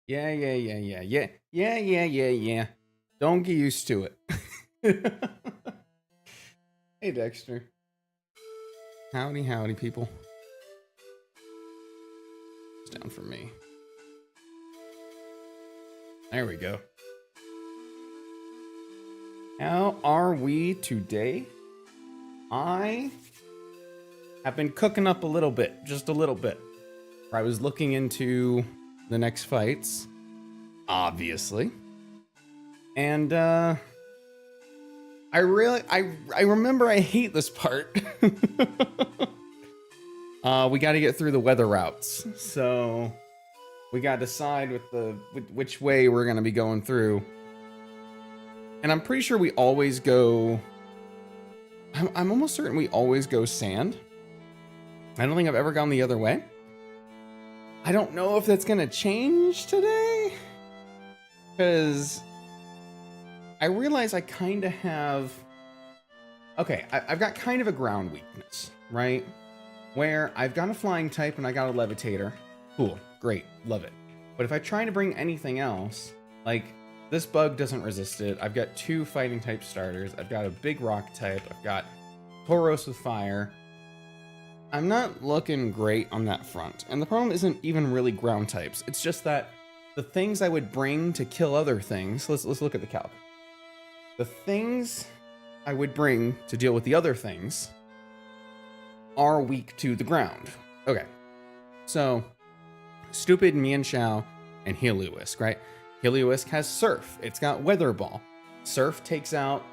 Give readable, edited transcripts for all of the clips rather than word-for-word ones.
Yeah, yeah, yeah, yeah, yeah, yeah, yeah, yeah, yeah. Don't get used to it. Hey, Dexter. Howdy, howdy, people. It's down for me. There we go. How are we today? I have been cooking up a little bit, just a little bit. I was looking into the next fights, obviously. And I remember I hate this part. We got to get through the weather routes. So we got to decide which way we're going to be going through. And I'm pretty sure we always go I'm almost certain we always go sand. I don't think I've ever gone the other way. I don't know if that's going to change today, because I realize I kind of have... Okay, I've got kind of a ground weakness, right? Where I've got a flying type and I got a levitator. Cool, great, love it. But if I try to bring anything else, like this bug doesn't resist it. I've got 2 fighting type starters. I've got a big rock type. I've got Tauros with fire. I'm not looking great on that front. And the problem isn't even really ground types. It's just that the things I would bring to kill other things, let's look at the calc. The things I would bring to deal with the other things are weak to the ground. Okay, so stupid Mienshao and Heliolisk, right? Heliolisk has Surf. It's got Weather Ball. Surf takes out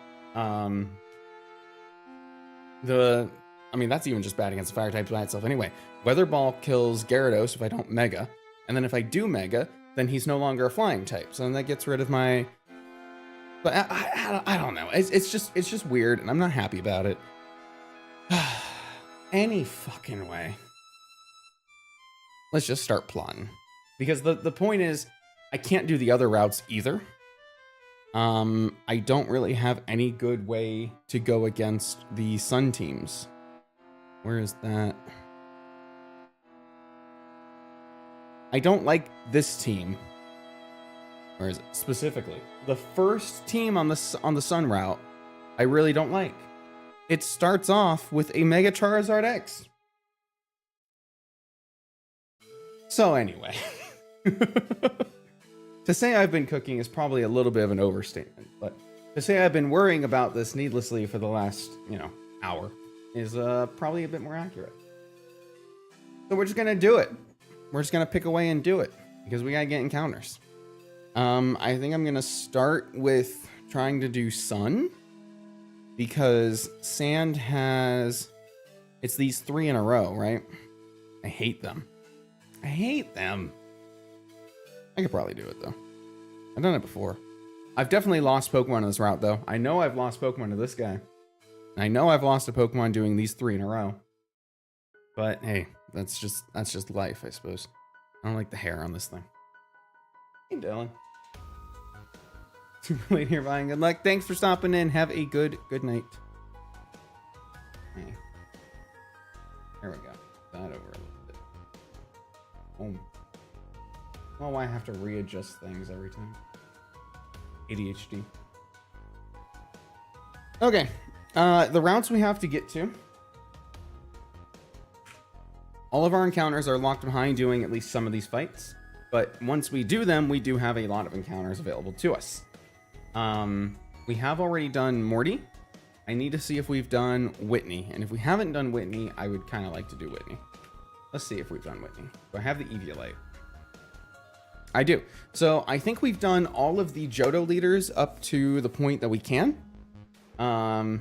that's even just bad against the fire types by itself anyway. Weather Ball kills Gyarados if I don't Mega, and then if I do Mega, then he's no longer a flying type. So then that gets rid of my... But I don't know. It's just weird, and I'm not happy about it. Any fucking way. Let's just start plotting. Because the point is, I can't do the other routes either. I don't really have any good way to go against the Sun teams. Where is that? I don't like this team. Where is it specifically? The first team on the Sun route, I really don't like. It starts off with a Mega Charizard X. So anyway, to say I've been cooking is probably a little bit of an overstatement, but to say I've been worrying about this needlessly for the last, hour is probably a bit more accurate. So we're just gonna do it. We're just gonna pick away and do it because we gotta get encounters. I think I'm gonna start with trying to do Sun, because Sand has... It's these 3 in a row, right? I hate them. I hate them. I could probably do it, though. I've done it before. I've definitely lost Pokemon on this route, though. I know I've lost Pokemon to this guy. I know I've lost a Pokemon doing these 3 in a row. But, hey, that's just life, I suppose. I don't like the hair on this thing. Hey, Dylan. Super late here, buying. Good luck. Thanks for stopping in. Have a good night. Hey. There we go. That over a little bit. Boom. Oh, I have to readjust things every time. ADHD. Okay. The routes we have to get to. All of our encounters are locked behind doing at least some of these fights. But once we do them, we do have a lot of encounters available to us. We have already done Morty. I need to see if we've done Whitney. And if we haven't done Whitney, I would kind of like to do Whitney. Let's see if we've done Whitney. Do I have the Eviolite? I do. So I think we've done all of the Johto leaders up to the point that we can. I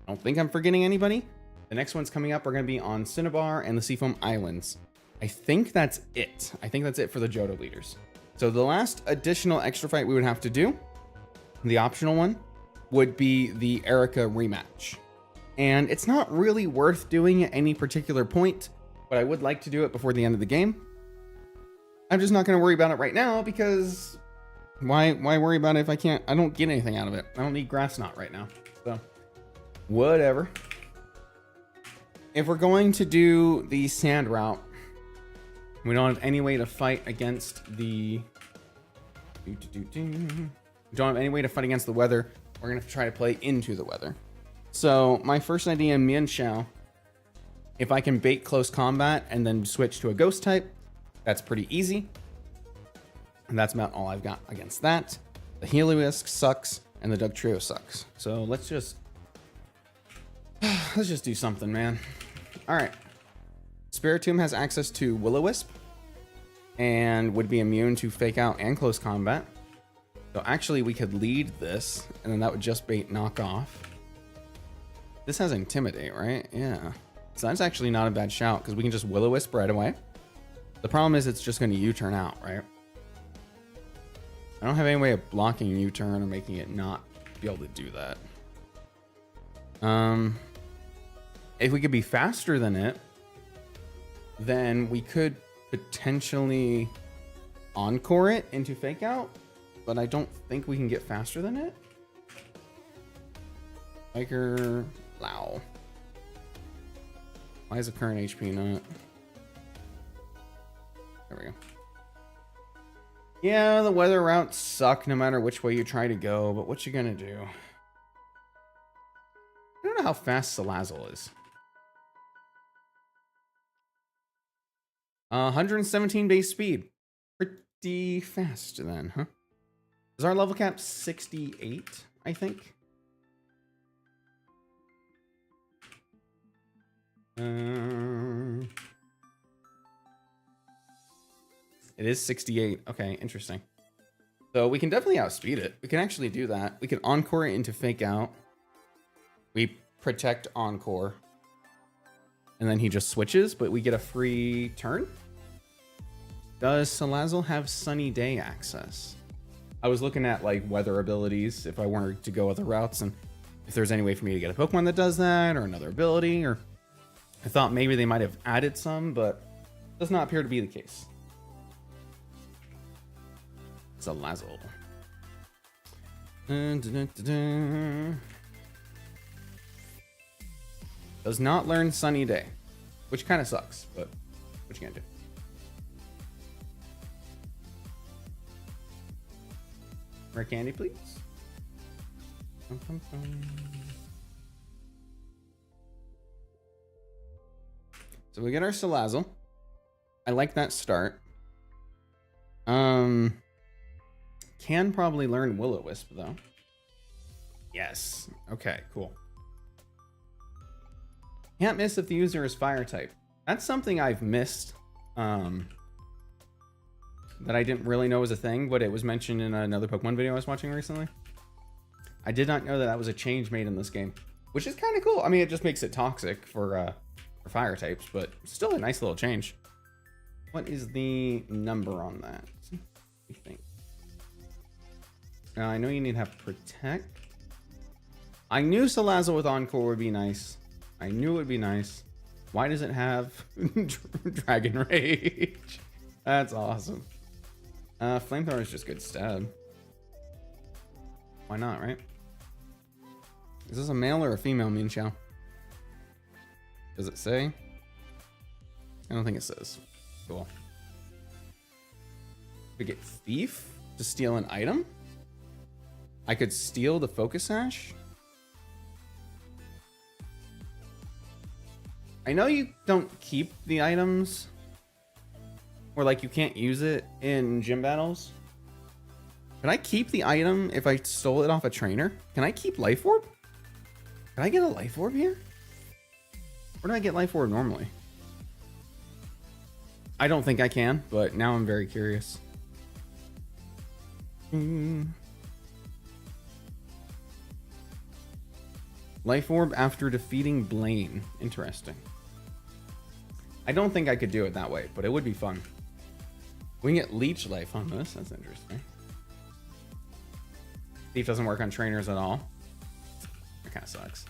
don't think I'm forgetting anybody. The next ones coming up are going to be on Cinnabar and the Seafoam Islands. I think that's it. I think that's it for the Johto leaders. So the last additional extra fight we would have to do, the optional one, would be the Erica rematch. And it's not really worth doing at any particular point, but I would like to do it before the end of the game. I'm just not going to worry about it right now because why worry about it if I don't get anything out of it. I don't need Grass Knot right now. So whatever. If we're going to do the Sand route, we don't have any way to fight against the Don't have any way to fight against the weather. We're gonna try to play into the weather. So my first idea in Mian Xiao, if I can bait close combat and then switch to a ghost type, that's pretty easy. And that's about all I've got against that. The Heliolisk sucks and the Dugtrio sucks. So let's just do something, man. All right. Spiritomb has access to Will-O-Wisp and would be immune to Fake Out and Close Combat. So actually we could lead this and then that would just bait Knockoff. This has Intimidate, right? Yeah. So that's actually not a bad shout because we can just Will-O-Wisp right away. The problem is it's just going to U-turn out, right? I don't have any way of blocking a U-turn or making it not be able to do that. If we could be faster than it, then we could potentially Encore it into Fake Out, but I don't think we can get faster than it. Hiker Lao. Why is the current HP not? There we go. Yeah, the weather routes suck no matter which way you try to go, but what you gonna do? I don't know how fast Salazzle is. 117 base speed. Pretty fast then, huh? Is our level cap 68, I think? It is 68. Okay, interesting. So we can definitely outspeed it. We can actually do that. We can Encore it into Fake Out. We protect Encore. And then he just switches, but we get a free turn. Does Salazzle have Sunny Day access? I was looking at like weather abilities if I wanted to go other routes and if there's any way for me to get a Pokemon that does that or another ability, or I thought maybe they might have added some, but does not appear to be the case. Salazzle. Does not learn Sunny Day, which kind of sucks, but what you gonna do? Rare candy, please. So we get our Salazzle. I like that start. Can probably learn Will-O-Wisp though. Yes. Okay, cool. Can't miss if the user is fire type. That's something I've missed. That I didn't really know was a thing, but it was mentioned in another Pokemon video I was watching recently. I did not know that that was a change made in this game, which is kind of cool. I mean, it just makes it toxic for fire types, but still a nice little change. What is the number on that? What do you think? Now, I know you need to have Protect. I knew Salazzle with Encore would be nice. I knew it would be nice. Why does it have Dragon Rage? That's awesome. Flamethrower is just good stab. Why not, right? Is this a male or a female Mian Xiao? Does it say? I don't think it says. Cool. We get Thief to steal an item? I could steal the Focus Sash? I know you don't keep the items, or like you can't use it in gym battles. Can I keep the item if I stole it off a trainer? Can I keep Life Orb? Can I get a Life Orb here? Where do I get Life Orb normally? I don't think I can, but now I'm very curious. Life Orb after defeating Blaine. Interesting. I don't think I could do it that way, but it would be fun. We can get Leech Life on this. That's interesting. Thief doesn't work on trainers at all. That kind of sucks.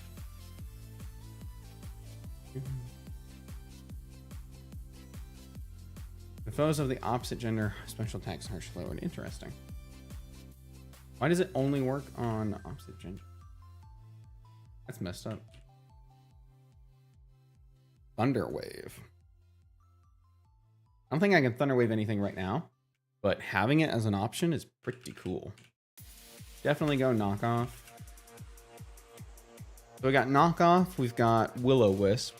The foes of the opposite gender special attacks harsh load. Interesting. Why does it only work on opposite gender? That's messed up. Thunder Wave. I don't think I can Thunder Wave anything right now, but having it as an option is pretty cool. Definitely go knockoff. So we got knockoff. We've got Will-O-Wisp.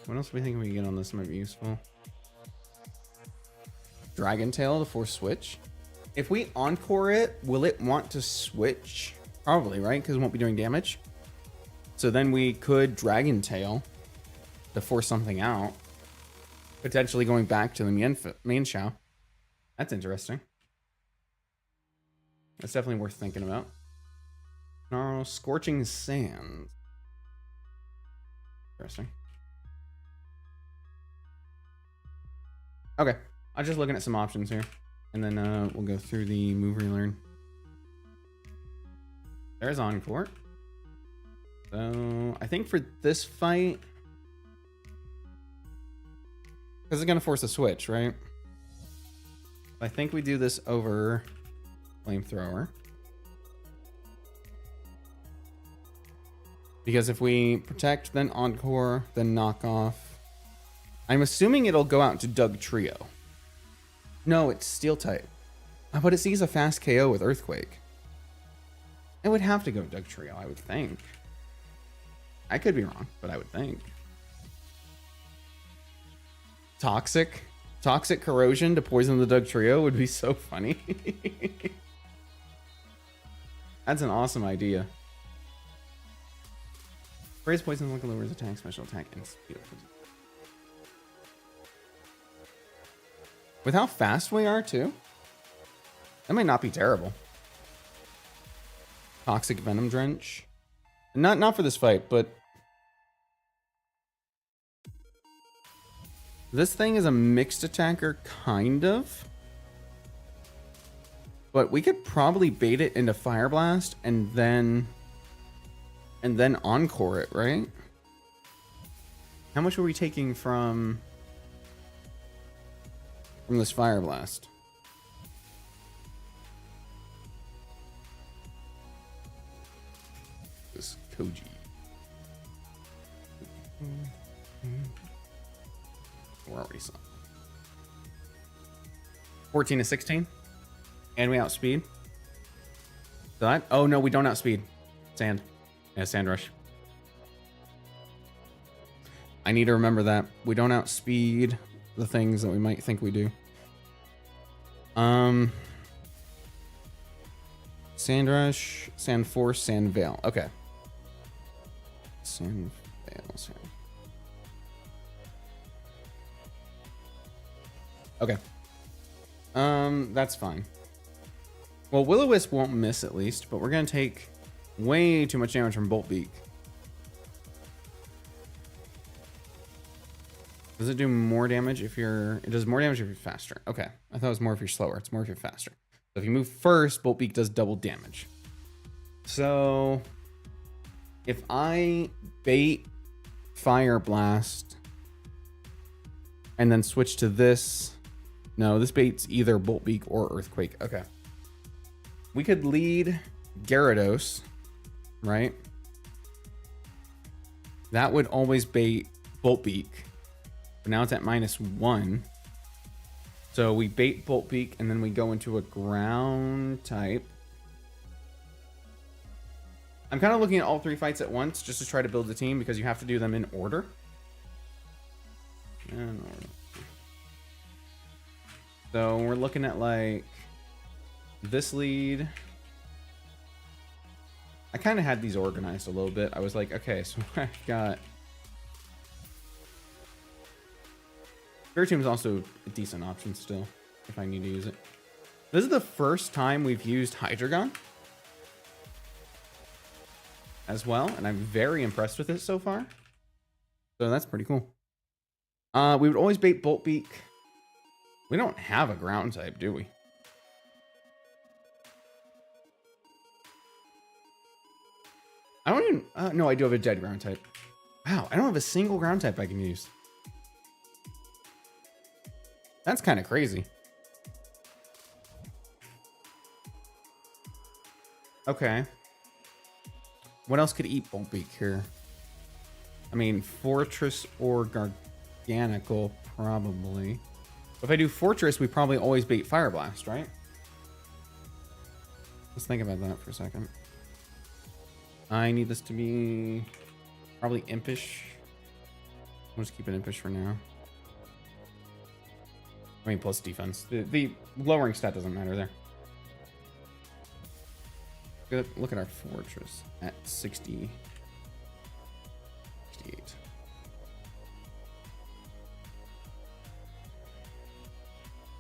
What else do we think we can get on this might be useful? Dragon Tail to force switch. If we encore it, will it want to switch? Probably, right? Because it won't be doing damage. So then we could Dragon Tail to force something out. Potentially going back to the main Xiao. That's interesting. That's definitely worth thinking about. Snarl, Scorching Sand. Interesting. Okay, I'm just looking at some options here. And then we'll go through the move relearn. There's Encore. So I think for this fight, because it's going to force a switch, right? I think we do this over Flamethrower. Because if we protect, then Encore, then knock off. I'm assuming it'll go out to Dugtrio. No, it's Steel type. But it sees a fast KO with Earthquake. It would have to go Dugtrio, I would think. I could be wrong, but I would think. Toxic Corrosion to poison the Dugtrio would be so funny. That's an awesome idea. Raise poison, look lowers attack, special attack, and speed. With how fast we are, too? That might not be terrible. Toxic Venom Drench. Not for this fight, but... This thing is a mixed attacker, kind of. But we could probably bait it into Fire Blast and then Encore it, right? How much were we taking from this Fire Blast? This Koji. We're already some. 14 to 16. And we outspeed. That? Oh no, we don't outspeed. Sand. Yeah, Sand Rush. I need to remember that. We don't outspeed the things that we might think we do. Sand Rush, Sand Force, Sand Veil. Okay. Sand Veil, Sand. Okay. That's fine. Well, Will-O-Wisp won't miss at least, but we're gonna take way too much damage from Bolt Beak. Does it do more damage if you're... It does more damage if you're faster. Okay. I thought it was more if you're slower. It's more if you're faster. So if you move first, Bolt Beak does double damage. So... If I bait Fire Blast and then switch to this... No, this baits either Bolt Beak or Earthquake. Okay. We could lead Gyarados, right? That would always bait Bolt Beak. But now it's at -1. So we bait Bolt Beak and then we go into a ground type. I'm kind of looking at all three fights at once just to try to build the team because you have to do them in order. So we're looking at like this lead. I kind of had these organized a little bit. I was like, okay, so I got... Spiritomb is also a decent option still, if I need to use it. This is the first time we've used Hydreigon as well, and I'm very impressed with it so far. So that's pretty cool. We would always bait Bolt Beak. We don't have a ground type, do we? I don't even... no, I do have a dead ground type. Wow, I don't have a single ground type I can use. That's kind of crazy. Okay. What else could eat Bolt Beak here? I mean, Fortress or Garganical, probably. If I do Fortress, we probably always bait Fire Blast, right? Let's think about that for a second. I need this to be probably Impish. We'll just keep it Impish for now. I mean, plus defense. The lowering stat doesn't matter there. Good. Look at our Fortress at 60. 68.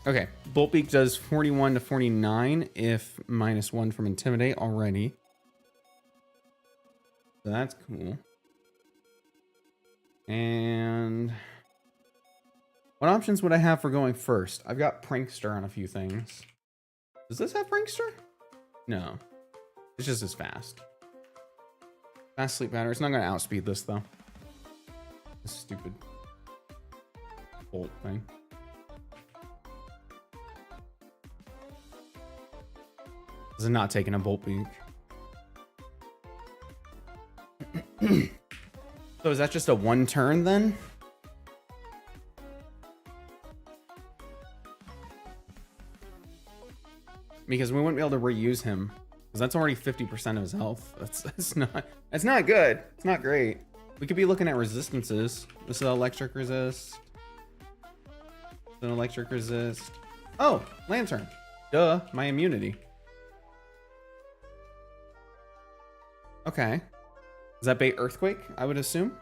Okay, Boltbeak does 41 to 49 if -1 from Intimidate already. So that's cool. And what options would I have for going first? I've got Prankster on a few things. Does this have Prankster? No. It's just as fast. Fast Sleep Pattern. It's not going to outspeed this, though. This stupid bolt thing. This is not taking a Boltbeak. So is that just a one turn then? Because we wouldn't be able to reuse him. Because that's already 50% of his health. That's not good. It's not great. We could be looking at resistances. This is electric resist. An electric resist. Oh, Lantern. Duh, my immunity. Okay. Does that bait Earthquake, I would assume?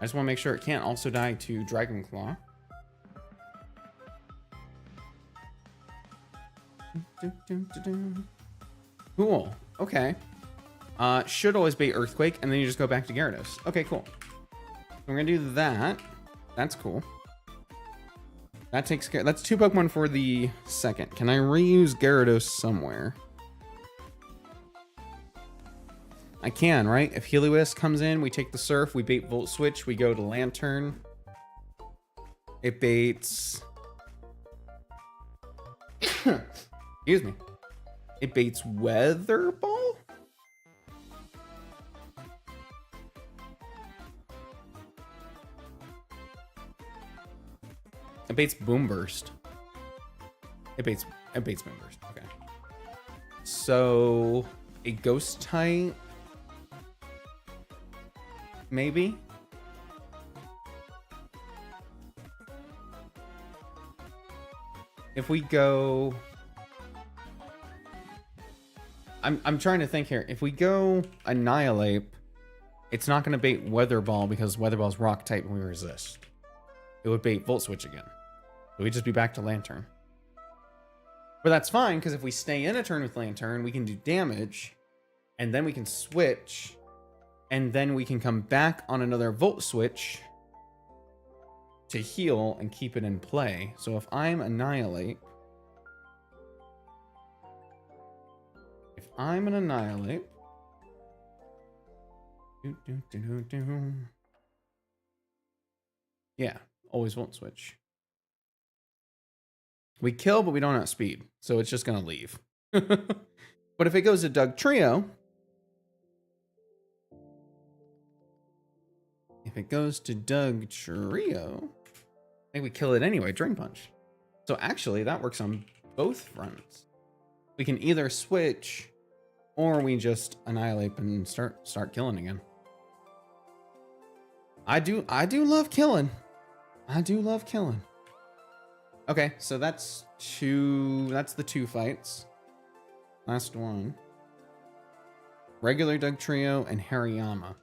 I just want to make sure it can't also die to Dragon Claw. Cool. Okay. Should always bait Earthquake, and then you just go back to Gyarados. Okay, cool. So we're gonna do that. That's cool. That takes care. That's 2 Pokemon for the second. Can I reuse Gyarados somewhere? I can, right? If Helios comes in, we take the Surf, we bait Volt Switch, we go to Lantern. It baits... Excuse me. It baits Weather Ball? It baits Boom Burst. It baits Boom Burst. Okay. So a Ghost type, maybe. If we go, I'm trying to think here. If we go Annihilate, it's not going to bait Weather Ball because Weather Ball's Rock type and we resist. It would bait Volt Switch again. So we'd just be back to Lantern. But that's fine, because if we stay in a turn with Lantern, we can do damage, and then we can switch, and then we can come back on another Volt Switch to heal and keep it in play. So if I'm Annihilate, yeah, always Volt Switch. We kill, but we don't outspeed, so it's just gonna leave. But if it goes to Dugtrio, I think we kill it anyway, Drain Punch. So actually, that works on both fronts. We can either switch, or we just Annihilate and start killing again. I do love killing. I do love killing. Okay, so that's the 2 fights. Last one. Regular Dugtrio and Hariyama.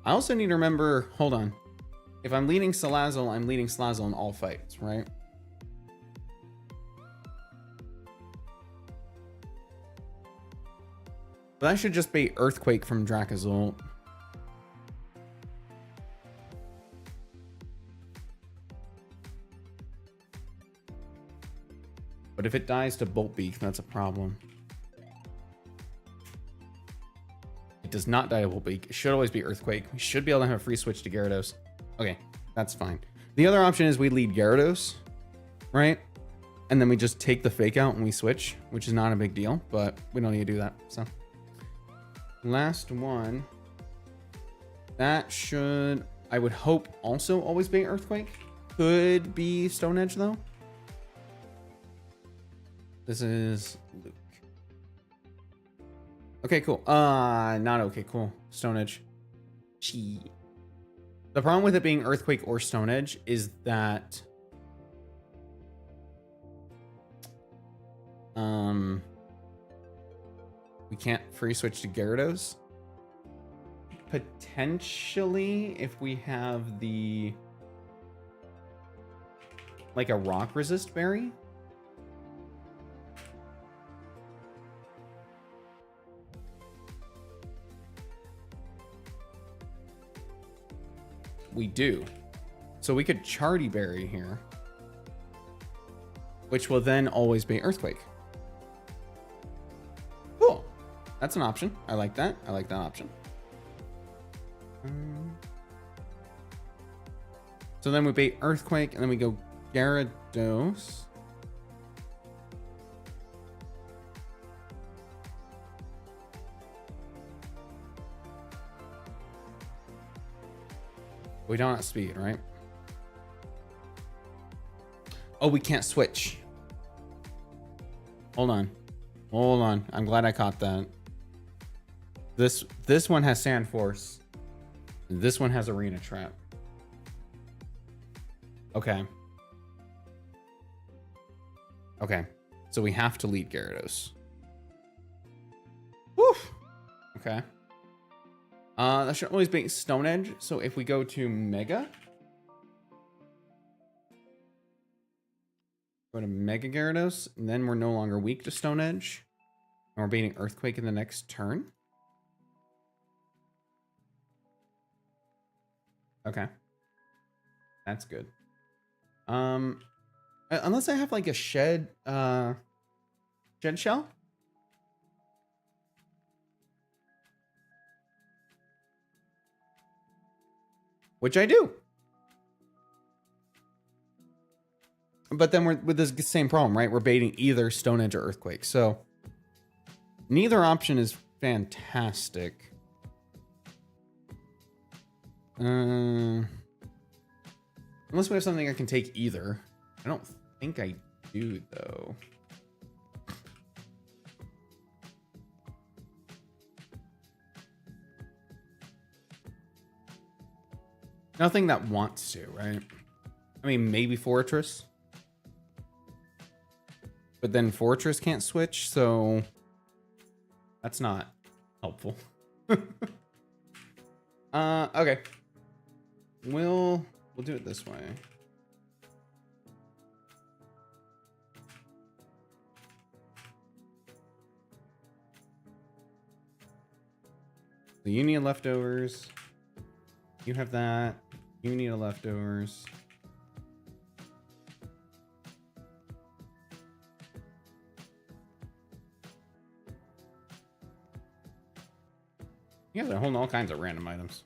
I also need to remember, hold on. If I'm leading Salazzle, I'm leading Salazzle in all fights, right? But that should just be Earthquake from Dracozolt. But if it dies to Boltbeak, that's a problem. It does not die to Boltbeak. It should always be Earthquake. We should be able to have a free switch to Gyarados. Okay, that's fine. The other option is we lead Gyarados, right? And then we just take the Fake Out and we switch, which is not a big deal, but we don't need to do that, so. Last one. That should, I would hope, also always be Earthquake. could be Stone Edge though. This is Luke. Okay, cool. Not okay, cool. Stone Edge. Gee. The problem with it being Earthquake or Stone Edge is that we can't free switch to Gyarados. Potentially, if we have the like a rock resist berry. We do. So we could Chardy Berry here, which will then always be Earthquake. Cool. That's an option. I like that. I like that option. So then we bait Earthquake, and then we go Gyarados. We don't have speed, right? Oh, we can't switch. Hold on. Hold on. I'm glad I caught that. This one has Sand Force. And this one has Arena Trap. Okay. Okay. So we have to lead Gyarados. Woof. Okay. That should always be Stone Edge. So if we go to Mega. Go to Mega Gyarados. And then we're no longer weak to Stone Edge. And we're beating Earthquake in the next turn. Okay. That's good. Unless I have like a shed shell. Which I do. But then we're with this same problem, right? We're baiting either Stone Edge or Earthquake. So neither option is fantastic. Unless we have something I can take either. I don't think I do, though. Nothing that wants to, right? I mean, maybe Fortress. But then Fortress can't switch, so that's not helpful. Okay. We'll do it this way. So you need leftovers. You have that. You need a leftovers. You guys are holding all kinds of random items.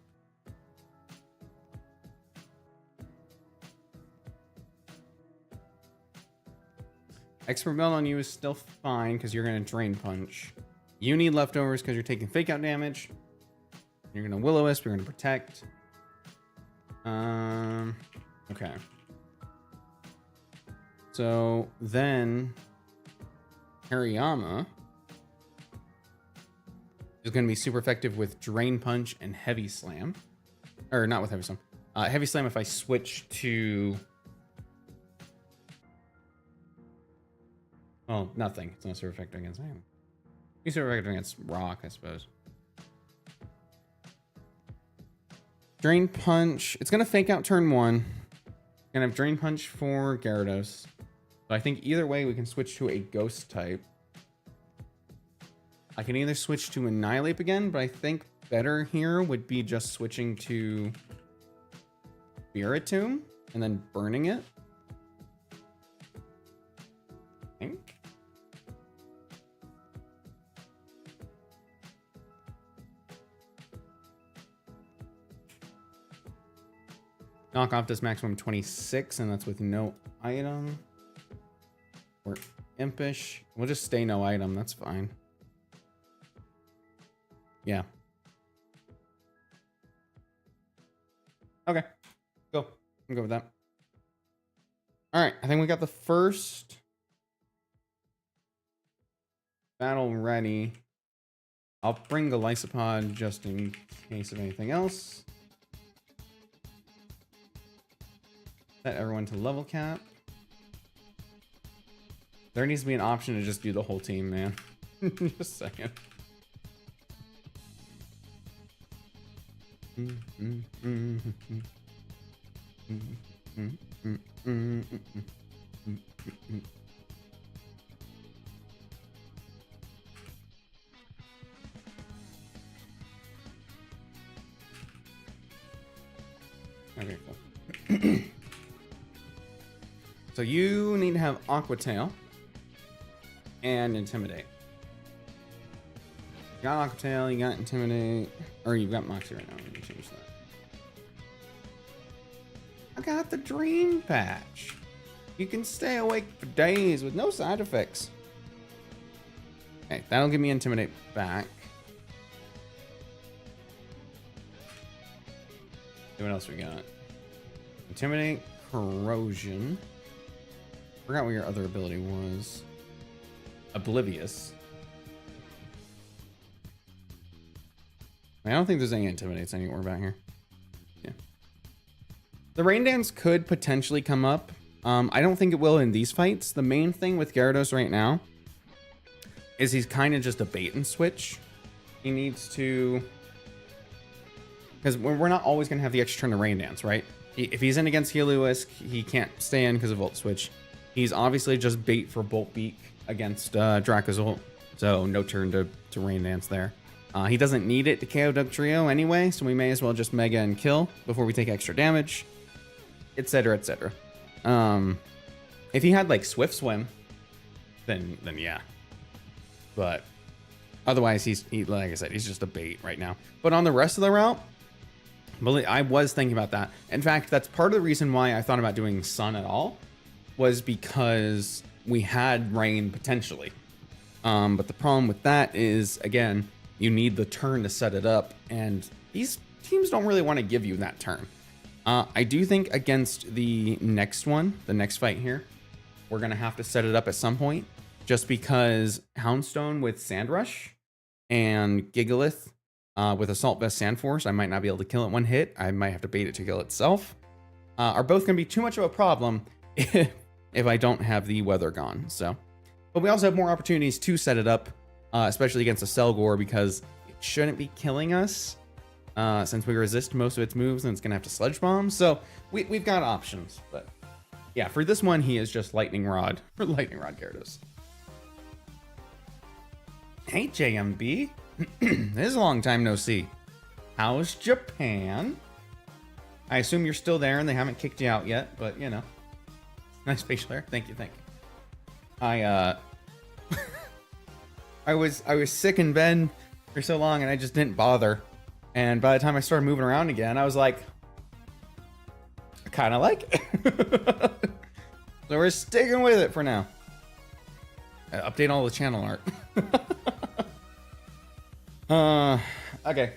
Expert Belt on you is still fine because you're going to Drain Punch. You need leftovers because you're taking Fake Out damage. You're going to Will-O-Wisp. You're going to Protect. Okay. So then Hariyama is going to be super effective with Drain Punch and Heavy Slam. Or not with Heavy Slam. Heavy Slam if I switch to... Well, nothing. It's not super effective against him. He's super effective against Rock, I suppose. Drain Punch. It's going to Fake Out turn 1. Going to have Drain Punch for Gyarados. So I think either way we can switch to a Ghost type. I can either switch to Annihilate again, but I think better here would be just switching to Spiritomb and then burning it. I think. Knock off this maximum 26, and that's with no item. Or Impish. We'll just stay no item. That's fine. Yeah. Okay. Go. I'm good with that. All right, I think we got the first battle ready. I'll bring the Lysopod just in case of anything else. Set everyone to level cap. There needs to be an option to just do the whole team, man. Just a second. Okay, cool. So you need to have Aqua Tail and Intimidate. You got Aqua Tail, you got Intimidate, or you've got Moxie right now. Let me change that. I got the Dream Patch. You can stay awake for days with no side effects. Okay, that'll give me Intimidate back. See what else we got. Intimidate, Corrosion. Forgot what your other ability was. Oblivious. I don't think there's any Intimidates anywhere back here. Yeah. The Rain Dance could potentially come up. I don't think it will in these fights. The main thing with Gyarados right now is he's kind of just a bait and switch. He needs to... Because we're not always going to have the extra turn to Rain Dance, right? If he's in against Heliolisk, he can't stay in because of Volt Switch. He's obviously just bait for Bolt Beak against Dracozolt, so no turn to Rain Dance there. He doesn't need it to KO Dugtrio anyway, so we may as well just Mega and kill before we take extra damage, etc., etc. If he had like Swift Swim, then yeah. But otherwise, like I said, he's just a bait right now. But on the rest of the route, I was thinking about that. In fact, that's part of the reason why I thought about doing Sun at all, was because we had Rain potentially. But the problem with that is, again, you need the turn to set it up, and these teams don't really want to give you that turn. I do think against the next one, the next fight here, we're going to have to set it up at some point, just because Houndstone with Sandrush and Gigalith with Assault Vest Sandforce, I might not be able to kill it one hit. I might have to bait it to kill itself. Are both going to be too much of a problem if I don't have the Weather Gone. So, but we also have more opportunities to set it up, especially against a Selgor, because it shouldn't be killing us since we resist most of its moves, and it's going to have to Sludge Bomb. So we've got options. But yeah, for this one, he is just Lightning Rod for Lightning Rod Gyarados. Hey, JMB. This is a long time no see. How's Japan? I assume you're still there and they haven't kicked you out yet, but you know. Nice facial hair. Thank you, thank you. I was sick in bed for so long and I just didn't bother. And by the time I started moving around again, I was like, I kind of like it. So we're sticking with it for now. Update all the channel art. Okay.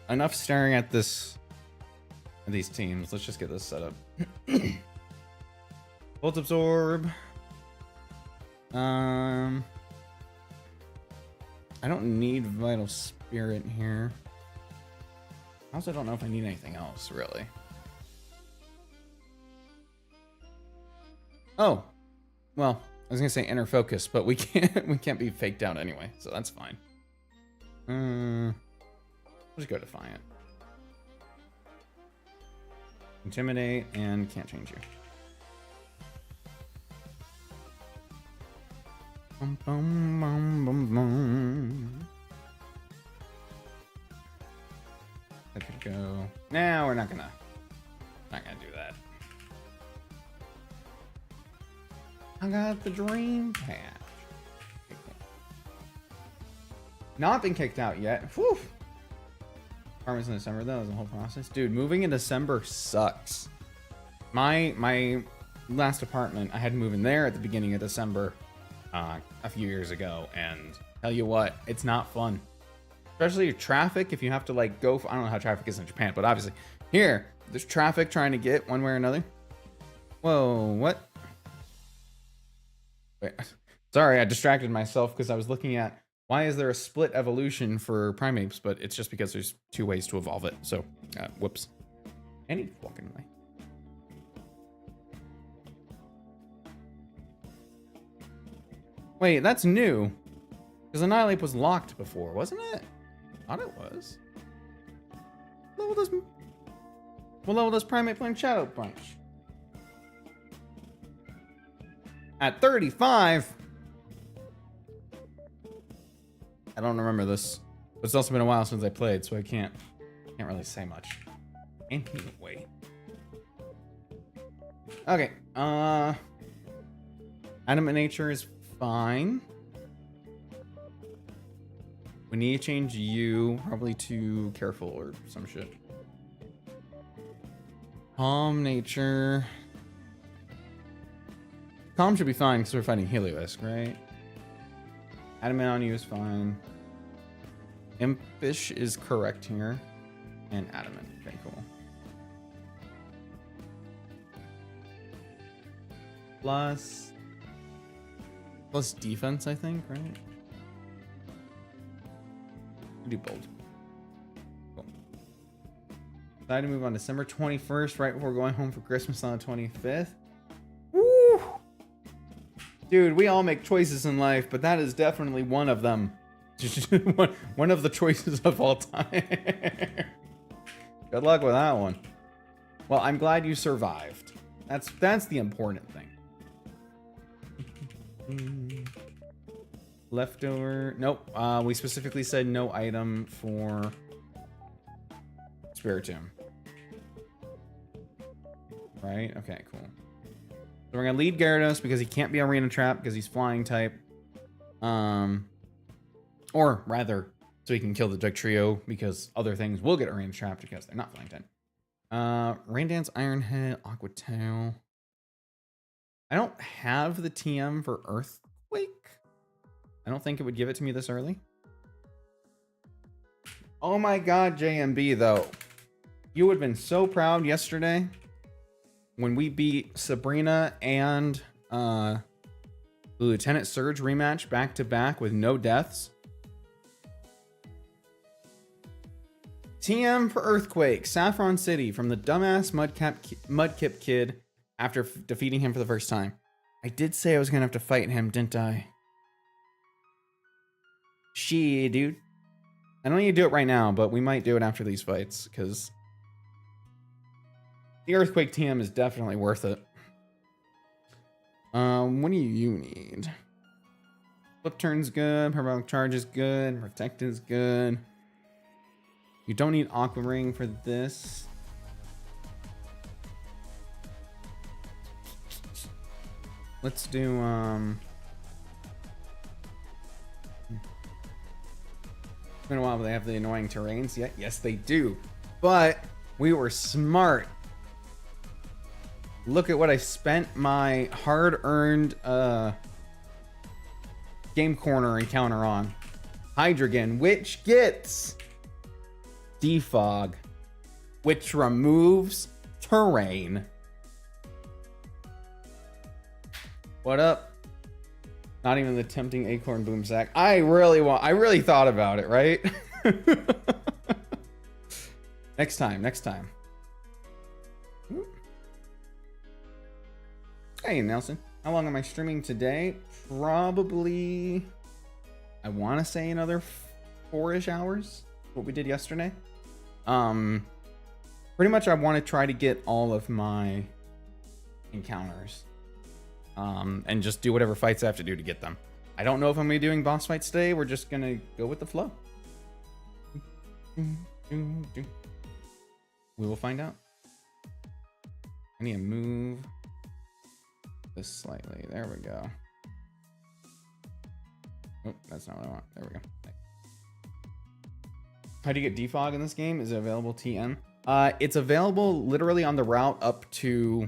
Enough staring at these teams. Let's just get this set up. Volt Absorb. I don't need Vital Spirit here. I also don't know if I need anything else, really. Oh, well, I was gonna say Inner Focus, but we can't be faked out anyway, so that's fine. We'll just go Defiant. Intimidate, and can't change you. Bum, bum, bum, bum, bum. That could go. Nah, we're not gonna do that. I got the Dream Patch. Not been kicked out yet. Whew. Apartments in December, though, is a whole process. Dude, moving in December sucks. My last apartment, I had to move in there at the beginning of December a few years ago, and tell you what, it's not fun. Especially traffic, if you have to like go I don't know how traffic is in Japan, but obviously here, there's traffic trying to get one way or another. Whoa, what? Wait, sorry, I distracted myself because I was looking at why is there a split evolution for primates, but it's just because there's 2 ways to evolve it. So, whoops. Any fucking way. Wait, that's new. Because Annihilate was locked before, wasn't it? I thought it was. What level does Primate playing Shadow Punch? At 35? I don't remember this. But it's also been a while since I played, so I can't really say much. Anyway. Okay, Animate Nature is fine. We need to change you probably to Careful or some shit. Calm Nature. Calm should be fine because we're fighting Heliolisk, right? Adamant on you is fine. Impish is correct here. And Adamant. Okay, cool. Plus defense, I think, right? Do bold. Cool. Decided to move on December 21st, right before going home for Christmas on the 25th. Woo! Dude, we all make choices in life, but that is definitely one of them. One of the choices of all time. Good luck with that one. Well, I'm glad you survived. That's the important thing. Leftover. Nope. We specifically said no item for Spiritomb. Right? Okay, cool. So we're gonna lead Gyarados because he can't be Arena Trap because he's flying type. Or rather, so he can kill the Dugtrio because other things will get Arena Trapped because they're not flying type. Rain Dance, Iron Head, Aqua Tail. I don't have the TM for Earthquake. I don't think it would give it to me this early. Oh my god, JMB though. You would have been so proud yesterday when we beat Sabrina and the Lieutenant Surge rematch back to back with no deaths. TM for Earthquake, Saffron City from the dumbass Mudkip kid after defeating him for the first time. I did say I was gonna have to fight him, didn't I? Shit, dude. I don't need to do it right now, but we might do it after these fights, because the Earthquake TM is definitely worth it. What do you need? Flip Turn's good, Parabolic Charge is good, Protect is good. You don't need Aqua Ring for this. Let's do, It's been a while, but they have the annoying terrains. Yeah, yes, they do. But we were smart. Look at what I spent my hard-earned Game Corner encounter on. Hydreigon, which gets Defog, which removes terrain. What up? Not even the tempting Acorn Boom Sack. I really thought about it, right? Next time. Hey, Nelson. How long am I streaming today? Probably, I want to say another 4-ish hours. What we did yesterday. Pretty much I want to try to get all of my encounters. And just do whatever fights I have to do to get them. I don't know if I'm going to be doing boss fights today. We're just going to go with the flow. We will find out. I need to move this slightly. There we go. Oh, that's not what I want. There we go. How do you get defog in this game? Is it available TN? It's available literally on the route up to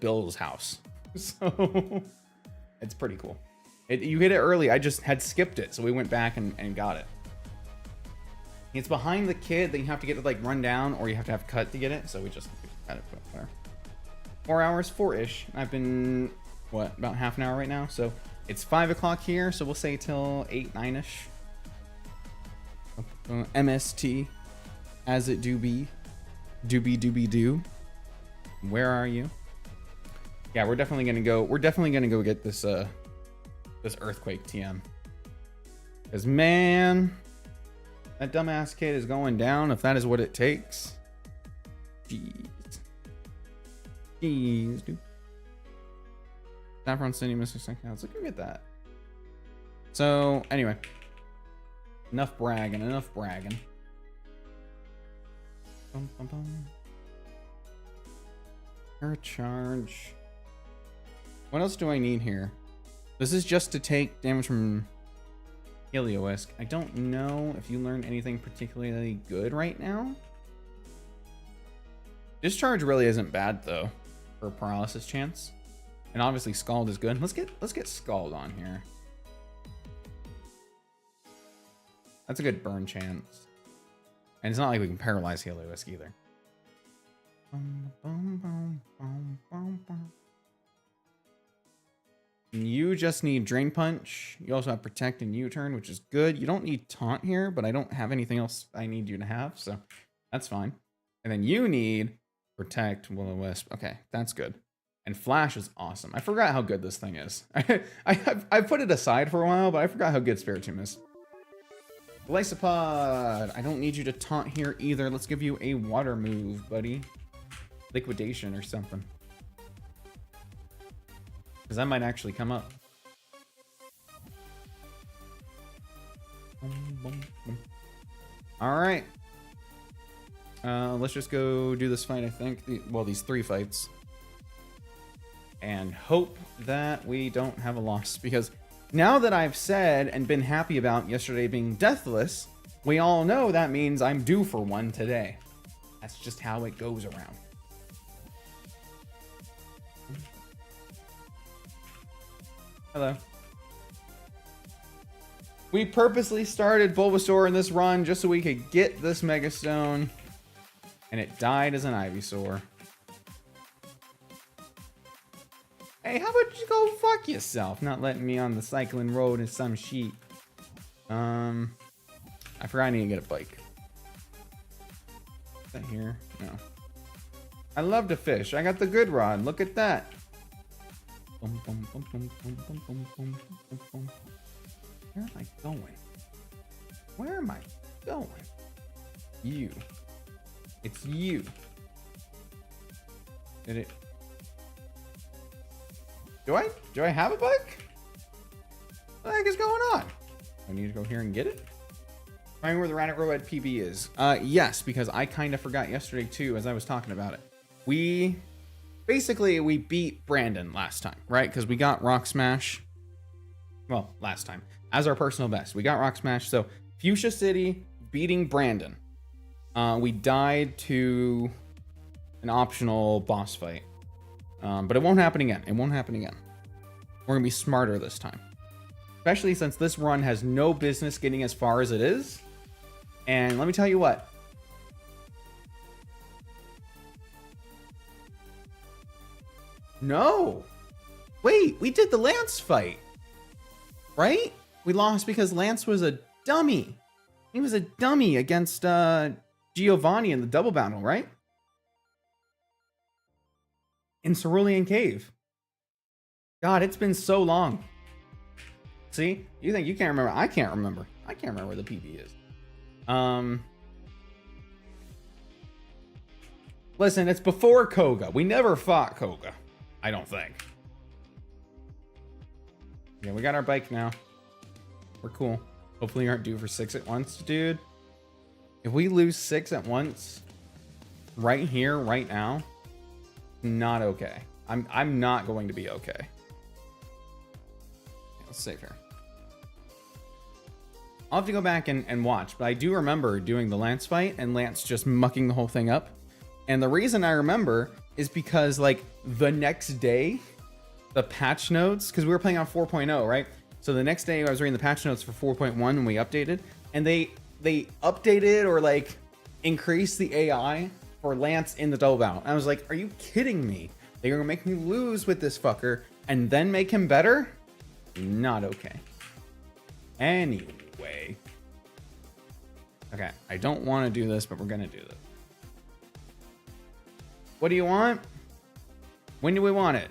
Bill's house. So it's pretty cool. You hit it early. I just had skipped it, so we went back and got it. It's behind the kid that you have to get to like run down, or you have to have cut to get it. So we just had it put there. 4 hours, 4-ish. I've been what, about half an hour right now. So it's 5 o'clock here. So we'll say till 8, 9-ish. MST, as it do be. Doobie doobie doo. Where are you? Yeah, we're definitely gonna go. We're definitely gonna go get this this earthquake TM. Cause man, that dumbass kid is going down if that is what it takes. Jeez. Jeez, dude. Saffron City, Mr. Suncounts. Look at that. So, anyway. Enough bragging, enough bragging. Bum, bum, bum. Air charge. What else do I need here? This is just to take damage from Heliolisk. I don't know if you learned anything particularly good right now. Discharge really isn't bad though for paralysis chance. And obviously Scald is good. Let's get Scald on here. That's a good burn chance. And it's not like we can paralyze Heliolisk either. You just need Drain Punch. You also have Protect and U-Turn, which is good. You don't need Taunt here, but I don't have anything else I need you to have, so that's fine. And then you need Protect, Will-O-Wisp. Okay, that's good. And Flash is awesome. I forgot how good this thing is. I put it aside for a while, but I forgot how good Spiritomb is. Glycopod. I don't need you to Taunt here either. Let's give you a Water move, buddy. Liquidation or something. Because that might actually come up. Alright. Let's just go do this fight, I think. Well, these 3 fights. And hope that we don't have a loss. Because now that I've said and been happy about yesterday being deathless, we all know that means I'm due for one today. That's just how it goes around. Hello. We purposely started Bulbasaur in this run just so we could get this Mega Stone, and it died as an Ivysaur. Hey, how about you go fuck yourself? Not letting me on the cycling road in some sheet. I forgot I need to get a bike. Is that here? No. I love to fish. I got the good rod. Look at that. Where am I going? Where am I going? You. It's you. Did it? Do I have a bike? What the heck is going on? I need to go here and get it? Find where the Radit Road PB is. Yes, because I kind of forgot yesterday too as I was talking about it. We beat Brandon last time, right? Because we got Rock Smash. Well, last time. As our personal best. We got Rock Smash. So, Fuchsia City beating Brandon. We died to an optional boss fight. But it won't happen again. It won't happen again. We're going to be smarter this time. Especially since this run has no business getting as far as it is. And let me tell you what. No. Wait, we did the Lance fight. Right? We lost because Lance was a dummy. He was a dummy against Giovanni in the double battle, right? In Cerulean Cave. God, it's been so long. See? You think you can't remember? I can't remember. I can't remember where the PB is. Listen, it's before Koga. We never fought Koga. I don't think. Yeah, we got our bike now. We're cool. Hopefully you aren't due for 6 at once, dude. If we lose 6 at once, right here, right now, not okay. I'm not going to be okay. Let's save here. I'll have to go back and watch, but I do remember doing the Lance fight and Lance just mucking the whole thing up. And the reason I remember is because, like, the next day, the patch notes, because we were playing on 4.0, right? So the next day I was reading the patch notes for 4.1 when we updated, and they updated or, like, increased the AI for Lance in the double battle. And I was like, are you kidding me? They're gonna make me lose with this fucker and then make him better? Not okay. Anyway. Okay, I don't want to do this, but we're going to do this. What do you want? When do we want it?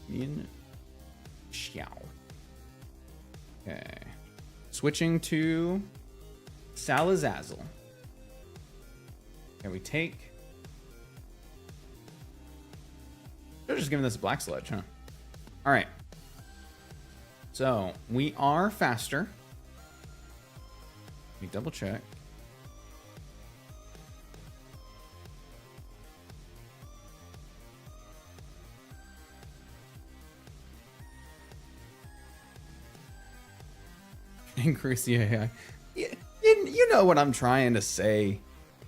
In Xiao. Okay. Switching to Salazazel. Can we take... They're just giving this a black sledge, huh? All right. So we are faster. Let me double check. Increase the AI. You know what I'm trying to say.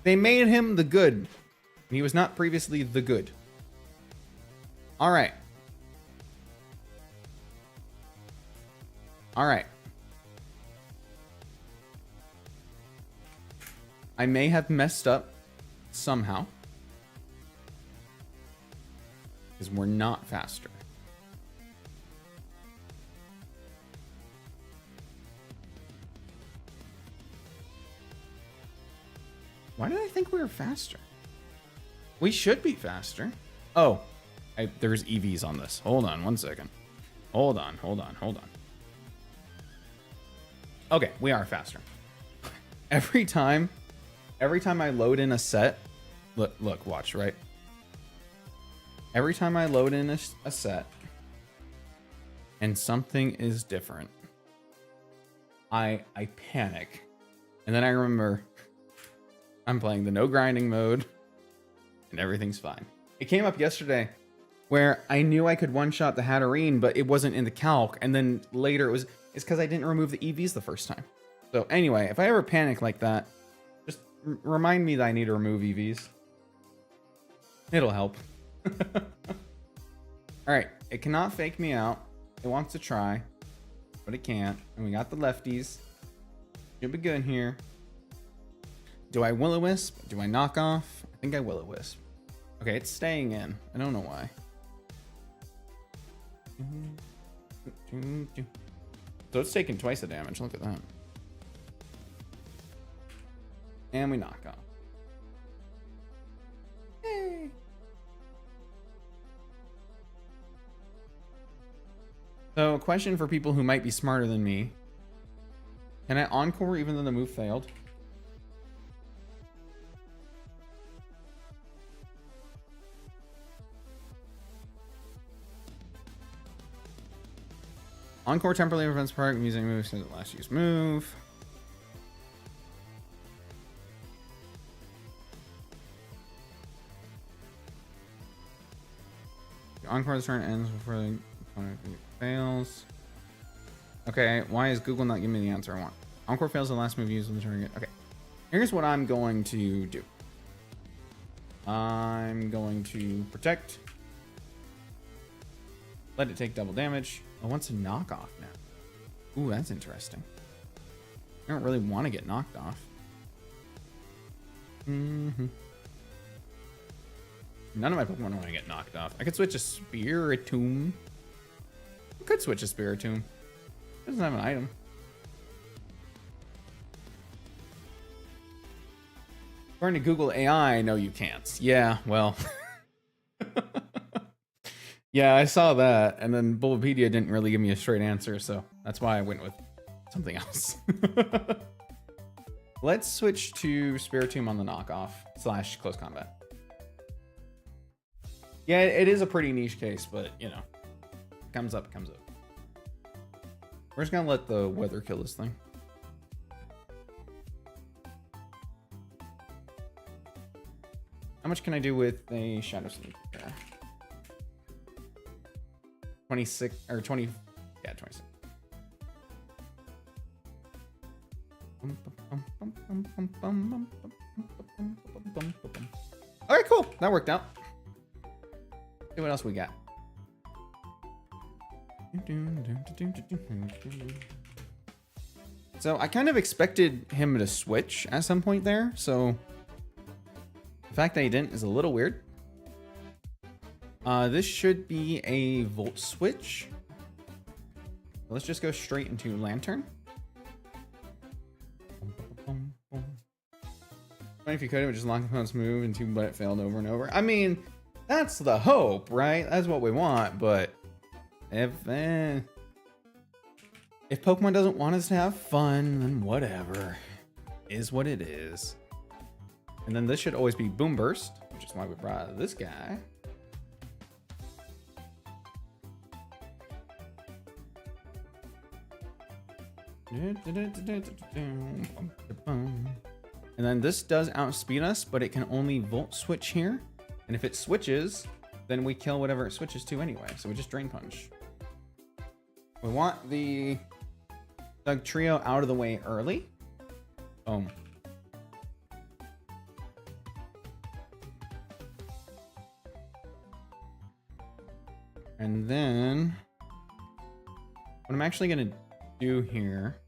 They made him the good. He was not previously the good. All right. All right. I may have messed up somehow. Because we're not faster. Why did I think we were faster? We should be faster. Oh, there's EVs on this. Hold on one second. Hold on. Okay, we are faster. Every time I load in a set, look, watch, right? Every time I load in a set and something is different, I panic. And then I remember I'm playing the no grinding mode and everything's fine. It came up yesterday where I knew I could one-shot the Hatterene, but it wasn't in the calc. And then later it's because I didn't remove the EVs the first time. So anyway, if I ever panic like that, just remind me that I need to remove EVs. It'll help. All right, it cannot fake me out. It wants to try, but it can't. And we got the lefties. Should be good here. Do I Will-O-Wisp? Do I knock off? I think I Will-O-Wisp. Okay, it's staying in. I don't know why. So it's taking twice the damage. Look at that. And we knock off. Yay. So a question for people who might be smarter than me. Can I encore even though the move failed? Encore temporarily prevents part using moves since the last used move. The encore turn ends before the opponent fails. Okay, why is Google not giving me the answer I want? Encore fails the last move used in the turn. Okay, here's what I'm going to do. I'm going to protect. Let it take double damage. Oh, wants a knockoff now. Ooh, that's interesting. I don't really want to get knocked off. None of my Pokemon want to get knocked off. I could switch a Spiritomb. I could switch a Spiritomb. It doesn't have an item. According to Google AI, no, you can't. Yeah, well. Yeah, I saw that, and then Bulbapedia didn't really give me a straight answer, so that's why I went with something else. Let's switch to Spiritomb on the knockoff / close combat. Yeah, it is a pretty niche case, but, you know, comes up. We're just gonna let the weather kill this thing. How much can I do with a Shadow Sneak? 26 or 20, yeah, 26. All right, cool. That worked out. See what else we got. So I kind of expected him to switch at some point there. So the fact that he didn't is a little weird. This should be a volt switch. Let's just go straight into Lantern. If you could, it would just lock the opponent's move into but it failed over and over. I mean, that's the hope, right? That's what we want, but if Pokemon doesn't want us to have fun, then whatever. Is what it is. And then this should always be Boom Burst, which is why we brought this guy. And then this does outspeed us, but it can only Volt Switch here. And if it switches, then we kill whatever it switches to anyway. So we just Drain Punch. We want the Dugtrio out of the way early. Boom. And then what I'm actually going to do here.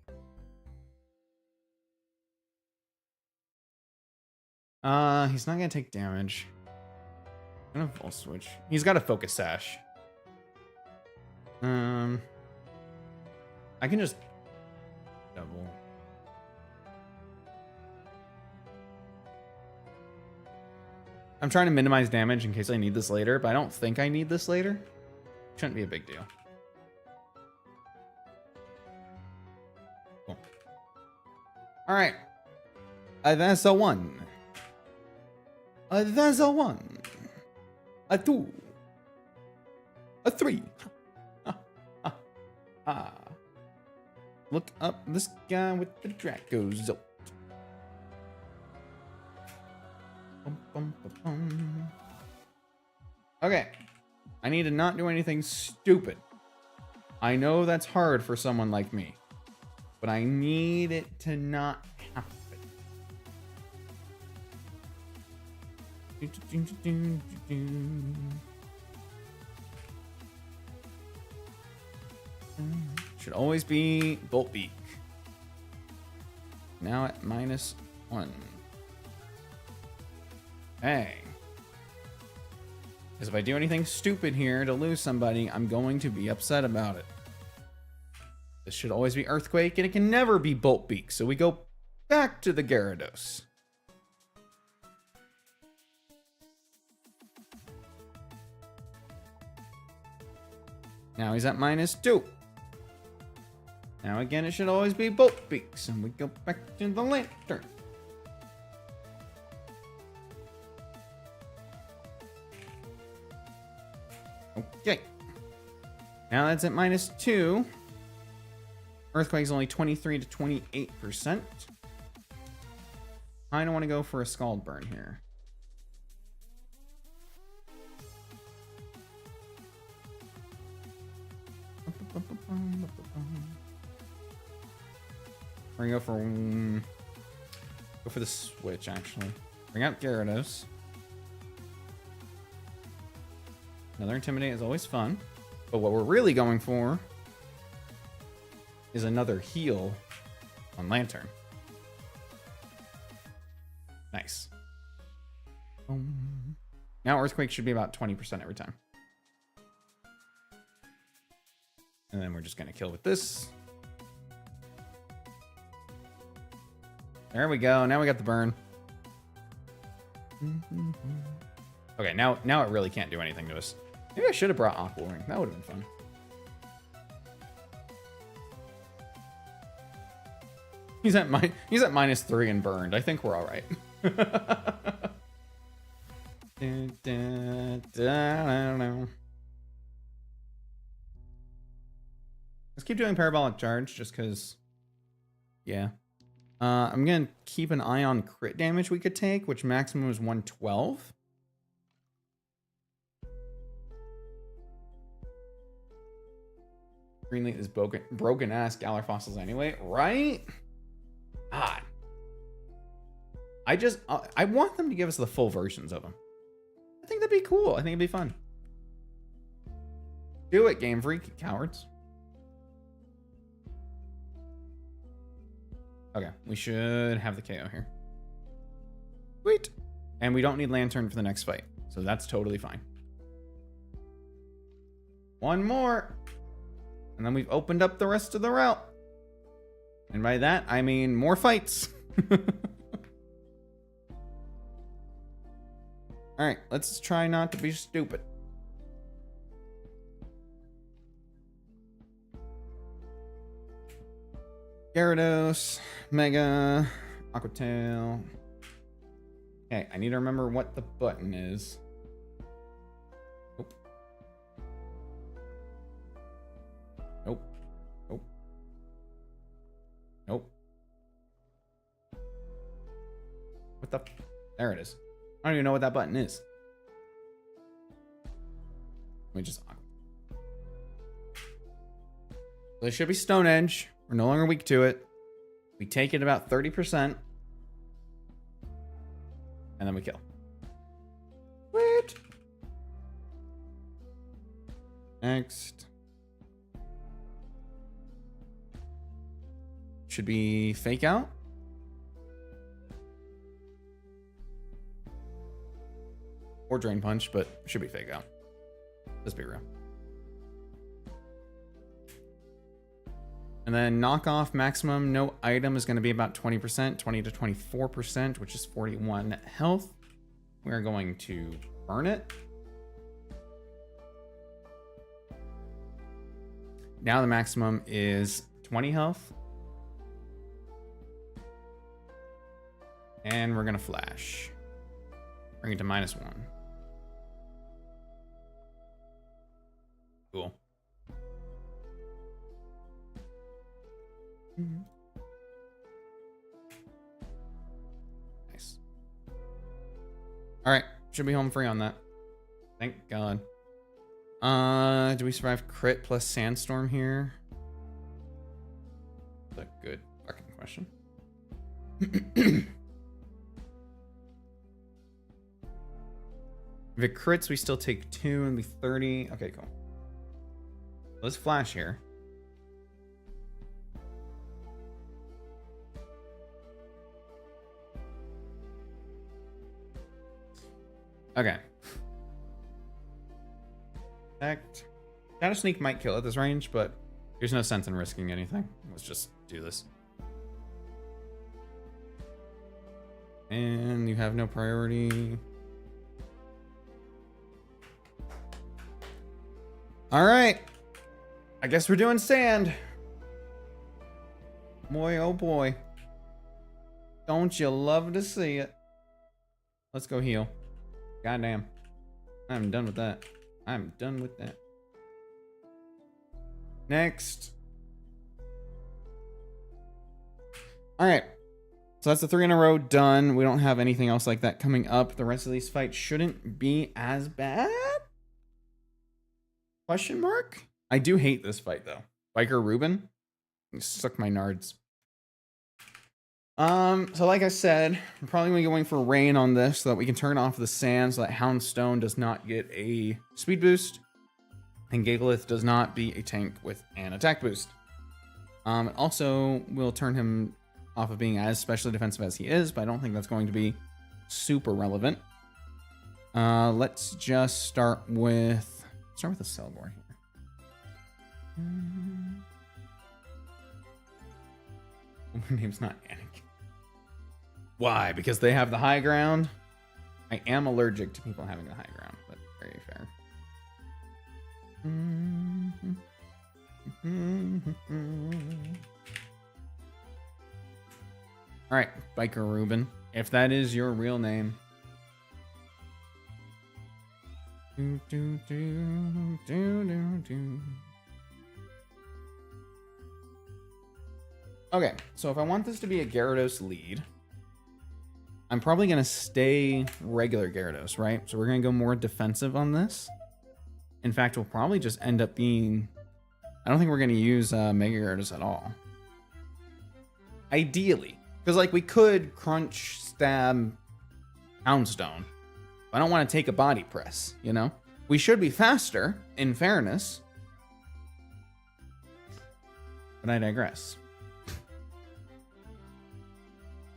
He's not going to take damage. I'm going to Volt Switch. He's got a Focus Sash. I can just double. I'm trying to minimize damage in case I need this later, but I don't think I need this later. Shouldn't be a big deal. Cool. All right. That's a 1. That's a 1. A 2. A 3. Look up this guy with the Dracozolt. Okay. I need to not do anything stupid. I know that's hard for someone like me, but I need it to not happen. Should always be Bolt Beak. Now at -1. Hey. Because if I do anything stupid here to lose somebody, I'm going to be upset about it. This should always be Earthquake, and it can never be Bolt Beak. So we go back to the Gyarados. Now he's at -2. Now again, it should always be Bolt Beaks, and we go back to the Lantern. Okay. Now that's at -2. Earthquake's only 23 to 28%. I don't want to go for a Scald Burn here. We're gonna go for the switch, actually. Bring out Gyarados. Another Intimidate is always fun. But what we're really going for is another heal on Lantern. Nice. Now Earthquake should be about 20% every time. And then we're just going to kill with this. There we go. Now we got the burn. Okay, now it really can't do anything to us. Maybe I should have brought Aqua Ring. That would have been fun. He's at -3 and burned. I think we're all right. I don't know. Let's keep doing Parabolic Charge just because. Yeah. I'm gonna keep an eye on crit damage we could take, which maximum is 112. Greenleaf is broken ass Galar fossils anyway, right? God. I want them to give us the full versions of them. I think that'd be cool. I think it'd be fun. Do it, Game Freak, cowards. Okay, we should have the KO here. Sweet. And we don't need Lantern for the next fight, so that's totally fine. One more. And then we've opened up the rest of the route. And by that, I mean more fights. Alright, let's try not to be stupid. Gyarados, Mega, Aqua Tail. Okay, I need to remember what the button is. Nope. Nope. Nope. Nope. What the? There it is. I don't even know what that button is. Let me just. There should be Stone Edge. We're no longer weak to it. We take it about 30%. And then we kill. Sweet. Next. Should be Fake Out. Or Drain Punch, but should be Fake Out. Let's be real. And then knockoff maximum, no item is going to be about 20%, 20 to 24%, which is 41 health. We're going to burn it. Now the maximum is 20 health. And we're going to flash. Bring it to -1. Cool. Nice. All right, should be home free on that. Thank God. Do we survive crit plus sandstorm here? That's a good fucking question. If it crits, we still take 2 and be 30. Okay, cool. Let's flash here. Okay. Act. Shadow Sneak might kill at this range, but there's no sense in risking anything. Let's just do this. And you have no priority. All right. I guess we're doing sand. Boy, oh boy. Don't you love to see it? Let's go heal. Goddamn. I'm done with that. I'm done with that. Next. All right. So that's the 3 in a row done. We don't have anything else like that coming up. The rest of these fights shouldn't be as bad? Question mark? I do hate this fight though. Biker Ruben. You suck my nards. So like I said, I'm probably gonna be going for rain on this so that we can turn off the sand so that Houndstone does not get a speed boost. And Gigalith does not be a tank with an attack boost. Also, we'll turn him off of being as specially defensive as he is, but I don't think that's going to be super relevant. Let's just start with the Cellgore here. My name's not Anakin. Why? Because they have the high ground? I am allergic to people having the high ground, but very fair. All right, Biker Ruben, if that is your real name. Okay, so if I want this to be a Gyarados lead, I'm probably going to stay regular Gyarados, right? So we're going to go more defensive on this. In fact, we'll probably just end up being... I don't think we're going to use Mega Gyarados at all. Ideally. Because, like, we could Crunch, Stab, Houndstone. I don't want to take a body press, you know? We should be faster, in fairness. But I digress.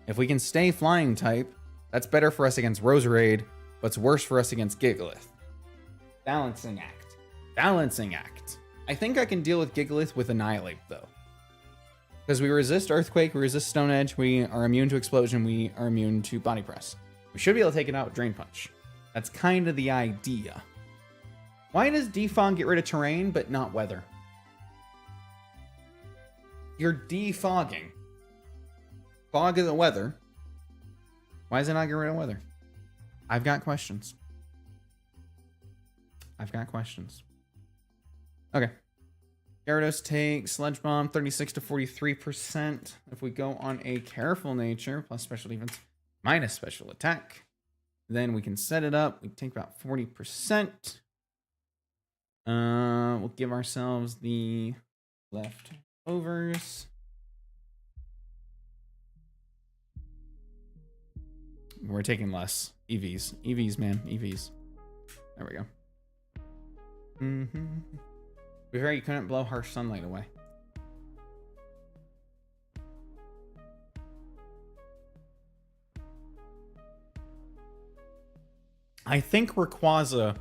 If we can stay flying type, that's better for us against Roserade, but it's worse for us against Gigalith. Balancing act. Balancing act. I think I can deal with Gigalith with Annihilate, though. Because we resist Earthquake, we resist Stone Edge, we are immune to Explosion, we are immune to Body Press. We should be able to take it out with Drain Punch. That's kind of the idea. Why does Defog get rid of terrain, but not weather? You're defogging. Fog isn't weather. Why does it not get rid of weather? I've got questions. Okay. Gyarados takes Sludge Bomb, 36 to 43%. If we go on a Careful Nature, plus Special Defense, minus Special Attack, then we can set it up. We take about 40%. We'll give ourselves the leftovers. We're taking less. EVs. EVs, man. EVs. There we go. We heard you couldn't blow Harsh Sunlight away. I think Rayquaza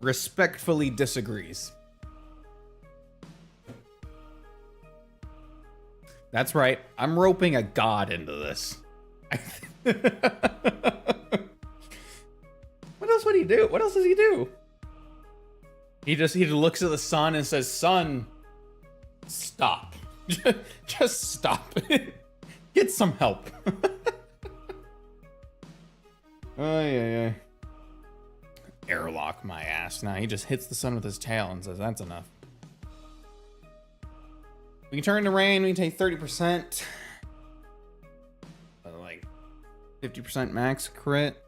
respectfully disagrees. That's right. I'm roping a god into this. What else would he do? What else does he do? He looks at the sun and says, "Sun, stop. Just stop. Get some help." Oh yeah. Airlock my ass. Now he just hits the sun with his tail and says, "That's enough." We can turn to rain. We can take 30%. Like 50% max crit.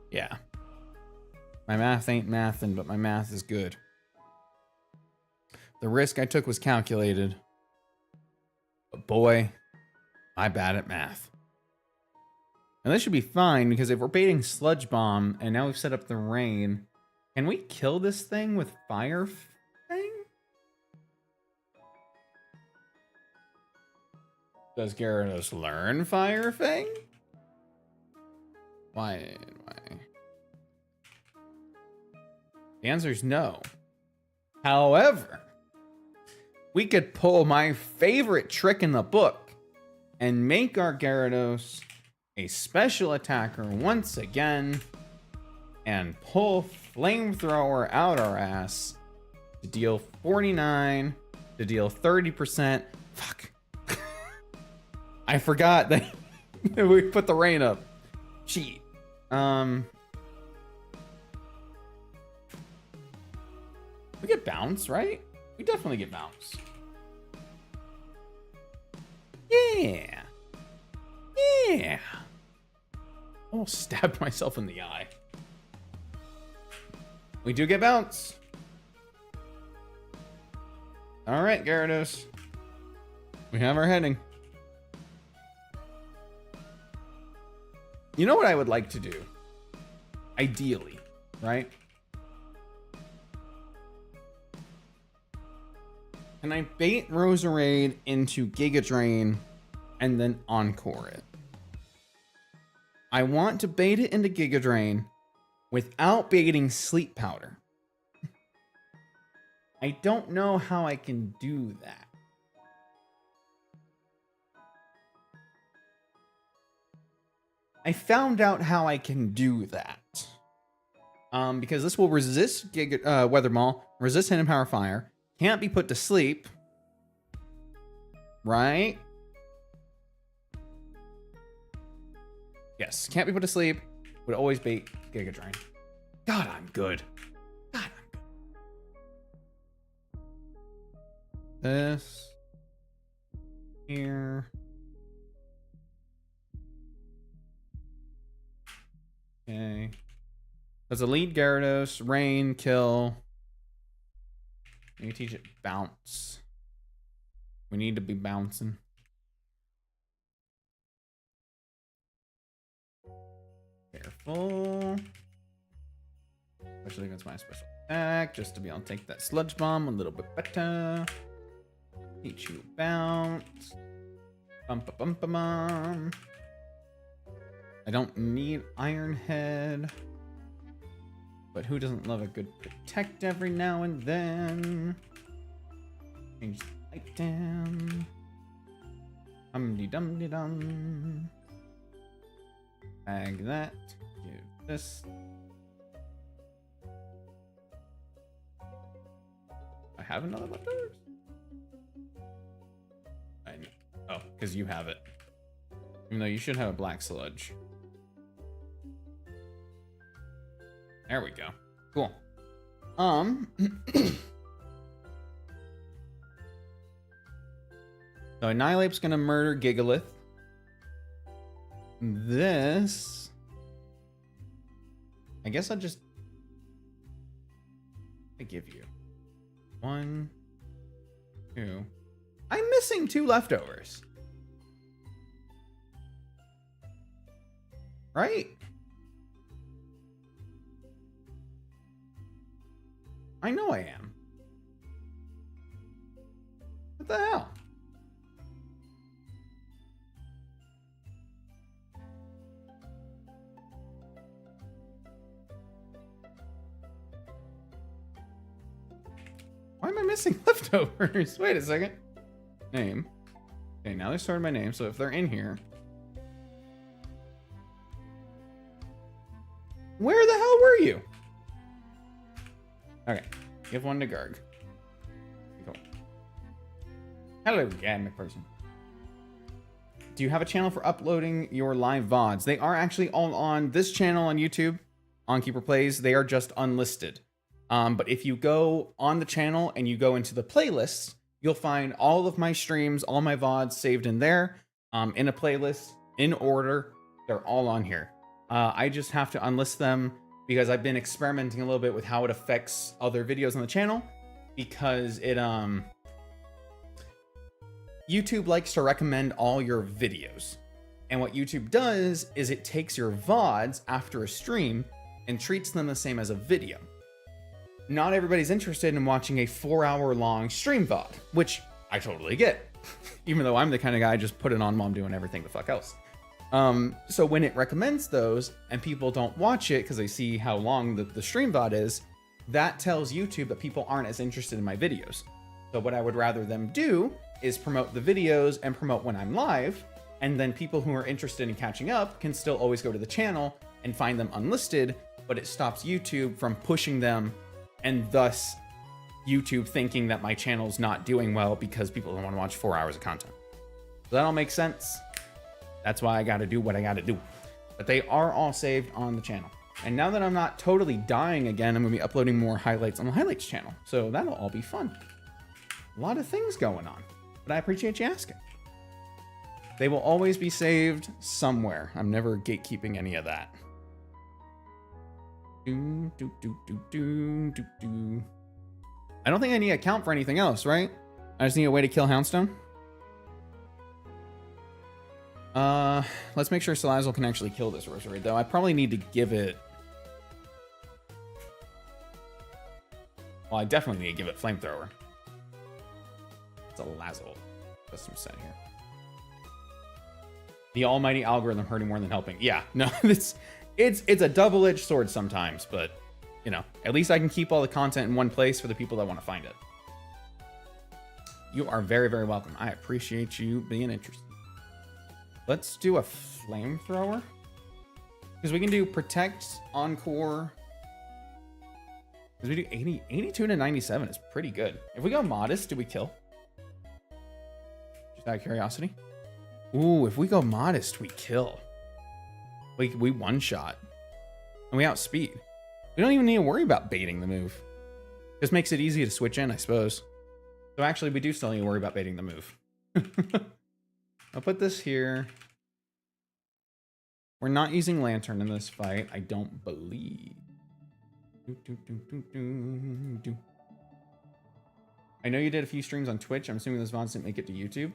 Yeah. My math ain't mathin', but my math is good. The risk I took was calculated. But boy, I'm bad at math. And this should be fine, because if we're baiting Sludge Bomb, and now we've set up the rain, can we kill this thing with Fire Fang? Does Gyarados learn Fire Fang? Why? The answer is no. However, we could pull my favorite trick in the book and make our Gyarados a special attacker once again and pull Flamethrower out our ass to deal 49, to deal 30%. Fuck. I forgot that we put the rain up. Cheat. We get bounce, right? We definitely get bounce. Yeah. Yeah. Almost stabbed myself in the eye. We do get bounce. All right, Gyarados. We have our heading. You know what I would like to do? Ideally, right? Can I bait Roserade into Giga Drain and then Encore it? I want to bait it into Giga Drain without baiting Sleep Powder. I don't know how I can do that. I found out how I can do that. Because this will resist Weather Ball, resist Hidden Power Fire, can't be put to sleep. Right? Yes, can't be put to sleep. Would always bait Giga Drain. God, I'm good. God, I'm good. This. Here. Okay. Does a lead Gyarados, Rain, kill. Maybe teach it bounce. We need to be bouncing. Careful. Especially against my special attack, just to be able to take that Sludge Bomb a little bit better. Teach you bounce. Bum ba bum ba bum. I don't need Iron Head. But who doesn't love a good protect every now and then? Change the light down. Dum-de-dum-de-dum. Bag that. Give this. I have another leftovers? Oh, because you have it. Even though you should have a black sludge. There we go. Cool. So Annihilate's gonna murder Gigalith. This... I guess I'll just... I give you. 1, 2... I'm missing 2 leftovers. Right? I know I am. What the hell? Why am I missing leftovers? Wait a second. Name. Okay, now they're sorted by name, so if they're in here. Where the hell were you? Okay, give 1 to Garg. Cool. Hello, yeah, McPherson. Do you have a channel for uploading your live VODs? They are actually all on this channel on YouTube, on Keeper Plays. They are just unlisted. But if you go on the channel and you go into the playlists, you'll find all of my streams, all my VODs saved in there, in a playlist, in order. They're all on here. I just have to unlist them because I've been experimenting a little bit with how it affects other videos on the channel, because it, YouTube likes to recommend all your videos. And what YouTube does is it takes your VODs after a stream and treats them the same as a video. Not everybody's interested in watching a 4-hour-long stream VOD, which I totally get, even though I'm the kind of guy just put it on while I'm doing everything the fuck else. So when it recommends those and people don't watch it because they see how long the stream VOD is, that tells YouTube that people aren't as interested in my videos. So what I would rather them do is promote the videos and promote when I'm live, and then people who are interested in catching up can still always go to the channel and find them unlisted, but it stops YouTube from pushing them, and thus YouTube thinking that my channel's not doing well because people don't want to watch 4 hours of content. Does that all make sense? That's why I gotta do what I gotta do. But they are all saved on the channel. And now that I'm not totally dying again, I'm gonna be uploading more highlights on the highlights channel. So that'll all be fun. A lot of things going on, but I appreciate you asking. They will always be saved somewhere. I'm never gatekeeping any of that. I don't think I need a count for anything else, right? I just need a way to kill Houndstone. Let's make sure Salazzle can actually kill this Roserade, though. I probably need to give it... Well, I definitely need to give it Flamethrower. Salazzle. Custom set here. The almighty algorithm hurting more than helping. Yeah, no, it's a double-edged sword sometimes, but, you know, at least I can keep all the content in one place for the people that want to find it. You are very, very welcome. I appreciate you being interested. Let's do a Flamethrower. Because we can do Protect, Encore. Because we do 82 to 97 is pretty good. If we go Modest, do we kill? Just out of curiosity. Ooh, if we go Modest, we kill. We one-shot. And we outspeed. We don't even need to worry about baiting the move. Just makes it easy to switch in, I suppose. So actually, we do still need to worry about baiting the move. I'll put this here. We're not using Lantern in this fight, I don't believe. I know you did a few streams on Twitch. I'm assuming those VODs didn't make it to YouTube.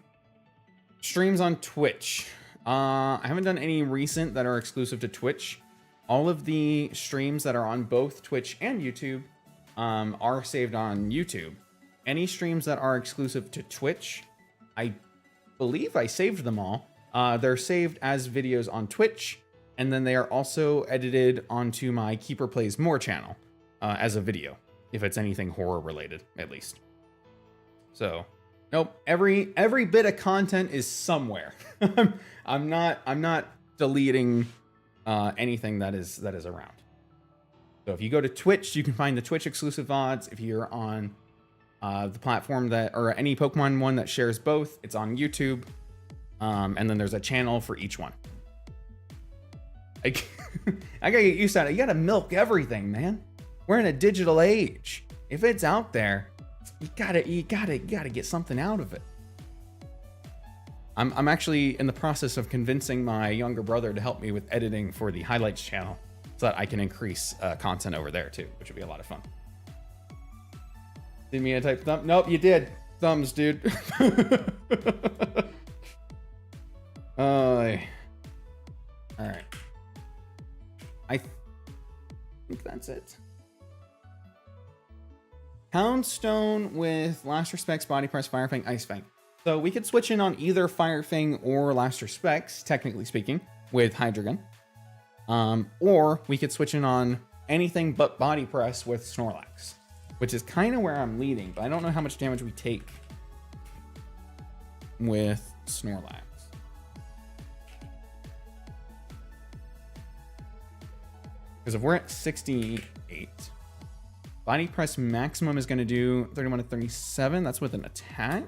Streams on Twitch. I haven't done any recent that are exclusive to Twitch. All of the streams that are on both Twitch and YouTube are saved on YouTube. Any streams that are exclusive to Twitch, I believe I saved them all. They're saved as videos on Twitch, and then they are also edited onto my Keeper Plays More channel. as a video, if it's anything horror related, at least. So, nope. Every bit of content is somewhere. I'm not deleting anything that is around. So if you go to Twitch, you can find the Twitch exclusive VODs. If you're on the platform that, or any Pokemon one that shares both, it's on YouTube. And then there's a channel for each one. I gotta get used to it. You gotta milk everything, man. We're in a digital age. If it's out there, you gotta get something out of it. I'm actually in the process of convincing my younger brother to help me with editing for the highlights channel so that I can increase content over there too, which would be a lot of fun. Did me type thumb? Nope, you did. Thumbs, dude. All right. I think that's it. Houndstone with Last Respects, Body Press, Fire Fang, Ice Fang. So we could switch in on either Fire Fang or Last Respects, technically speaking, with Hydreigon. Or we could switch in on anything but Body Press with Snorlax, which is kind of where I'm leading, but I don't know how much damage we take with Snorlax. Because if we're at 68, Body Press maximum is going to do 31 to 37. That's with an attack.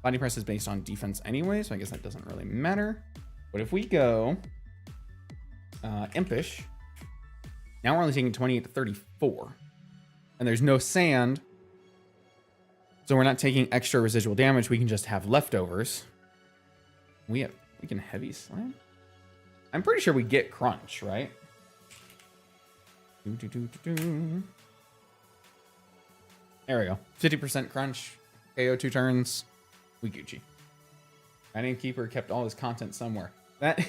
Body Press is based on defense anyway, so I guess that doesn't really matter. But if we go Impish, now we're only taking 28 to 34. And there's no sand, so we're not taking extra residual damage. We can just have leftovers. We can heavy slam. I'm pretty sure we get crunch, right? There we go. 50% crunch. KO 2 turns. We Gucci. Guardian Keeper kept all his content somewhere. That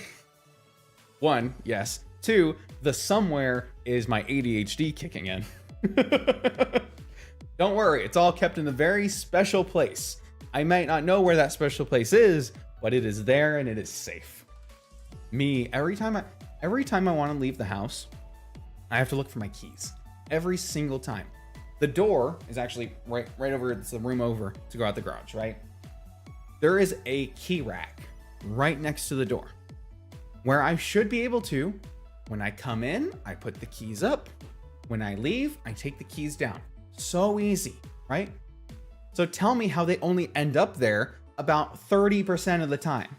one, yes. 2, the somewhere is my ADHD kicking in. Don't worry, it's all kept in a very special place. I might not know where that special place is, but it is there and it is safe. Me, every time I want to leave the house, I have to look for my keys. Every single time. The door is actually right over, it's the room over to go out the garage, right? There is a key rack right next to the door where I should be able to, when I come in, I put the keys up. When I leave, I take the keys down. So easy, right? So tell me how they only end up there about 30% of the time.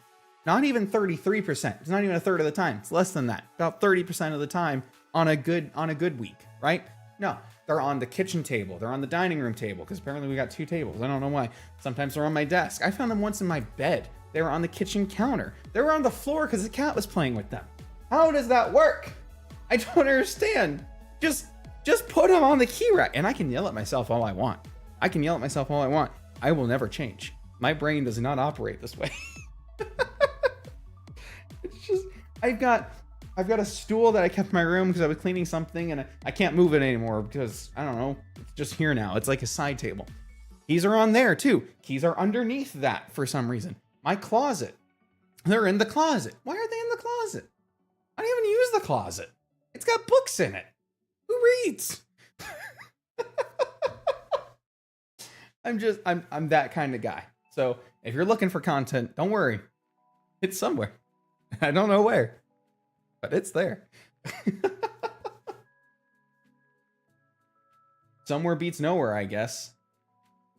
Not even 33%. It's not even a third of the time. It's less than that. About 30% of the time on a good week, right? No, they're on the kitchen table. They're on the dining room table because apparently we got 2 tables. I don't know why. Sometimes they're on my desk. I found them once in my bed. They were on the kitchen counter. They were on the floor because the cat was playing with them. How does that work? I don't understand. Just put them on the key rack. And I can yell at myself all I want. I will never change. My brain does not operate this way. It's just, I've got a stool that I kept in my room because I was cleaning something and I can't move it anymore because, I don't know, it's just here now. It's like a side table. Keys are on there too. Keys are underneath that for some reason. My closet. They're in the closet. Why are they in the closet? I don't even use the closet. It's got books in it. Who reads? I'm that kind of guy. So if you're looking for content, don't worry. It's somewhere. I don't know where, but it's there. Somewhere beats nowhere, I guess.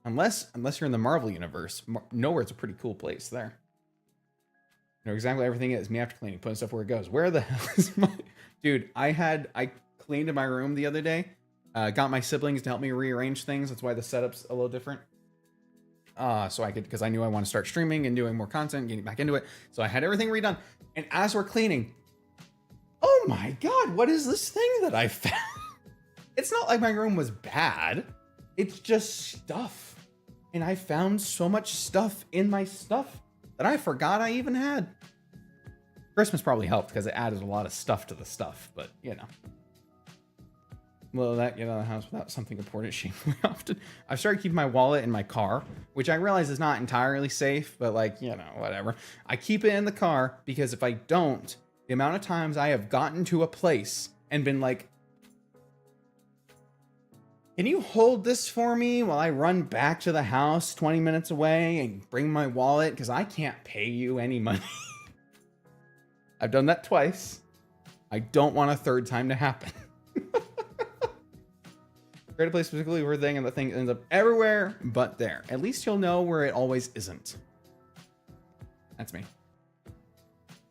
Unless you're in the Marvel universe. Nowhere's a pretty cool place there. You know exactly everything is. Me after cleaning, putting stuff where it goes. Where the hell is my... Dude, I cleaned in my room the other day. Got my siblings to help me rearrange things. That's why the setup's a little different. So I could, because I knew I want to start streaming and doing more content, getting back into it. So I had everything redone. And as we're cleaning, oh my God, what is this thing that I found? It's not like my room was bad. It's just stuff. And I found so much stuff in my stuff that I forgot I even had. Christmas probably helped because it added a lot of stuff to the stuff, but you know. Well, that get out of the house without something important shamefully often. I've started keeping my wallet in my car, which I realize is not entirely safe, but like, you know, whatever. I keep it in the car because if I don't, the amount of times I have gotten to a place and been like, Can you hold this for me while I run back to the house 20 minutes away and bring my wallet? Because I can't pay you any money. I've done that twice. I don't want a third time to happen. Create a place specifically for a thing, and the thing ends up everywhere but there. At least you'll know where it always isn't. That's me.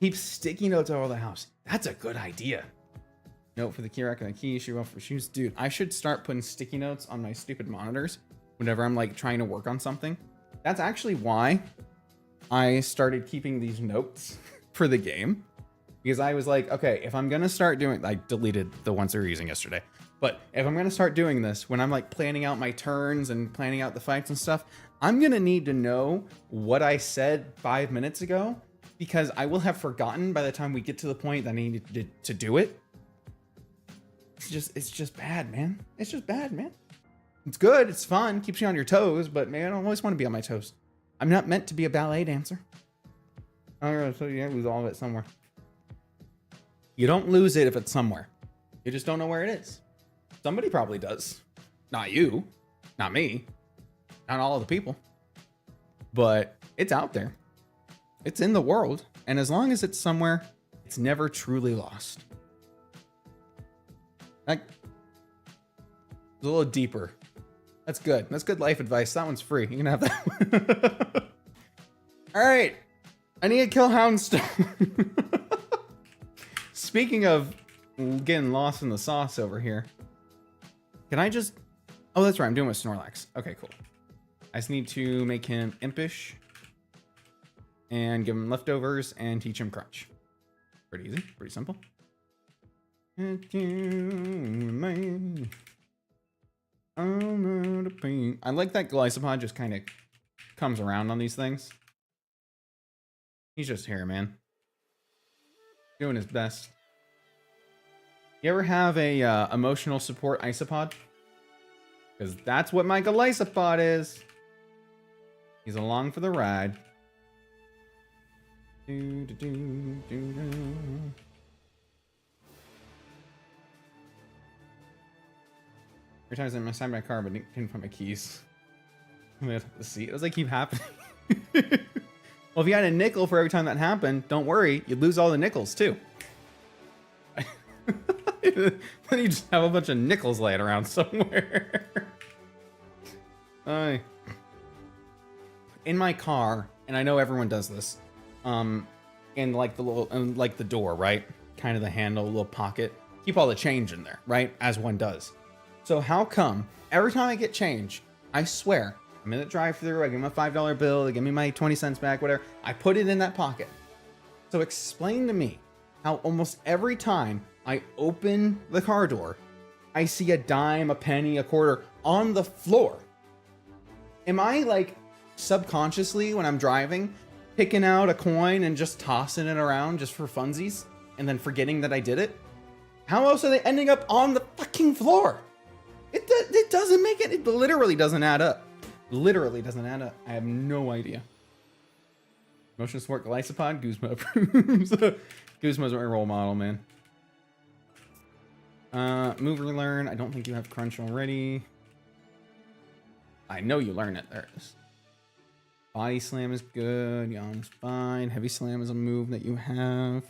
Keep sticky notes all over the house. That's a good idea. Note for the key rack and the key, shoe off for shoes. Dude, I should start putting sticky notes on my stupid monitors whenever I'm like trying to work on something. That's actually why I started keeping these notes for the game. Because I was like, okay, if I'm gonna start doing, I deleted the ones we were using yesterday. But if I'm gonna start doing this, when I'm like planning out my turns and planning out the fights and stuff, I'm gonna need to know what I said 5 minutes ago, because I will have forgotten by the time we get to the point that I need to do it. It's just bad, man. It's just bad, man. It's good, it's fun, keeps you on your toes, but man, I don't always want to be on my toes. I'm not meant to be a ballet dancer. Oh, so you lose all of it somewhere. You don't lose it if it's somewhere. You just don't know where it is. Somebody probably does. Not you, not me, not all of the people. But it's out there. It's in the world. And as long as it's somewhere, it's never truly lost. Like, it's a little deeper. That's good. That's good life advice. That one's free. You can have that. All right. I need to kill Houndstone. Speaking of getting lost in the sauce over here, can I just... Oh, that's right. I'm doing with Snorlax. Okay, cool. I just need to make him impish and give him leftovers and teach him crunch. Pretty easy. Pretty simple. I like that Golisopod just kind of comes around on these things. He's just here, man. Doing his best. You ever have a emotional support isopod? Because that's what my Golisopod is. He's along for the ride. Do, do, do, do, do. Every time I was inside my car, but didn't find my keys. Let's see. It was like keep happening. Well, if you had a nickel for every time that happened, don't worry, you'd lose all the nickels too. Then you just have a bunch of nickels laying around somewhere. In my car, and I know everyone does this, in like the little, like the door, right? Kind of the handle, little pocket. Keep all the change in there, right? As one does. So how come every time I get change, I swear, I'm in the drive-thru, I give them a $5 bill, they give me my 20 cents back, whatever, I put it in that pocket. So explain to me how almost every time I open the car door, I see a dime, a penny, a quarter on the floor. Am I like subconsciously when I'm driving, picking out a coin and just tossing it around just for funsies and then forgetting that I did it? How else are they ending up on the fucking floor? It doesn't make it. It literally doesn't add up. Literally doesn't add up. I have no idea. Motion support Golisopod. Guzma approves. Guzma's my role model, man. Move or learn. I don't think you have crunch already. I know you learn it. There it is. Body slam is good. Yawn's fine. Heavy slam is a move that you have.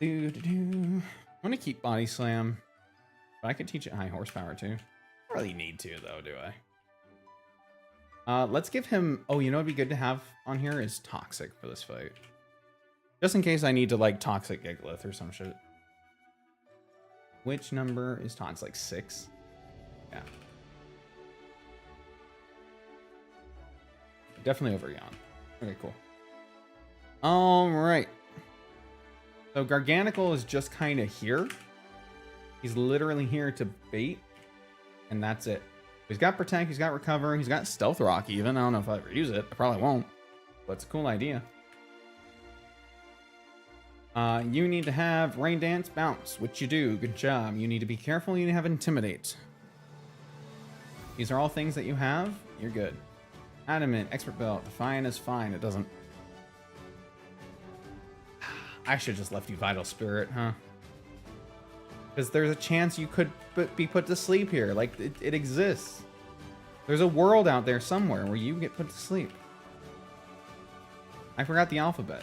I'm gonna keep body slam. But I could teach it high horsepower too. I don't really need to though, do I? Let's give him... Oh, you know what'd be good to have on here is Toxic for this fight. Just in case I need to like Toxic Gigalith or some shit. Which number is Toxic? Like 6? Yeah. Definitely over Yawn. Okay, cool. Alright. So Garganacl is just kind of here. He's literally here to bait, and that's it. He's got Protect, he's got Recover, he's got Stealth Rock even. I don't know if I'll ever use it. I probably won't, but it's a cool idea. You need to have Rain Dance, Bounce, which you do. Good job. You need to be careful. You need to have Intimidate. These are all things that you have. You're good. Adamant, Expert Belt. Defiant is fine. It doesn't... I should just left you Vital Spirit, huh? Because there's a chance you could be put to sleep here. Like, it exists. There's a world out there somewhere where you get put to sleep. I forgot the alphabet.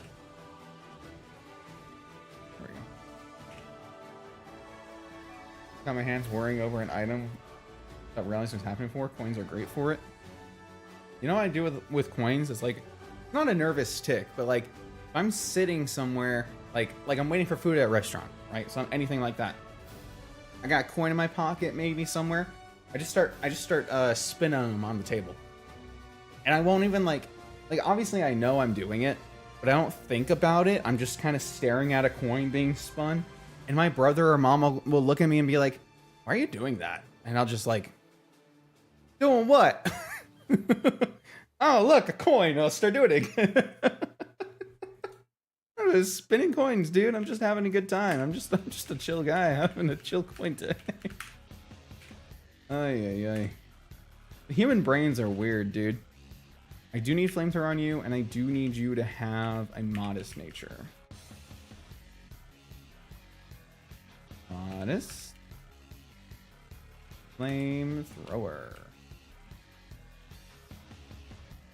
There we go. Got my hands worrying over an item that realized what's happening for. Coins are great for it. You know what I do with coins? It's like, not a nervous tick, but like, if I'm sitting somewhere, like I'm waiting for food at a restaurant, right? So anything like that. I got a coin in my pocket, maybe somewhere. I just start spinning them on the table, and I won't even like obviously I know I'm doing it, but I don't think about it. I'm just kind of staring at a coin being spun, and my brother or mom will look at me and be like, "Why are you doing that?" And I'll just like, "Doing what?" Oh, look, a coin. I'll start doing it again. I was spinning coins, dude. I'm just having a good time. I'm just a chill guy having a chill coin day. Ay, ay, ay. The human brains are weird, dude. I do need flamethrower on you, and I do need you to have a modest nature. Modest. Flamethrower.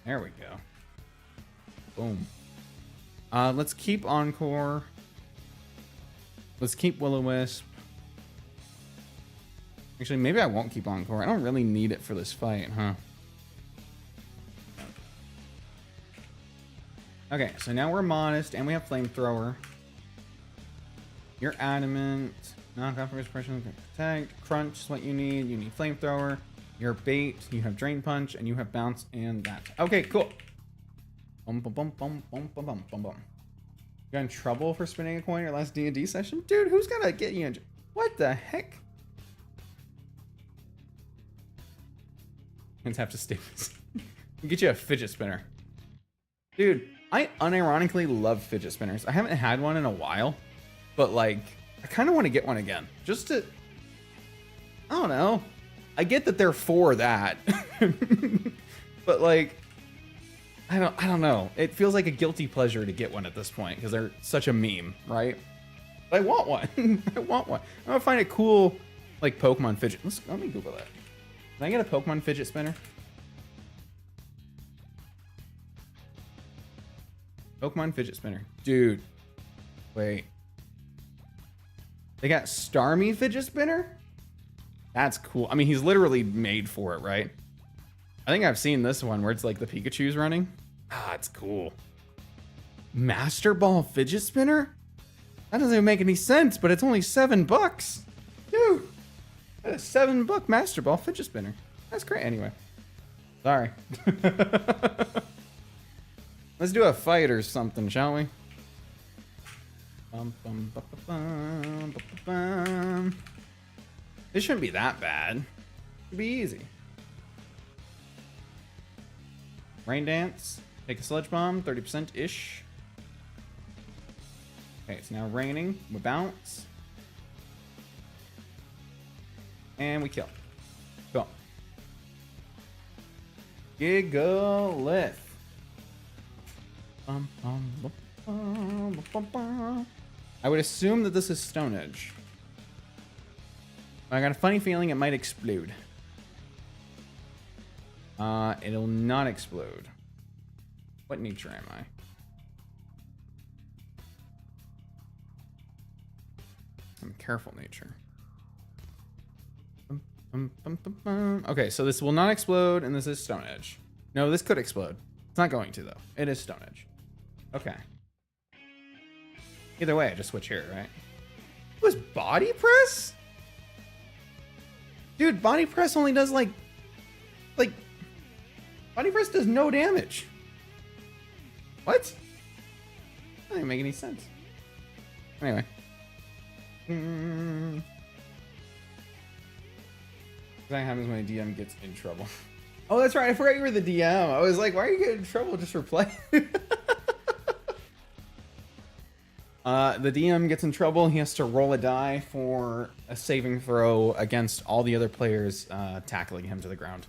There we go. Boom. Let's keep Encore. Let's keep Will-O-Wisp. Actually, maybe I won't keep Encore. I don't really need it for this fight, huh? Okay, so now we're modest, and we have Flamethrower. You're Adamant. Knock-off for expression. Tag. Crunch is what you need. You need Flamethrower. You're Bait. You have Drain Punch, and you have Bounce, and that. Okay, cool. Bum, bum, bum, bum, bum, bum, bum, bum, bum. You got in trouble for spinning a coin in your last D&D session? Dude, who's gonna get you in... What the heck? Hands have to stay. Get you a fidget spinner. Dude, I unironically love fidget spinners. I haven't had one in a while, but like, I kind of want to get one again. Just to... I don't know. I get that they're for that. But like... I don't know. It feels like a guilty pleasure to get one at this point because they're such a meme, right? But I want one. I want one. I'm gonna find a cool, like, Pokemon fidget. Let me Google that. Can I get a Pokemon fidget spinner? Pokemon fidget spinner, dude. Wait. They got Starmie fidget spinner? That's cool. I mean, he's literally made for it, right? I think I've seen this one where it's like the Pikachu's running. Ah, it's cool. Master Ball fidget spinner? That doesn't even make any sense, but it's only $7. Dude, that is $7 Master Ball fidget spinner. That's great. Anyway, sorry. Let's do a fight or something, shall we? This shouldn't be that bad. It'd be easy. Rain Dance. Take a Sludge Bomb, 30%-ish. Okay, it's now raining. We bounce. And we kill. Cool. Gigalith. I would assume that this is Stone Edge. I got a funny feeling it might explode. It'll not explode. What nature am I? I'm careful nature. Okay, so this will not explode, and this is Stone Edge. No, this could explode. It's not going to, though. It is Stone Edge. Okay. Either way, I just switch here, right? It was Body Press? Dude, Body Press only does like... Body Press does no damage. What? That doesn't make any sense. Anyway. That happens when a DM gets in trouble. Oh, that's right. I forgot you were the DM. I was like, why are you getting in trouble just for playing? The DM gets in trouble. He has to roll a die for a saving throw against all the other players tackling him to the ground.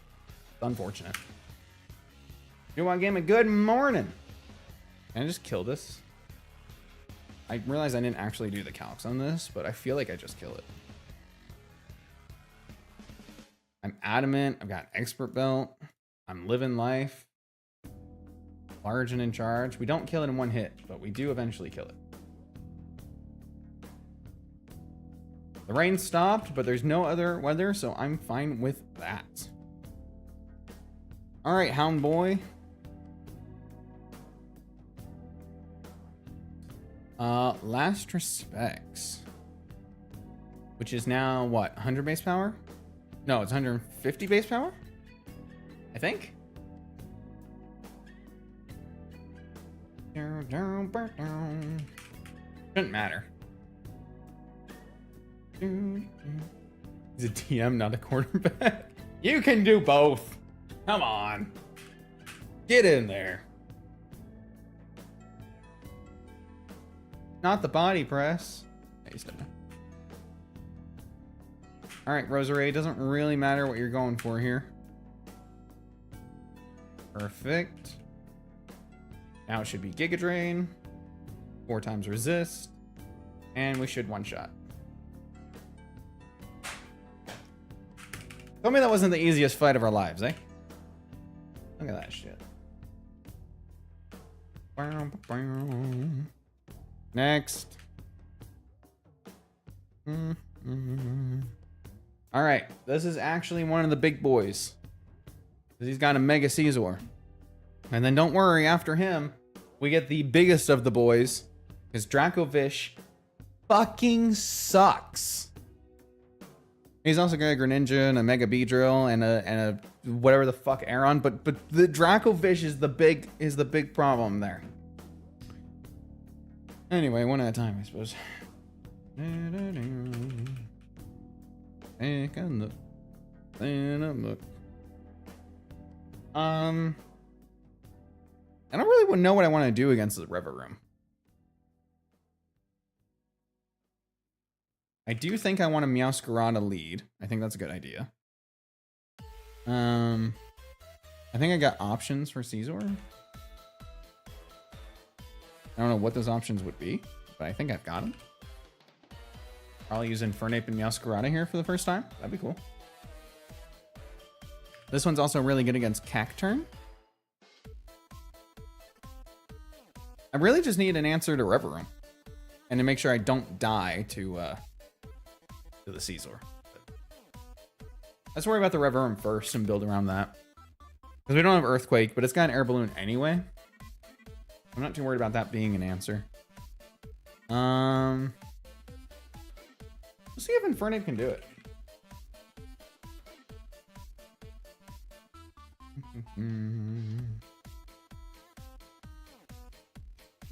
It's unfortunate. New One Game, good morning. Can I just kill this? I realized I didn't actually do the calcs on this, but I feel like I just kill it. I'm adamant. I've got expert belt. I'm living life. Large and in charge. We don't kill it in one hit, but we do eventually kill it. The rain stopped, but there's no other weather, so I'm fine with that. All right, Hound Boy. Last Respects. Which is now, what, 100 base power? No, it's 150 base power? I think? Shouldn't matter. He's a DM, not a quarterback. You can do both. Come on. Get in there. Not the body press. Hey, he's done. Alright, Rosary, it doesn't really matter what you're going for here. Perfect. Now it should be Giga Drain. 4 times resist. And we should one-shot. Tell me that wasn't the easiest fight of our lives, eh? Look at that shit. Next. Alright, this is actually one of the big boys. He's got a Mega Caesar. And then don't worry, after him, we get the biggest of the boys. Because Dracovish fucking sucks. He's also got a Greninja and a Mega Beedrill and a whatever the fuck Aeron, but the Dracovish is the big problem there. Anyway, one at a time, I suppose. Take a look. I don't really know what I want to do against the Revavroom. I do think I want to Meowscarada lead. I think that's a good idea. I think I got options for Caesar. I don't know what those options would be, but I think I've got them. Probably use Infernape and Meowscarada here for the first time. That'd be cool. This one's also really good against Cacturn. I really just need an answer to Revavroom. And to make sure I don't die to the Caesar. Let's worry about the Revavroom first and build around that. Because we don't have Earthquake, but it's got an Air Balloon anyway. I'm not too worried about that being an answer. We'll see if Infernape can do it.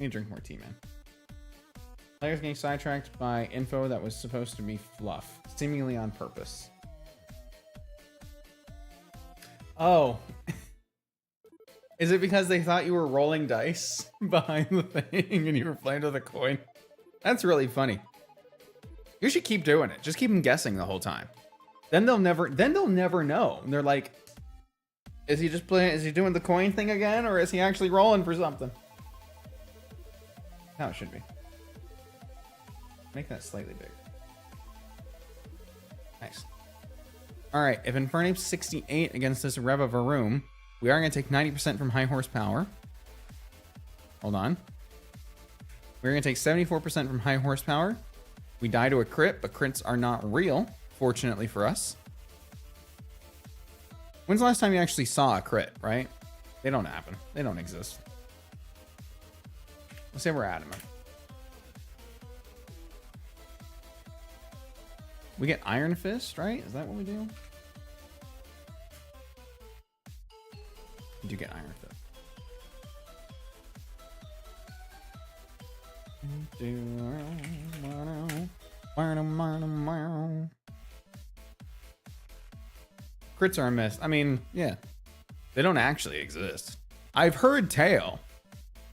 Need to drink more tea, man. Players getting sidetracked by info that was supposed to be fluff, seemingly on purpose. Oh. Is it because they thought you were rolling dice behind the thing and you were playing with a coin? That's really funny. You should keep doing it. Just keep them guessing the whole time. Then they'll never know. And they're like, is he just playing, is he doing the coin thing again, or is he actually rolling for something? How it should be. Make that slightly bigger. Nice. Alright, if Infernape's 68 against this Revavroom, we are going to take 90% from high horsepower. Hold on. We're going to take 74% from high horsepower. We die to a crit, but crits are not real, fortunately for us. When's the last time you actually saw a crit, right? They don't happen. They don't exist. Let's say we're adamant. We get Iron Fist, right? Is that what we do? We do get Iron Fist. Crits are a miss. I mean, yeah. They don't actually exist. I've heard Tail,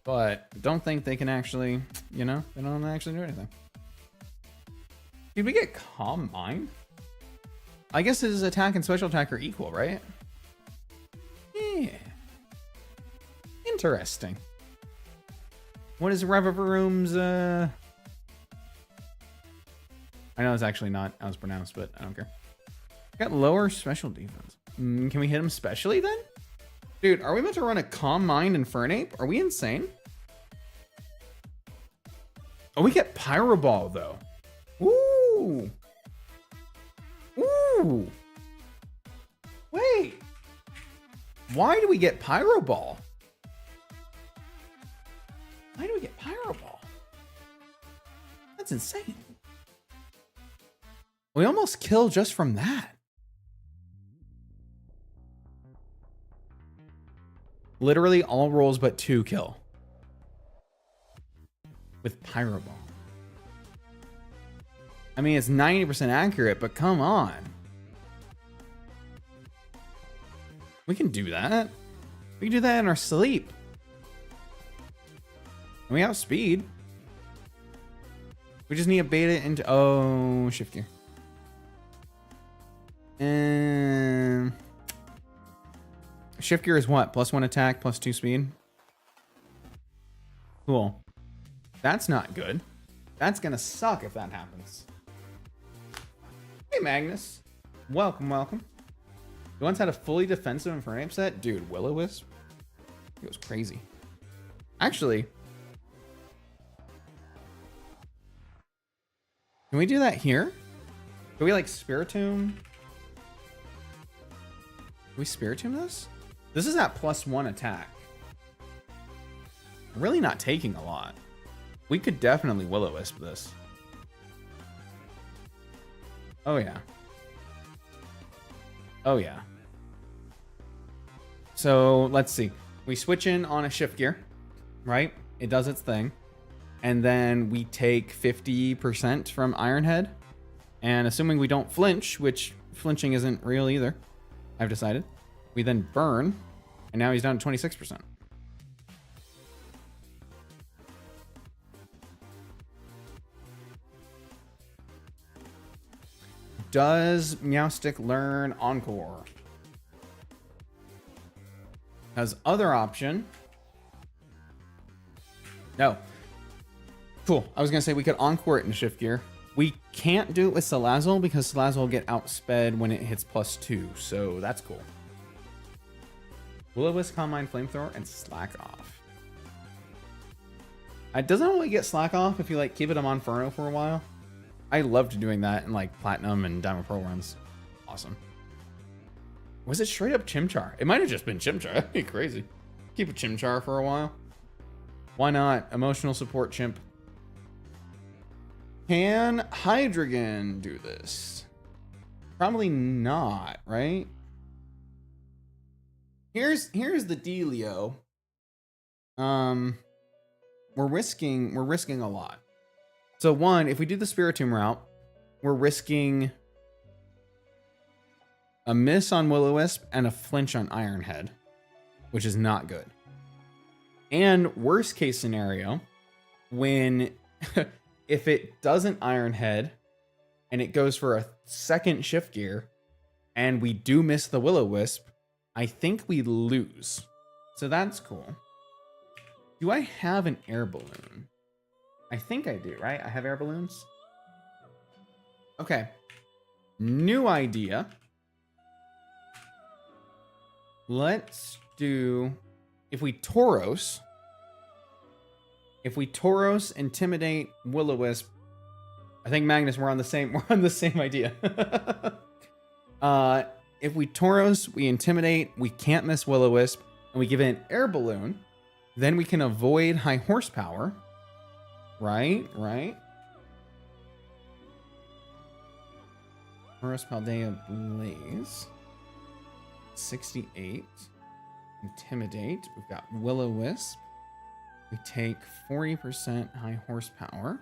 but don't think they can actually, you know, they don't actually do anything. Did we get Calm Mind? I guess his attack and special attack are equal, right? Yeah. Interesting. What is Revavroom's, I know it's actually not how it's pronounced, but I don't care. Got lower special defense. Can we hit him specially then? Dude, are we meant to run a Calm Mind Infernape? Are we insane? Oh, we get Pyro Ball though. Ooh. Ooh. Wait. Why do we get Pyro Ball? Why do we get Pyro Ball? That's insane. We almost kill just from that. Literally all rolls but 2 kill. With Pyro Ball. I mean, it's 90% accurate, but come on. We can do that. We can do that in our sleep. And we have speed. We just need to bait it into... Oh, shift gear. And... Shift gear is what? +1 attack, +2 speed? Cool. That's not good. That's gonna suck if that happens. Hey, Magnus. Welcome, welcome. You once had a fully defensive Infernape set? Dude, Will-O-Wisp? It was crazy. Actually... Can we do that here? Can we, like, Spiritomb? Can we Spiritomb this? This is at +1 attack. Really not taking a lot. We could definitely Will-O-Wisp this. Oh, yeah. Oh, yeah. So, let's see. We switch in on a shift gear, right? It does its thing. And then we take 50% from Iron Head. And assuming we don't flinch, which flinching isn't real either, I've decided. We then burn, and now he's down to 26%. Does Meowstic learn Encore? As other option... No. Cool. I was going to say we could Encore it in shift gear. We can't do it with Salazzle because Salazzle will get outsped when it hits +2, so that's cool. Will-O-Wisp, Calm Mind, Flamethrower, and Slack Off. It doesn't really get Slack Off if you like keep it on Monferno for a while. I loved doing that in like Platinum and Diamond Pearl runs. Awesome. Was it straight up Chimchar? It might have just been Chimchar. That'd be crazy. Keep a Chimchar for a while. Why not? Emotional support chimp. Can Hydreigon do this? Probably not, right? Here's the dealio. We're risking a lot. So one, if we do the Spiritomb route, we're risking a miss on Will-O-Wisp and a flinch on Iron Head, which is not good. And worst case scenario, when if it doesn't Iron Head and it goes for a second shift gear and we do miss the Will-O-Wisp, I think we lose. So that's cool. Do I have an air balloon? I think I do, right? I have air balloons. Okay. New idea. Let's do... If we Tauros, Intimidate, Will-O-Wisp. I think Magnus, we're on the same idea. If we Tauros, we Intimidate, we can't miss Will-O-Wisp, and we give it an air balloon, then we can avoid high horsepower. Right. Tauros, Paldea, Blaze. 68. Intimidate. We've got Will-O-Wisp. We take 40% high horsepower.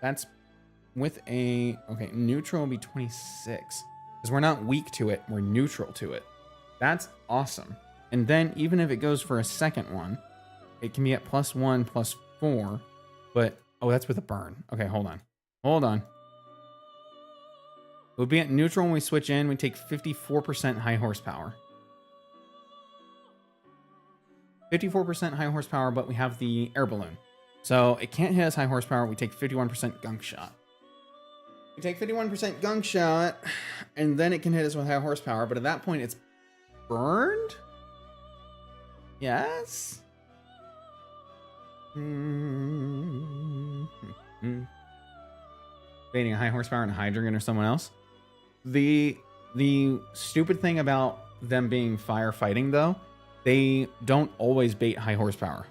That's with a... Okay, neutral will be 26. Because we're not weak to it, we're neutral to it. That's awesome. And then even if it goes for a second one, it can be at +1, +4. But, oh, that's with a burn. Okay, hold on. We'll be at neutral when we switch in. We take 54% high horsepower. 54% high horsepower, but we have the air balloon. So it can't hit us high horsepower. We take 51% gunk shot. We take 51% gunk shot, and then it can hit us with high horsepower, but at that point it's burned? Yes? Baiting a high horsepower and a Hydreigon or someone else. The stupid thing about them being firefighting, though, they don't always bait high horsepower,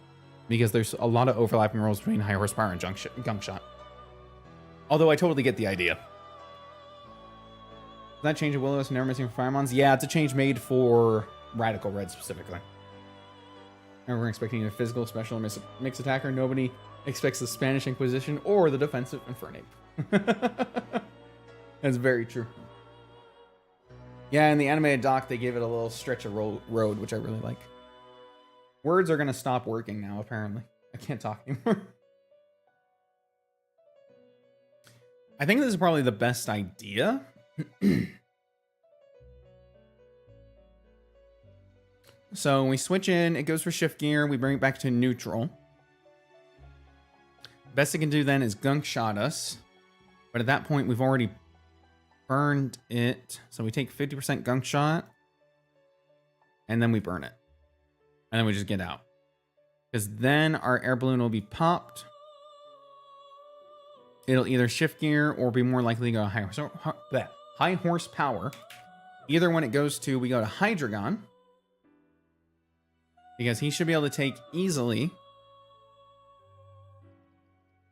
because there's a lot of overlapping roles between high horsepower and gunk shot. Although I totally get the idea. Does that change of Will-O-Wisp never missing for Firemons? Yeah, it's a change made for Radical Red specifically. And we're expecting a physical, special, mix attacker. Nobody expects the Spanish Inquisition or the defensive Infernape. That's very true. Yeah, in the animated doc, they gave it a little stretch of road, which I really like. Words are going to stop working now, apparently. I can't talk anymore. I think this is probably the best idea. So when we switch in, it goes for shift gear. We bring it back to neutral. Best it can do then is gunk shot us. But at that point, we've already burned it. So we take 50% gunk shot. And then we burn it. And then we just get out. Because then our air balloon will be popped. It'll either shift gear or be more likely to go high horsepower. Either when it goes to, we go to Hydreigon. Because he should be able to take easily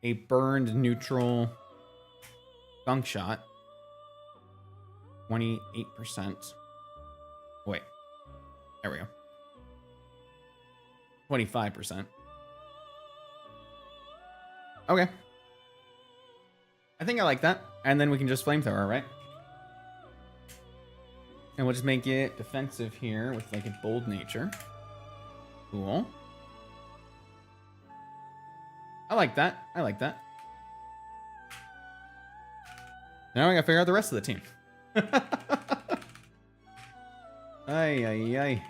a burned neutral gunk shot. 28%. Wait. There we go. 25%. Okay. I think I like that. And then we can just flamethrower, right? And we'll just make it defensive here with like a bold nature. Cool. I like that. I like that. Now we gotta figure out the rest of the team. Ay, ay, ay.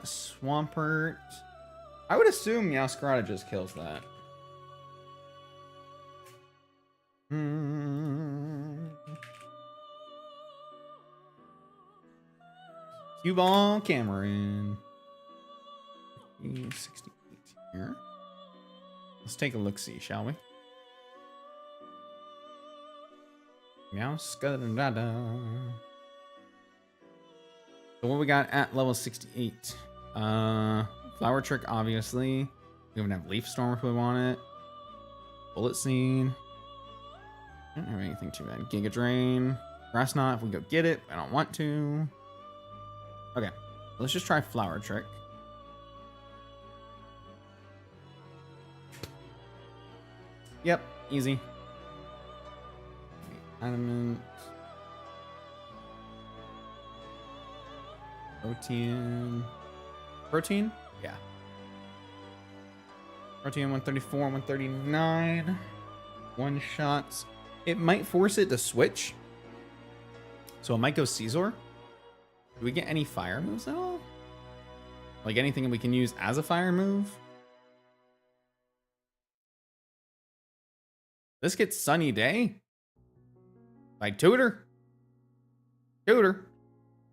Swampert. I would assume Meowscarada just kills that. Cue Ball Cameron. 68 here. Let's take a look-see, shall we? Meowscarada. So what we got at level 68? Flower Trick, obviously. We even have Leaf Storm if we want it. Bullet Seed. I don't have anything too bad. Giga Drain. Grass Knot if we go get it. I don't want to. Okay. Let's just try Flower Trick. Yep. Easy. Adamant. Protein. Protein? Yeah. Protein 134, 139. One shots. It might force it to switch. So it might go Scizor. Do we get any fire moves at all? Like anything we can use as a fire move? This gets Sunny Day by Tutor. Tutor.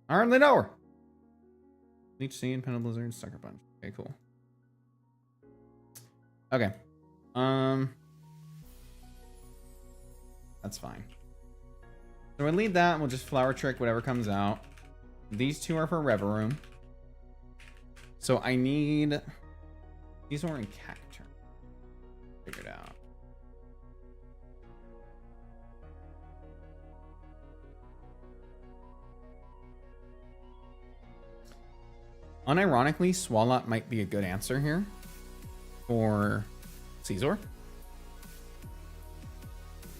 I hardly know her. Leech Seed, Penal Blizzard, Sucker Punch. Okay, cool. Okay. That's fine. So we'll leave that and we'll just Flower Trick whatever comes out. These two are for Reverum. So I need... These are in Cacturn. Figure it out. Unironically, Swalot might be a good answer here for Scizor.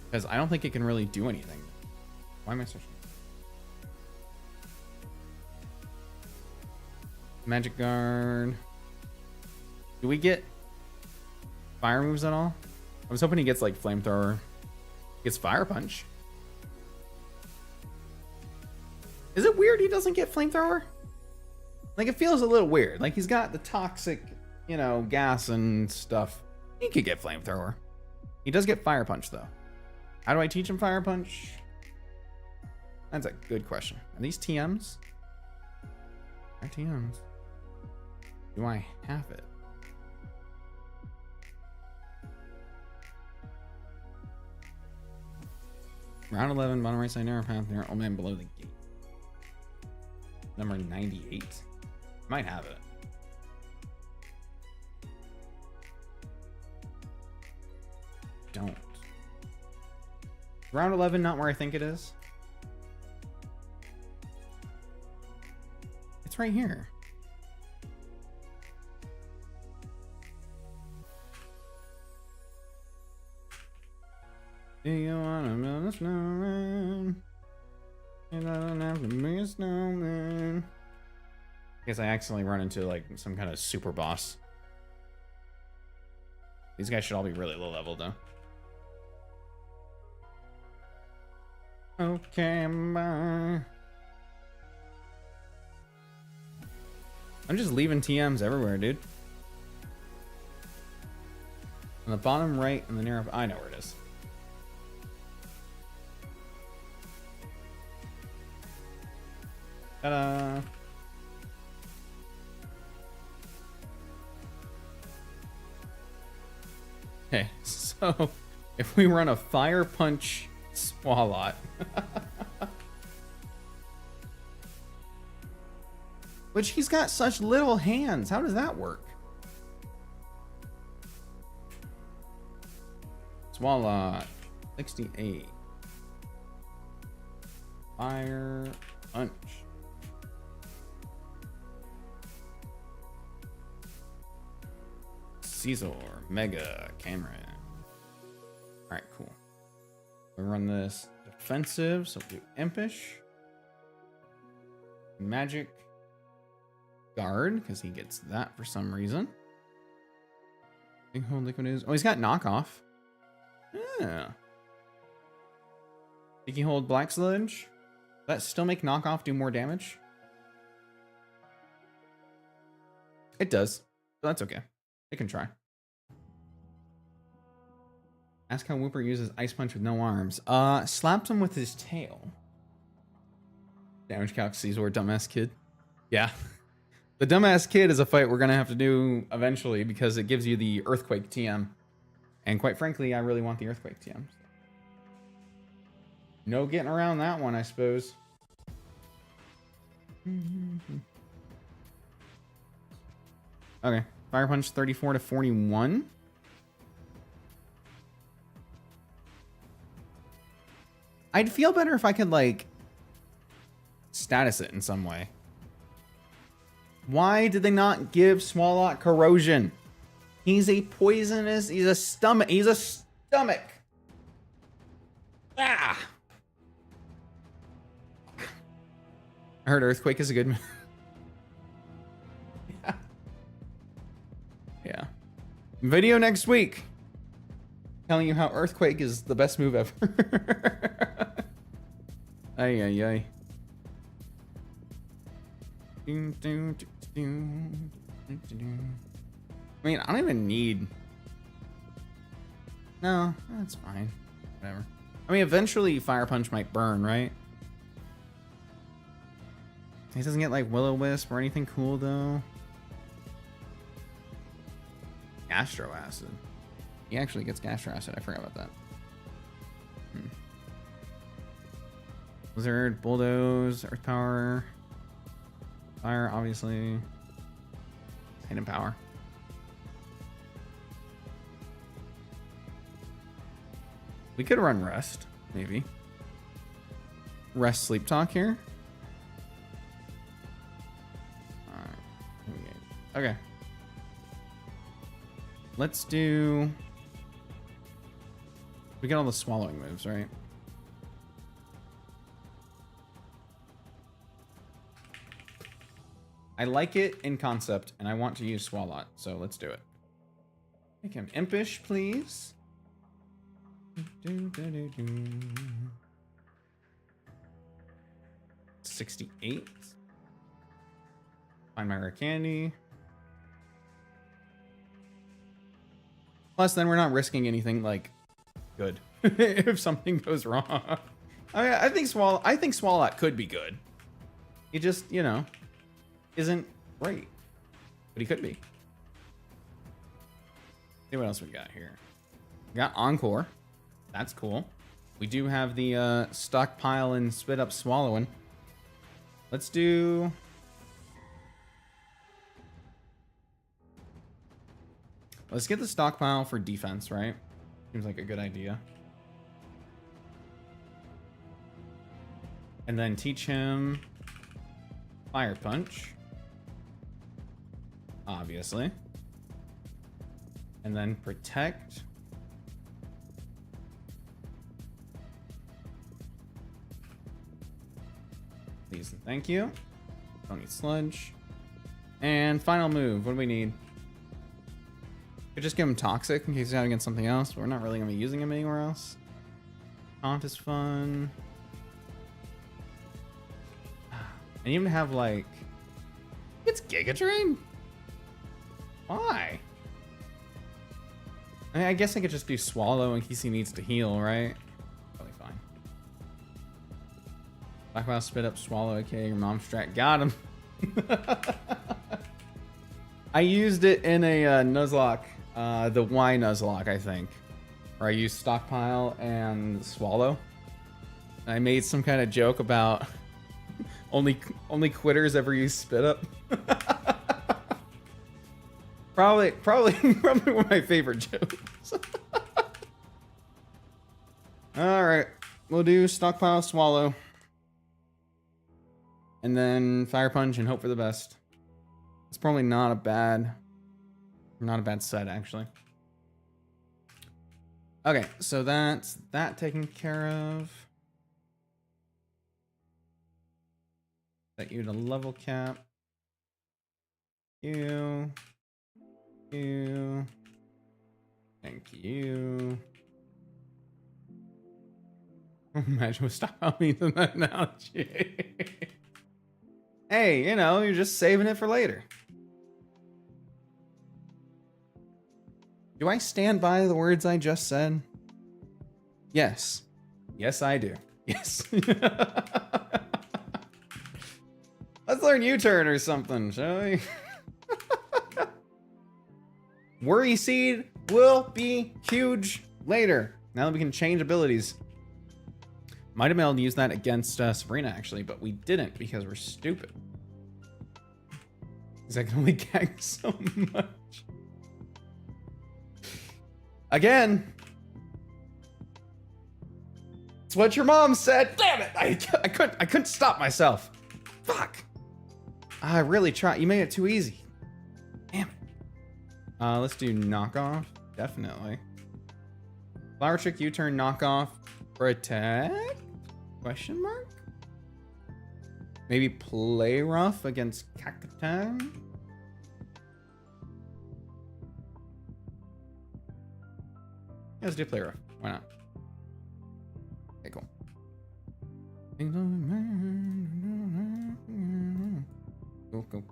Because I don't think it can really do anything. Why am I searching? Magic Guard. Do we get fire moves at all? I was hoping he gets like Flamethrower. Gets Fire Punch. Is it weird he doesn't get Flamethrower? Like, it feels a little weird. Like, he's got the toxic, you know, gas and stuff. He could get Flamethrower. He does get Fire Punch, though. How do I teach him Fire Punch? That's a good question. Are these TMs? Are TMs? Do I have it? Round 11, bottom right side, narrow path, near old man below the gate. Number 98. Might have it. Don't. Round 11, not where I think it is. It's right here. Do you wanna build a snowman? You don't have to be a snowman. I guess I accidentally run into like some kind of super boss. These guys should all be really low level though. Okay, bye. I'm just leaving TMs everywhere, dude. On the bottom right and the near, I know where it is. Ta-da! Okay, so if we run a Fire Punch Swalot. Which he's got such little hands. How does that work? Swalot. 68. Fire Punch. Caesar. Mega. Cameron. Alright, cool. We run this defensive, so we'll do Impish. Magic. Guard, because he gets that for some reason. Big hold liquid is. Oh, he's got knockoff. Yeah. Sticky hold black sludge. Does that still make knockoff do more damage? It does. But that's okay. It can try. Ask how Whooper uses Ice Punch with no arms. Slaps him with his tail. Damage calc Caesar, dumbass kid. Yeah. The dumbass kid is a fight we're going to have to do eventually because it gives you the Earthquake TM. And quite frankly, I really want the Earthquake TM. No getting around that one, I suppose. Okay. Fire Punch 34 to 41. I'd feel better if I could, like, status it in some way. Why did they not give Swalot Corrosion? He's a poisonous. He's a stomach. He's a stomach. Ah. I heard Earthquake is a good. Yeah. Yeah. Video next week. Telling you how Earthquake is the best move ever. Ay ay ay. I mean, I don't even need. No, that's fine. Whatever. I mean, eventually Fire Punch might burn, right? He doesn't get like Will-O-Wisp or anything cool though. Gastro Acid. He actually gets Gastro Acid. I forgot about that. Blizzard, Bulldoze, Earth Power. Fire, obviously. Hidden Power. We could run Rest, maybe. Rest Sleep Talk here. Alright. Okay. Let's do... We got all the swallowing moves, right? I like it in concept, and I want to use Swalot, so let's do it. Make him Impish, please. 68. Find my rare candy. Plus, then we're not risking anything like good if something goes wrong. I think Swalot could be good. He just, you know, isn't great, but he could be. See what else we got here. We got Encore. That's cool. We do have the stockpile and spit up swallowing. Let's do... Let's get the stockpile for defense, right? Seems like a good idea. And then teach him Fire Punch. Obviously. And then protect. Please and thank you. Don't need sludge. And final move. What do we need? Could just give him Toxic in case he's out against something else, but we're not really going to be using him anywhere else. Taunt is fun. And even have like... It's Giga Drain? Why? I mean, I guess I could just do Swallow in case he needs to heal, right? Probably fine. Blackmail spit up Swallow, aka your mom's strat. Got him. I used it in a Nuzlocke, the Y Nuzlocke, I think, where I used Stockpile and Swallow. And I made some kind of joke about only quitters ever use spit up. probably one of my favorite jokes. All right, we'll do Stockpile, Swallow, and then Fire Punch and hope for the best. It's probably not a bad set, actually. Okay, so that's that taken care of. Set you to level cap. You. Thank you. Imagine what stop means in that analogy. Hey, you know, you're just saving it for later. Do I stand by the words I just said? Yes. Yes, I do. Yes. Let's learn U-turn or something, shall we? Worry Seed will be huge later. Now that we can change abilities. Might have been able to use that against Sabrina, actually, but we didn't because we're stupid. Because I can only gag so much. Again. It's what your mom said. Damn it! I couldn't stop myself. Fuck. I really tried. You made it too easy. Damn it. Let's do knockoff. Definitely. Flower Trick, U-turn, knockoff, protect? Question mark? Maybe play rough against Cacturne? Yeah, let's do play rough. Why not? Okay, cool.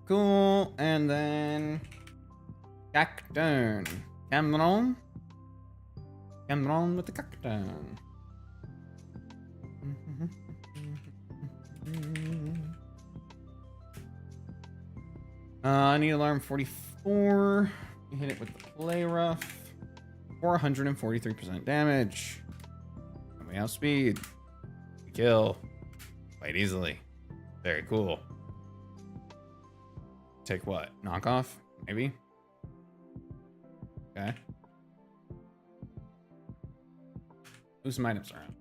Cool. And then Cacturne. Cameron with the Cacturne. I need alarm 44. You hit it with the play rough. 443% damage. And we have speed. We kill quite easily. Very cool. Take what? Knockoff? Maybe? Okay. Move some items around.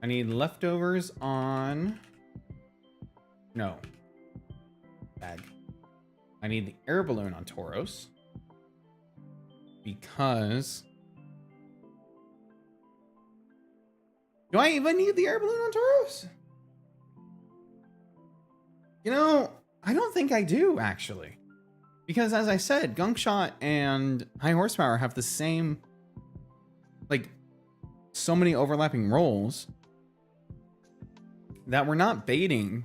I need leftovers on... No. Bag. I need the air balloon on Tauros. Because... Do I even need the air balloon on Tauros? You know, I don't think I do, actually. Because as I said, Gunk Shot and High Horsepower have the same... Like, so many overlapping roles that we're not baiting.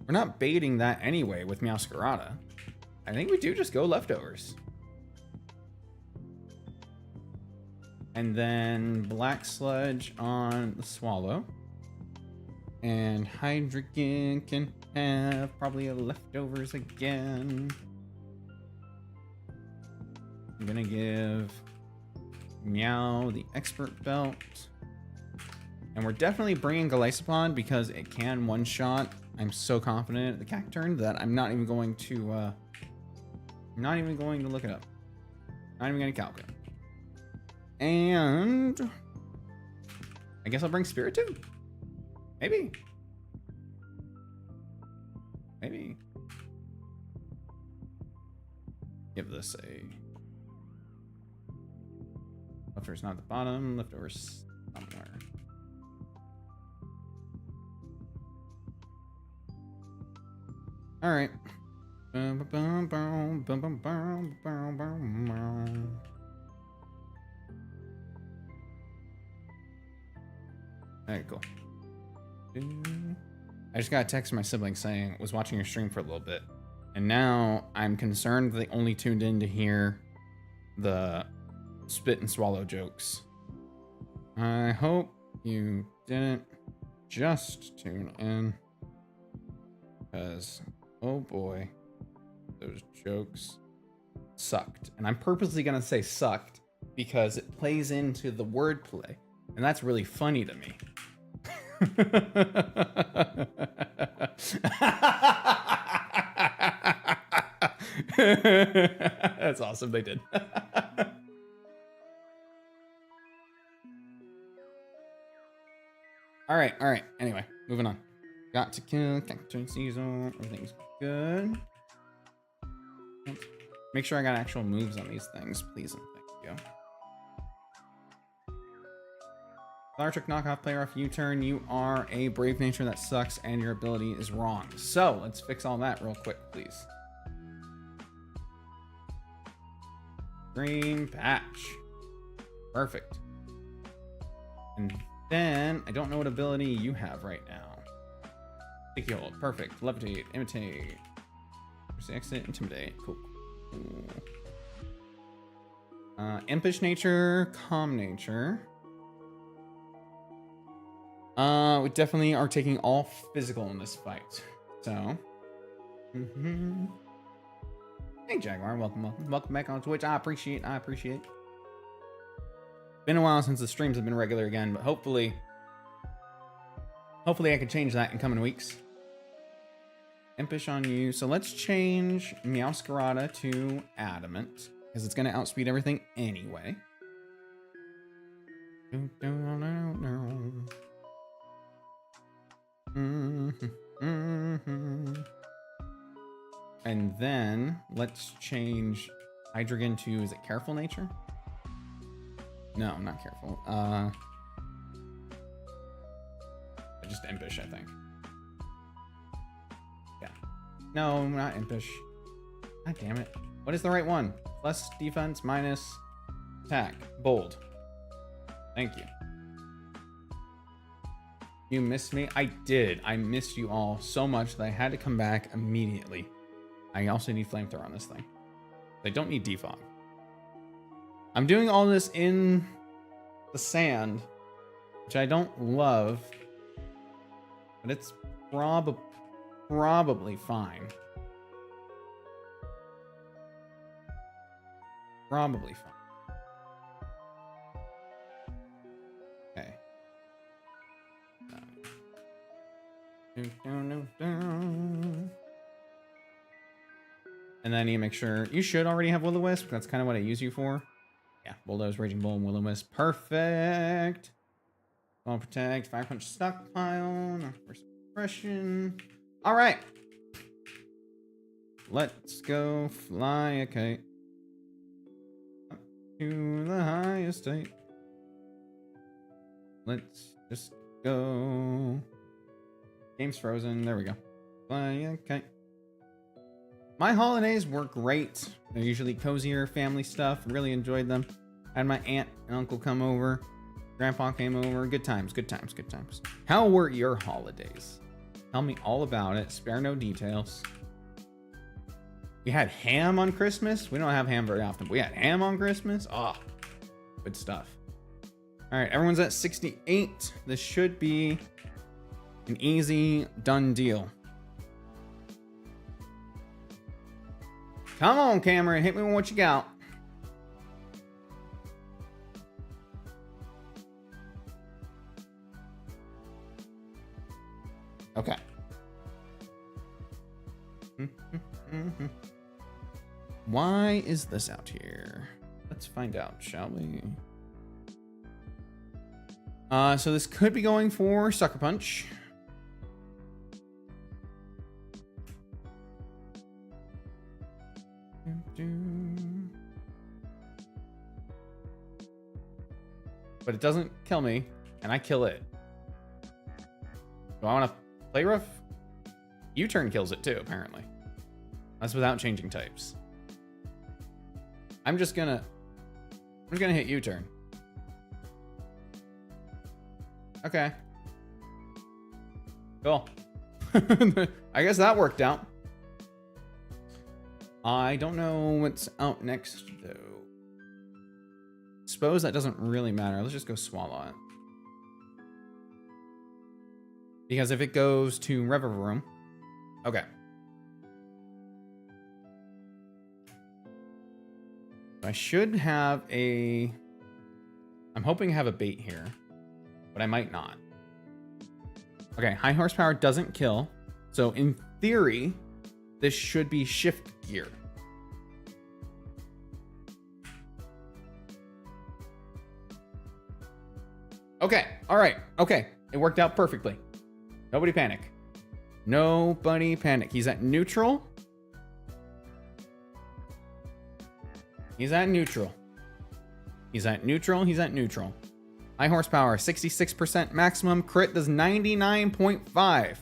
We're not baiting that anyway with Meowscarada. I think we do just go leftovers. And then Black Sludge on the Swallow. And Hydreigon can have probably leftovers again. I'm gonna give Meow the Expert Belt. And we're definitely bringing Golisopod because it can one-shot. I'm so confident at the Cacturn that I'm not even going to look it up. Not even gonna calculate. And I guess I'll bring Spiritomb. Maybe. Give this a... Leftover's not at the bottom. Leftover's somewhere. All right. Alright, cool. I just got a text from my sibling saying, was watching your stream for a little bit. And now I'm concerned they only tuned in to hear the spit and swallow jokes. I hope you didn't just tune in. Because, oh boy, those jokes sucked. And I'm purposely going to say sucked because it plays into the wordplay. And that's really funny to me. That's awesome. They did. All right. Anyway, moving on. Got to kill Cacturn season. Everything's good. Make sure I got actual moves on these things, please and thank you. Electric knockoff player off U-turn. You are a brave nature that sucks and your ability is wrong. So let's fix all that real quick, please. Green patch. Perfect. And then I don't know what ability you have right now. Sticky hold. Perfect. Levitate. Imitate. Exit. Intimidate. Cool. Impish nature. Calm nature. We definitely are taking all physical in this fight. So, Hey Jaguar, welcome back on Twitch. I appreciate. Been a while since the streams have been regular again, but hopefully I can change that in coming weeks. Impish on you. So let's change Meowscarada to Adamant because it's gonna outspeed everything anyway. And then let's change Hydreigon to, is it Careful Nature? No, not Careful. Just Impish, I think. Yeah. No, not Impish. God damn it. What is the right one? Plus defense, minus attack. Bold. Thank you. You missed me? I did. I missed you all so much that I had to come back immediately. I also need Flamethrower on this thing. I don't need Defog. I'm doing all this in the sand, which I don't love, but it's probably fine. Probably fine. Okay. And then I need to make sure you should already have Will-O-Wisp. That's kind of what I use you for. Yeah, Bulldoze, Raging Bull, and Will-O-Wisp. Perfect. Ball Protect, Fire Punch Stockpile, Suppression. All right. Let's go fly a kite up to the highest state. Let's just go. Game's frozen. There we go. Fly a kite. My holidays were great. They're usually cozier family stuff. Really enjoyed them. Had my aunt and uncle come over. Grandpa came over. Good times. How were your holidays? Tell me all about it. Spare no details. We had ham on Christmas. We don't have ham very often, but we had ham on Christmas. Oh, good stuff. All right, everyone's at 68. This should be an easy, done deal. Come on, Cameron, hit me with what you got. Okay. Why is this out here? Let's find out, shall we? So this could be going for Sucker Punch. But it doesn't kill me, and I kill it. Do I want to play rough? U-turn kills it too, apparently. That's without changing types. I'm just gonna hit U-turn. Okay. Cool. I guess that worked out. I don't know what's out next, though. Suppose that doesn't really matter. Let's just go swallow it. Because if it goes to Revavroom... Okay. I should have a... I'm hoping to have a bait here. But I might not. Okay, high horsepower doesn't kill. So in theory, this should be shift gear. Okay, all right, okay. It worked out perfectly. Nobody panic. Nobody panic. He's at neutral. He's at neutral. He's at neutral. He's at neutral. High horsepower, 66% maximum. Crit does 99.5.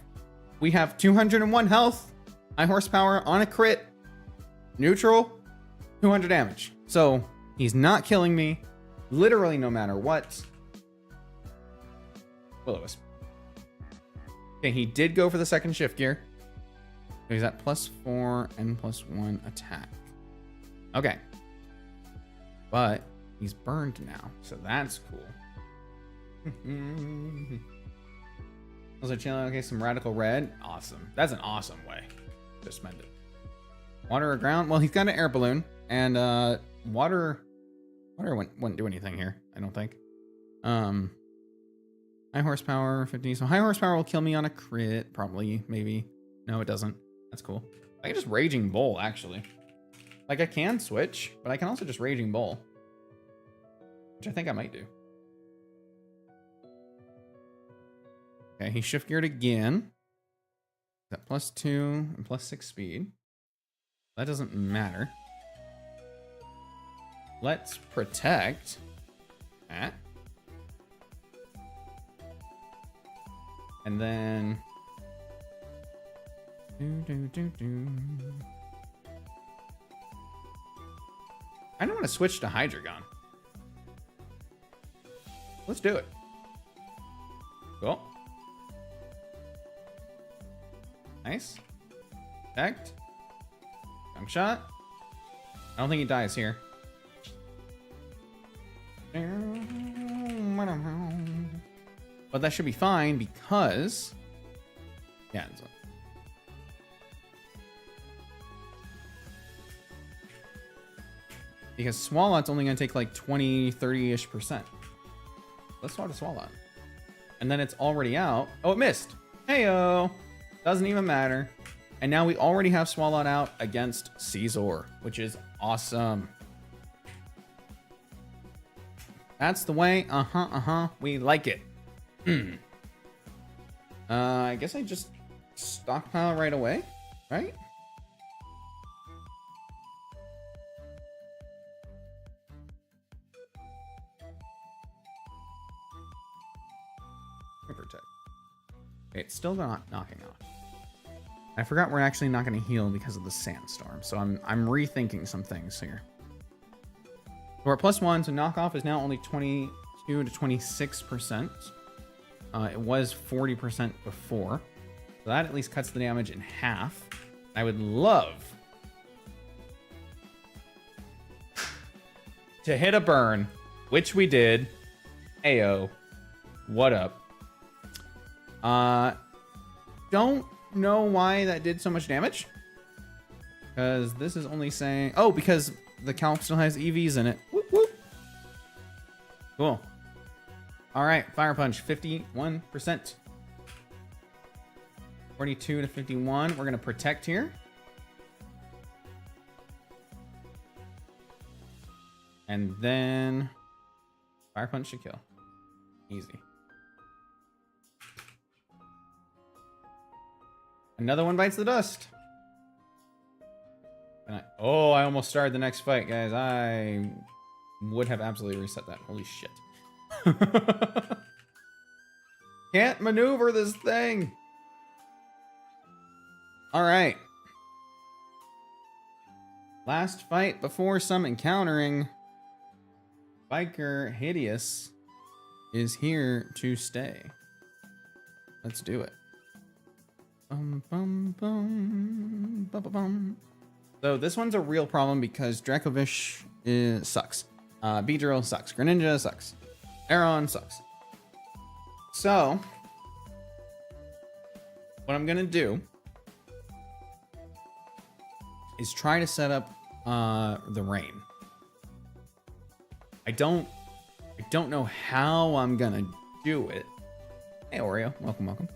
We have 201 health. High horsepower on a crit. Neutral, 200 damage. So he's not killing me. Literally no matter what. Will-O-Wisp. Okay, he did go for the second shift gear. He's at +4 and +1 attack. Okay. But he's burned now, so that's cool. Also, chilling. Okay, some radical red. Awesome. That's an awesome way to spend it. Water or ground? Well, he's got an air balloon, and water wouldn't do anything here, I don't think. High horsepower, 50. So high horsepower will kill me on a crit, probably, maybe. No, it doesn't. That's cool. I can just Raging Bull, actually. Like, I can switch, but I can also just Raging Bull. Which I think I might do. Okay, he shift geared again. That +2 and +6 speed. That doesn't matter. Let's protect that. And then... I don't want to switch to Hydreigon. Let's do it. Cool. Nice. Protect. Jump shot. I don't think he dies here. But that should be fine because... Yeah. Because Swalot's only going to take like 20, 30-ish%. Let's start a Swalot. And then it's already out. Oh, it missed. Heyo. Doesn't even matter. And now we already have Swalot out against Scizor, which is awesome. That's the way. We like it. I guess I just stockpile right away, right? Protect. Okay, it's still not knocking off. I forgot we're actually not going to heal because of the sandstorm, so I'm rethinking some things here. We're at +1, so knockoff is now only 22 to 26%. It was 40% before, so that at least cuts the damage in half. I would love to hit a burn, which we did, Ayo. What up? Don't know why that did so much damage. Because this is only saying... Oh, because the calc still has EVs in it. Whoop, whoop. Cool. All right, Fire Punch, 51%. 42 to 51. We're going to protect here. And then Fire Punch should kill. Easy. Another one bites the dust. And I almost started the next fight, guys. I would have absolutely reset that. Holy shit. Can't maneuver this thing. All right. Last fight before some encountering. Biker Hideous is here to stay. Let's do it. Bum, bum, bum, bum, bum, bum. So this one's a real problem because Dracovish sucks. Beedrill sucks. Greninja sucks. Aron sucks. So what I'm gonna do is try to set up the rain. I don't know how I'm gonna do it. Hey Oreo, welcome.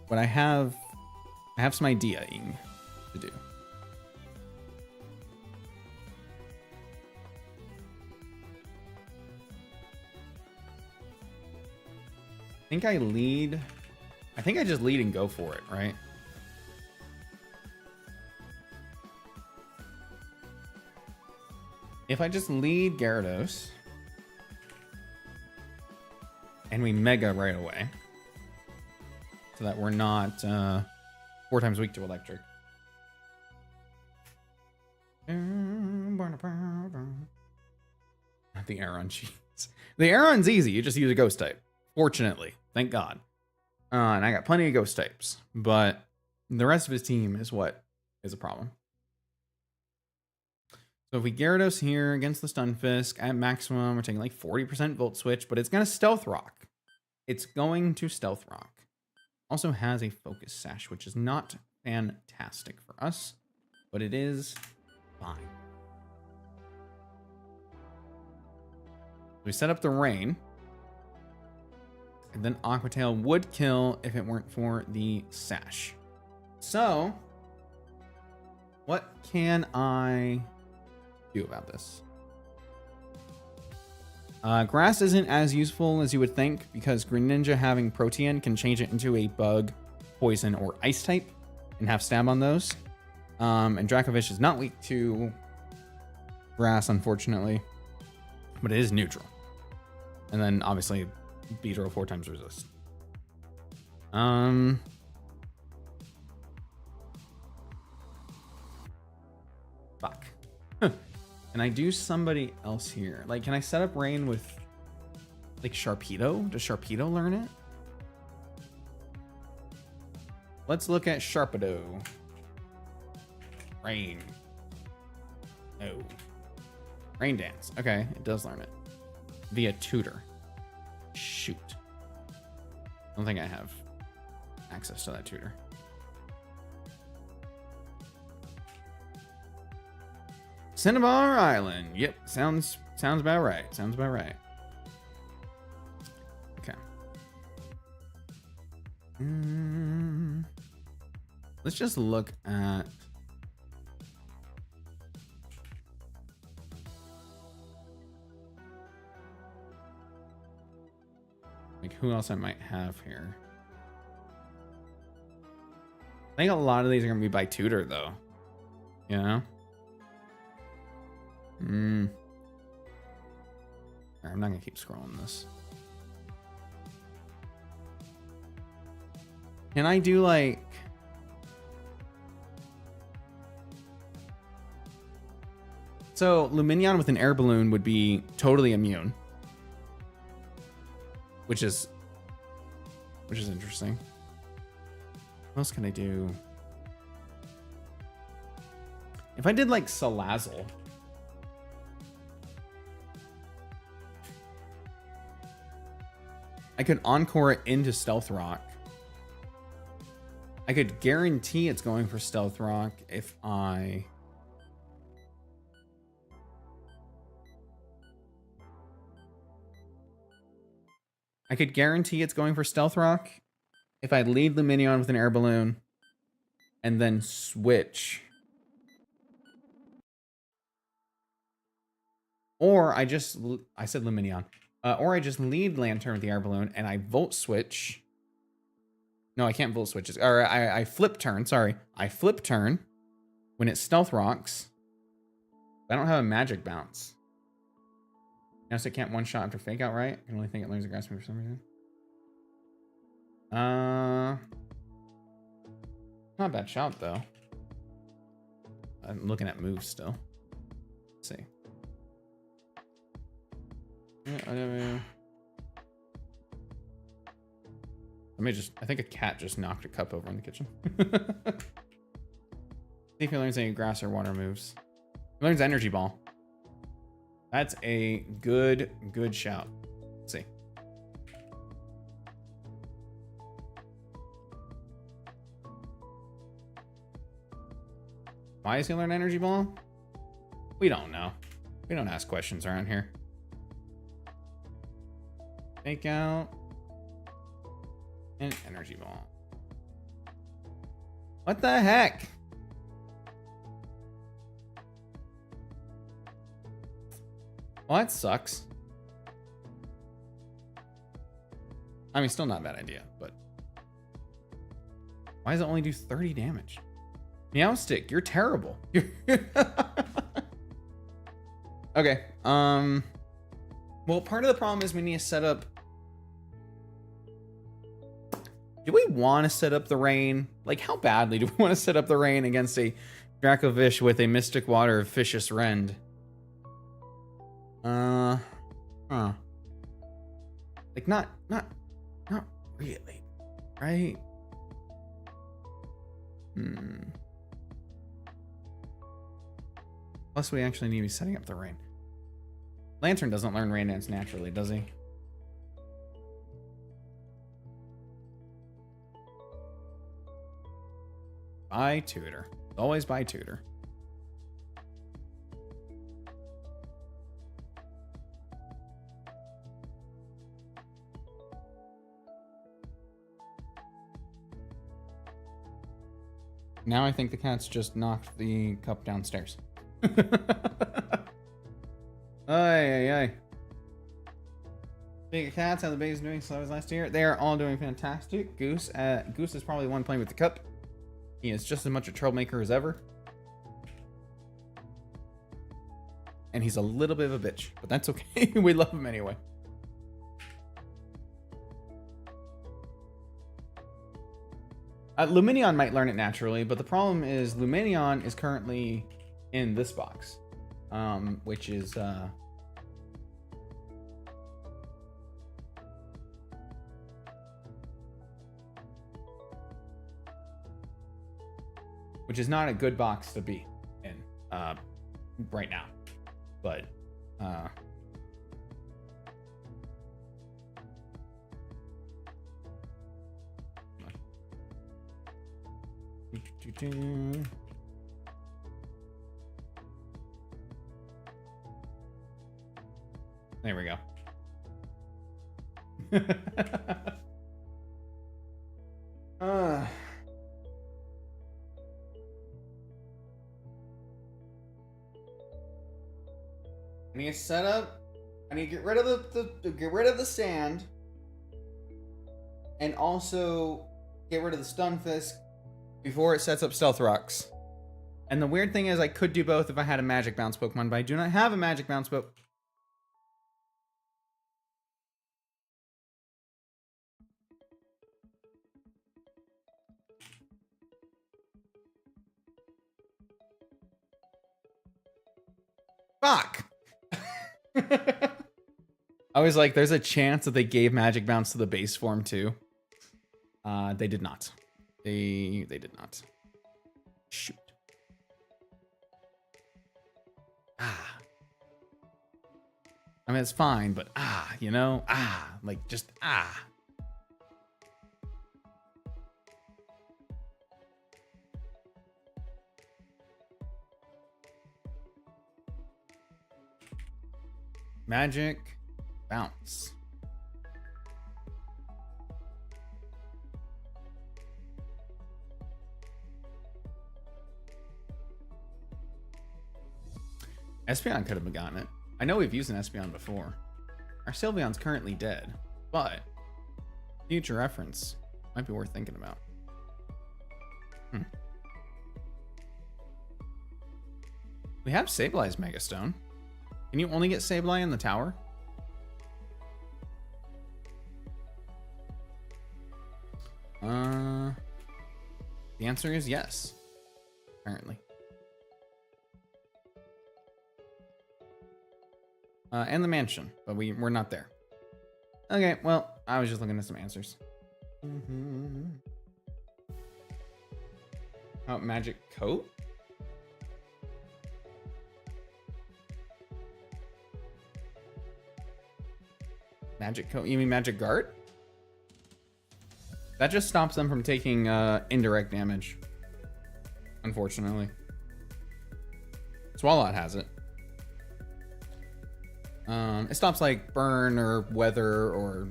But I have some ideaing to do. I think I lead. I think I just lead and go for it, right? If I just lead Gyarados and we Mega right away so that we're not 4 times weak to electric. Not the Aron cheese. The Aron's easy. You just use a ghost type. Fortunately. Thank God. And I got plenty of ghost types. But the rest of his team is what is a problem. So if we Gyarados here against the Stunfisk at maximum, we're taking like 40% Volt Switch, but it's going to Stealth Rock. It's going to Stealth Rock. Also has a Focus Sash, which is not fantastic for us, but it is fine. We set up the rain, and then Aqua Tail would kill if it weren't for the Sash. So, what can I do about this? Grass isn't as useful as you would think because Greninja having Protean can change it into a Bug, Poison, or Ice type and have stab on those. And Dracovish is not weak to Grass, unfortunately, but it is neutral. And then obviously Beedrill 4 times resist. Fuck. Can I do somebody else here? Like, can I set up Rain with, like, Sharpedo? Does Sharpedo learn it? Let's look at Sharpedo. Rain. No. Rain Dance. Okay, it does learn it. Via tutor. Shoot. I don't think I have access to that tutor. Cinnabar Island. Yep, sounds about right. Sounds about right. Okay. Let's just look at like who else I might have here. I think a lot of these are gonna be by tutor though. You know? I'm not gonna keep scrolling this. Can I do like so Lumineon with an air balloon would be totally immune, which is interesting. What else can I do? If I did like Salazzle, I could encore it into Stealth Rock. I could guarantee it's going for Stealth Rock if I... I could guarantee it's going for Stealth Rock if I lead Lumineon with an air balloon and then switch. Or I said Lumineon. Or I just lead Lantern with the air balloon and I volt switch. No, I can't volt switch. Or I flip turn, sorry. I flip turn when it Stealth Rocks. I don't have a magic bounce. Now, so it can't one-shot after Fake Out, right? I can only think it learns a grass move for some reason. Not a bad shout, though. I'm looking at moves still. Let's see. Yeah, I think a cat just knocked a cup over in the kitchen. See if he learns any grass or water moves. He learns Energy Ball. That's a good shout. Let's see. Why is he learn Energy Ball? We don't know. We don't ask questions around here. Fake Out. And Energy Ball. What the heck? Well, that sucks. I mean, still not a bad idea, but... Why does it only do 30 damage? Meowstic, you're terrible. Okay, well, part of the problem is we need to set up... Do we want to set up the rain? Like, how badly do we want to set up the rain against a Dracovish with a Mystic Water of Vicious Rend? Huh. Like, not really, right? Plus, we actually need to be setting up the rain. Lantern doesn't learn Rain Dance naturally, does he? By tutor. Always by tutor. Now I think the cat's just knocked the cup downstairs. Ay. Big cats, how the baby's doing so as last year. They are all doing fantastic. Goose is probably the one playing with the cup. He is just as much a troublemaker as ever. And he's a little bit of a bitch, but that's okay. We love him anyway. Lumineon might learn it naturally, but the problem is Lumineon is currently in this box, which is not a good box to be in right now, but there we go. I need to set up. I need to get rid of the sand, and also get rid of the Stunfisk before it sets up Stealth Rocks. And the weird thing is, I could do both if I had a Magic Bounce Pokemon, but I do not have a Magic Bounce Pokemon. Fuck! I was like, there's a chance that they gave Magic Bounce to the base form too. They did not. They did not. Shoot. Ah. I mean, it's fine, but you know, like just Magic bounce. Espeon could have gotten it. I know we've used an Espeon before. Our Sylveon's currently dead, but future reference might be worth thinking about. We have Sablei's Megastone. Can you only get Sableye in the tower? The answer is yes, apparently. And the mansion, but we're not there. Okay, well, I was just looking at some answers. Oh, magic coat? Magic coat? You mean magic guard? That just stops them from taking indirect damage. Unfortunately. Swalot has it. It stops like burn or weather or,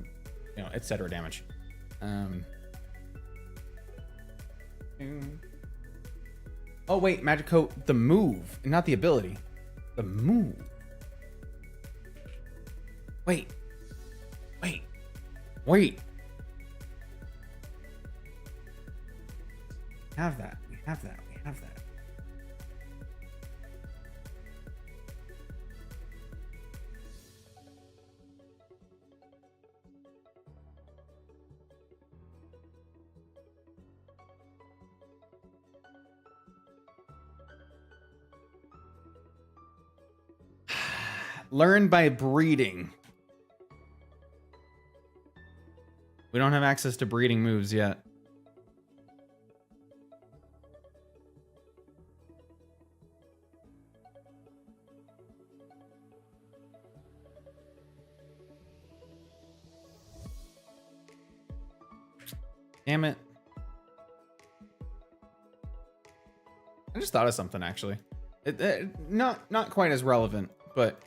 you know, etc. damage. Oh wait, magic coat, the move, not the ability. The move. Wait. We have that. We have that. Learn by breeding. We don't have access to breeding moves yet. Damn it. I just thought of something actually. Not quite as relevant, but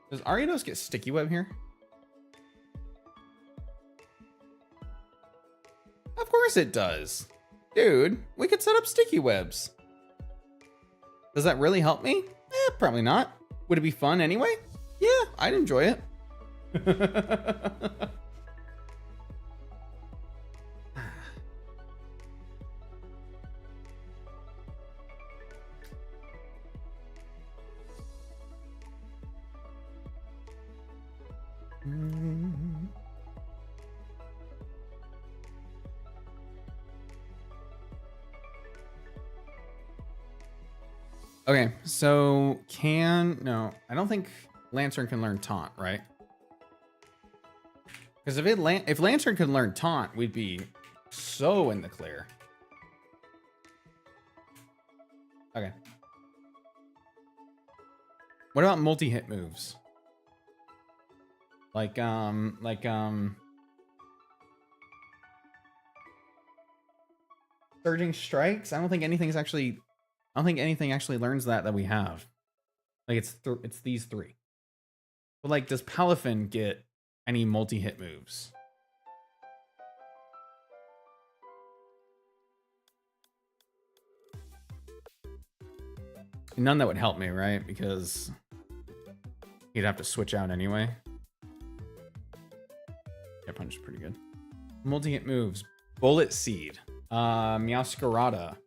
does Ariados get sticky web here? Of course it does. Dude, we could set up sticky webs. Does that really help me? Probably not. Would it be fun anyway? Yeah, I'd enjoy it. Okay, so no, I don't think Lantern can learn Taunt, right? Because if Lantern could learn Taunt, we'd be so in the clear. Okay. What about multi-hit moves? Like Surging Strikes? I don't think anything actually learns that we have. Like it's these three. But like, does Palafin get any multi-hit moves? None that would help me, right? Because he'd have to switch out anyway. Yeah, punch is pretty good. Multi-hit moves. Bullet Seed. Meowscarada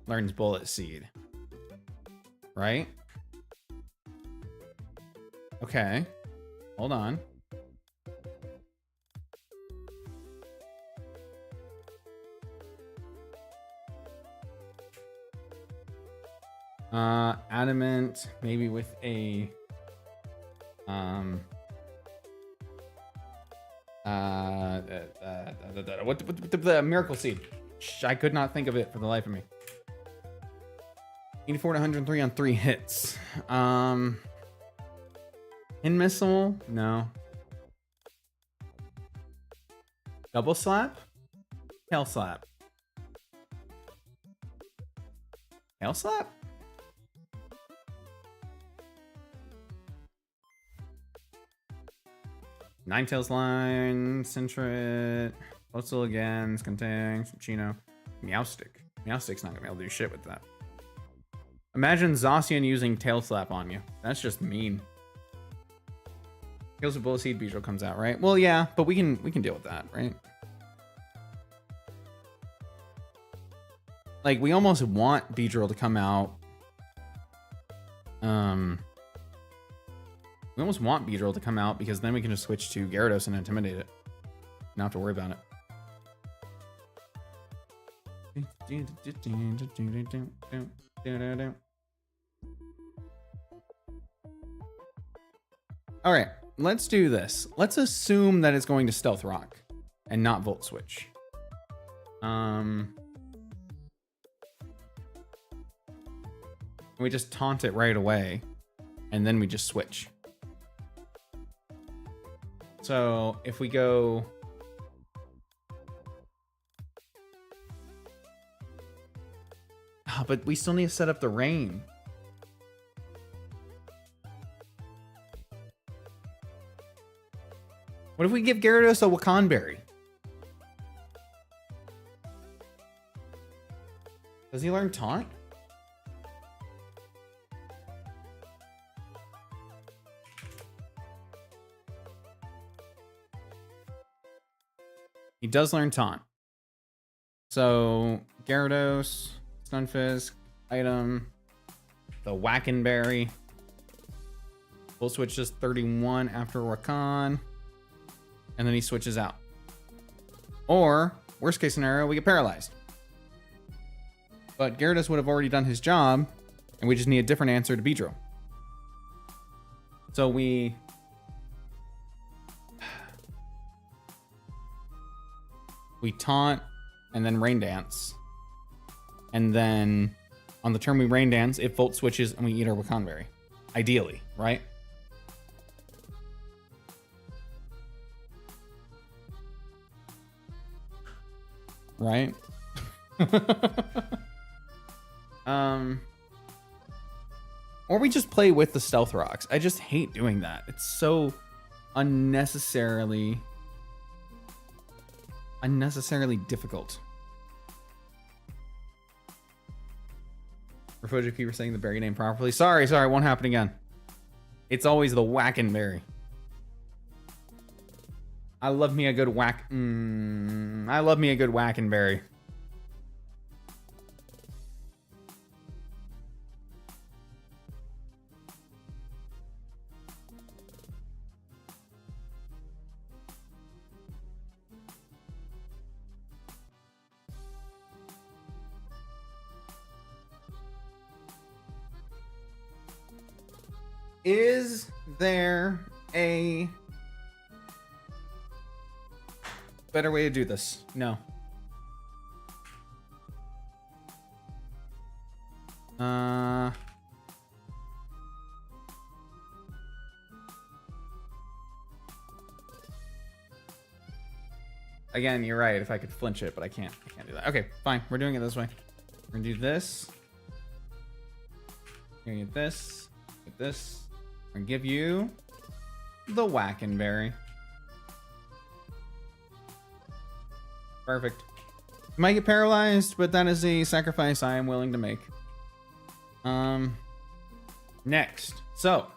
learns Bullet Seed. Right? Okay. Hold on. Adamant, maybe with a what the Miracle Seed. I could not think of it for the life of me. 84 to 103 on 3 hits. In missile? No. Double slap? Tail slap. Tail slap? Ninetales line, Centret, Postal again, Skuntank, Chino, Meowstic. Meowstic's not gonna be able to do shit with that. Imagine Zacian using Tail Slap on you. That's just mean. Kills with Bullet Seed, Beedrill comes out, right? Well, yeah, but we can deal with that, right? Like, we almost want Beedrill to come out. We almost want Beedrill to come out because then we can just switch to Gyarados and intimidate it. Not have to worry about it. All right, let's do this. Let's assume that it's going to Stealth Rock and not Volt Switch. We just taunt it right away, and then we just switch. So if we go... Oh, but we still need to set up the rain. What if we give Gyarados a Wakan Berry? Does he learn Taunt? He does learn Taunt. So, Gyarados, Stunfisk, item, the Wackenberry. We'll switch just 31 after Rakan. And then he switches out. Or, worst case scenario, we get paralyzed. But Gyarados would have already done his job, and we just need a different answer to Beedrill. So we taunt and then Rain Dance. And then on the turn we Rain Dance, it Volt switches and we eat our Wakan Berry. Ideally, right? Right? Or we just play with the Stealth Rocks. I just hate doing that. It's so unnecessarily difficult. Refojo, if you were saying the berry name properly. Sorry, won't happen again. It's always the Wackenberry. I love me a good I love me a good Wackenberry. Is there a better way to do this? No. Again, you're right. If I could flinch it, but I can't do that. Okay, fine. We're doing it this way. We're gonna do this. We're gonna get this. Get this. We're gonna give you the Wackenberry. Perfect. You might get paralyzed, but that is a sacrifice I am willing to make. Next. So,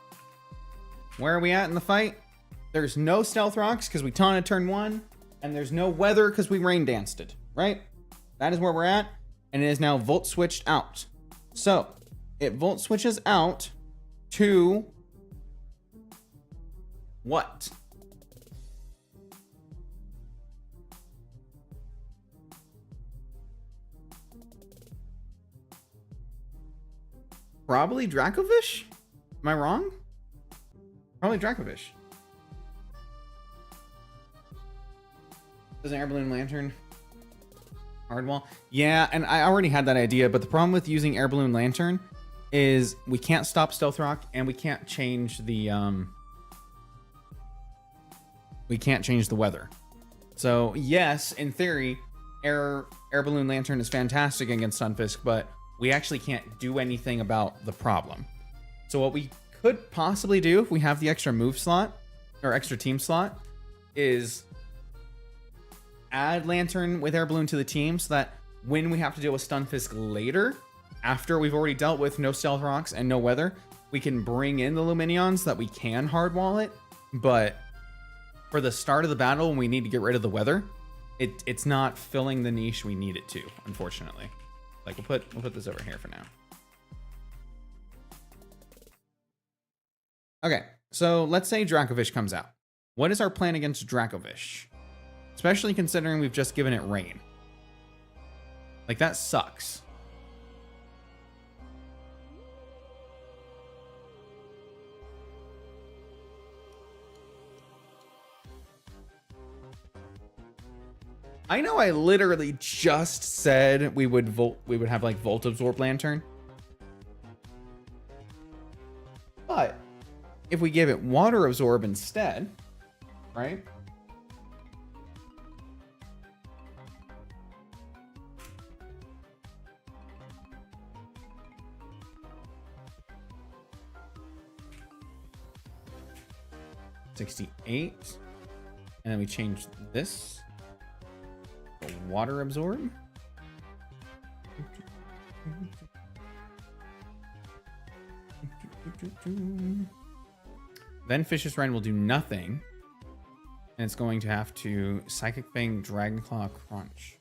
where are we at in the fight? There's no Stealth Rocks because we taunted turn 1, and there's no weather because we Rain Danced it, right? That is where we're at, and it is now Volt switched out. So, it Volt switches out to what? Probably Dracovish? Am I wrong? Probably Dracovish. Does an Air Balloon Lantern hardwall? Yeah, and I already had that idea, but the problem with using Air Balloon Lantern is we can't stop Stealth Rock and we can't change the we can't change the weather. So yes, in theory, air balloon lantern is fantastic against Stunfisk, but we actually can't do anything about the problem. So what we could possibly do if we have the extra move slot or extra team slot is add lantern with air balloon to the team so that when we have to deal with Stunfisk later, after we've already dealt with no stealth rocks and no weather, we can bring in the Luminions so that we can hardwall it. But for the start of the battle, when we need to get rid of the weather, it's not filling the niche we need it to, unfortunately. Like we'll put this over here for now. Okay, so let's say Dracovish comes out. What is our plan against Dracovish? Especially considering we've just given it rain. Like, that sucks. I know I literally just said we would have like Volt Absorb Lantern. But if we give it Water Absorb instead, right? $68. And then we change this. Water Absorb. Then Vicious Rend will do nothing. And it's going to have to Psychic Fang, Dragonclaw, Crunch.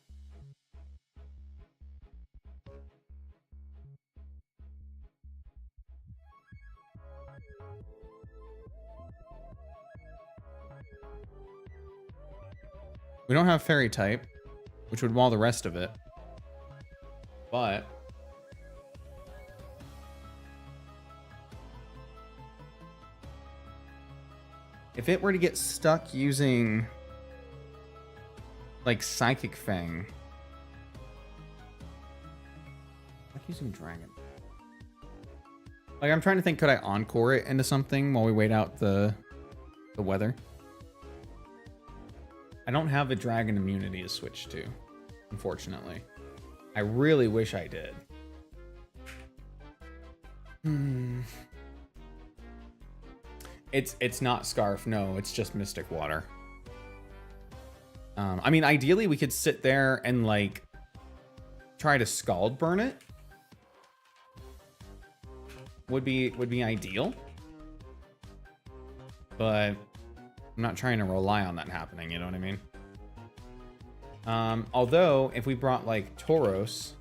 We don't have Fairy type, which would wall the rest of it. But if it were to get stuck using like Psychic Fang, like using Dragon. Like, I'm trying to think, could I encore it into something while we wait out the weather? I don't have a dragon immunity to switch to, unfortunately. I really wish I did. It's not Scarf, no, it's just Mystic Water. I mean, ideally we could sit there and like try to Scald Burn it. Would be ideal. But I'm not trying to rely on that happening, you know what I mean? Although, if we brought, like, Tauros...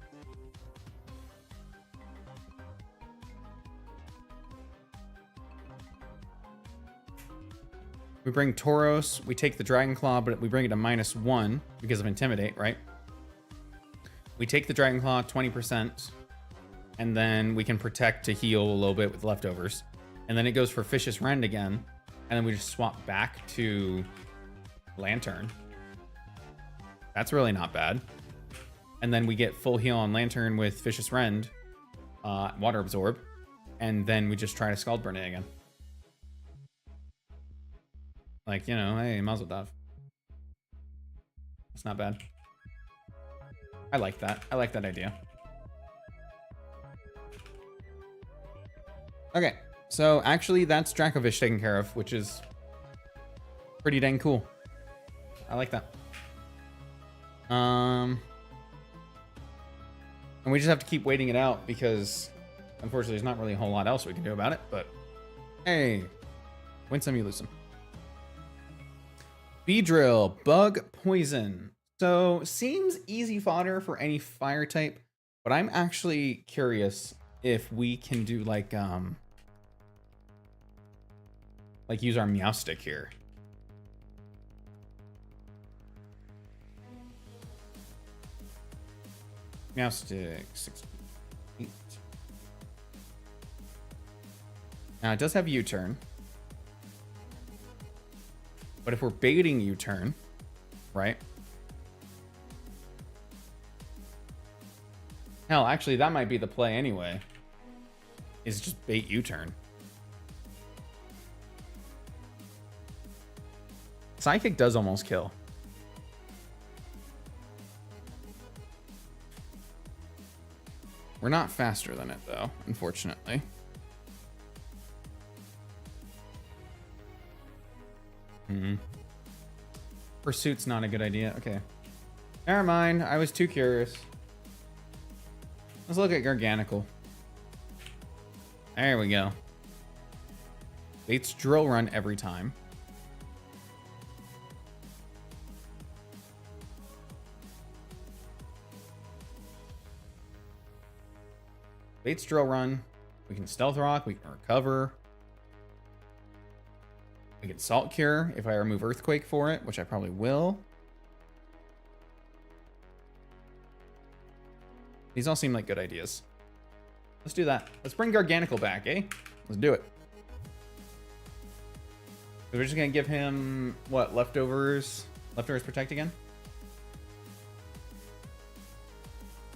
We bring Tauros, we take the Dragonclaw, but we bring it to -1 because of Intimidate, right? We take the Dragonclaw, 20%, and then we can protect to heal a little bit with leftovers. And then it goes for Vicious Rend again. And then we just swap back to Lantern. That's really not bad. And then we get full heal on Lantern with Vicious Rend, Water Absorb, and then we just try to Scald Burn it again. Like, you know, hey, Mazel Tov. It's not bad. I like that. I like that idea. Okay. So, actually, that's Dracovish taken care of, which is pretty dang cool. I like that. And we just have to keep waiting it out because, unfortunately, there's not really a whole lot else we can do about it, but hey, win some, you lose some. Beedrill, Bug Poison. So, seems easy fodder for any fire type, but I'm actually curious if we can do, like use our Meowstic here. Meowstic, 6, 8. Now it does have U-turn. But if we're baiting U-turn, right? Hell, actually that might be the play anyway. Is just bait U-turn. Psychic does almost kill. We're not faster than it, though, unfortunately. Pursuit's not a good idea. Okay. Never mind. I was too curious. Let's look at Garganical. There we go. Bates drill run every time. Bates drill run. We can stealth rock. We can recover. We can salt cure if I remove earthquake for it, which I probably will. These all seem like good ideas. Let's do that. Let's bring Garganical back, eh? Let's do it. We're just gonna give him what? Leftovers? Leftovers protect again?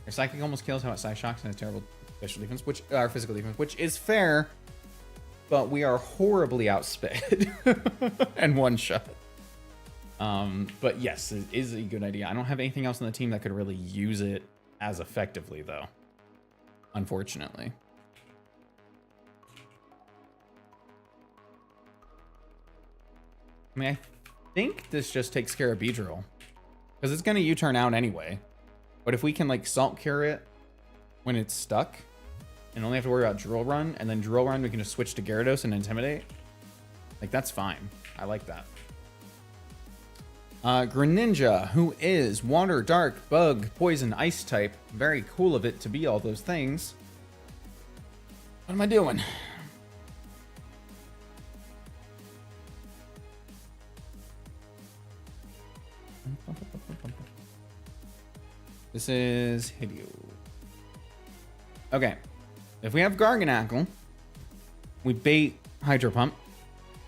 Your psychic almost kills, how it side shocks and has terrible special defense, which our physical defense, which is fair, but we are horribly outsped and one shot. But yes, it is a good idea. I don't have anything else on the team that could really use it as effectively, though. Unfortunately. I mean, I think this just takes care of Beedrill, because it's going to U-turn out anyway. But if we can, like, Salt Cure it when it's stuck, and only have to worry about Drill Run, and then Drill Run we can just switch to Gyarados and Intimidate, like, that's fine. I like that. Greninja, who is Water, Dark, Bug, Poison, Ice type. Very cool of it to be all those things. What am I doing? This is Hideo. Okay. If we have Garganiacal, we bait Hydro Pump,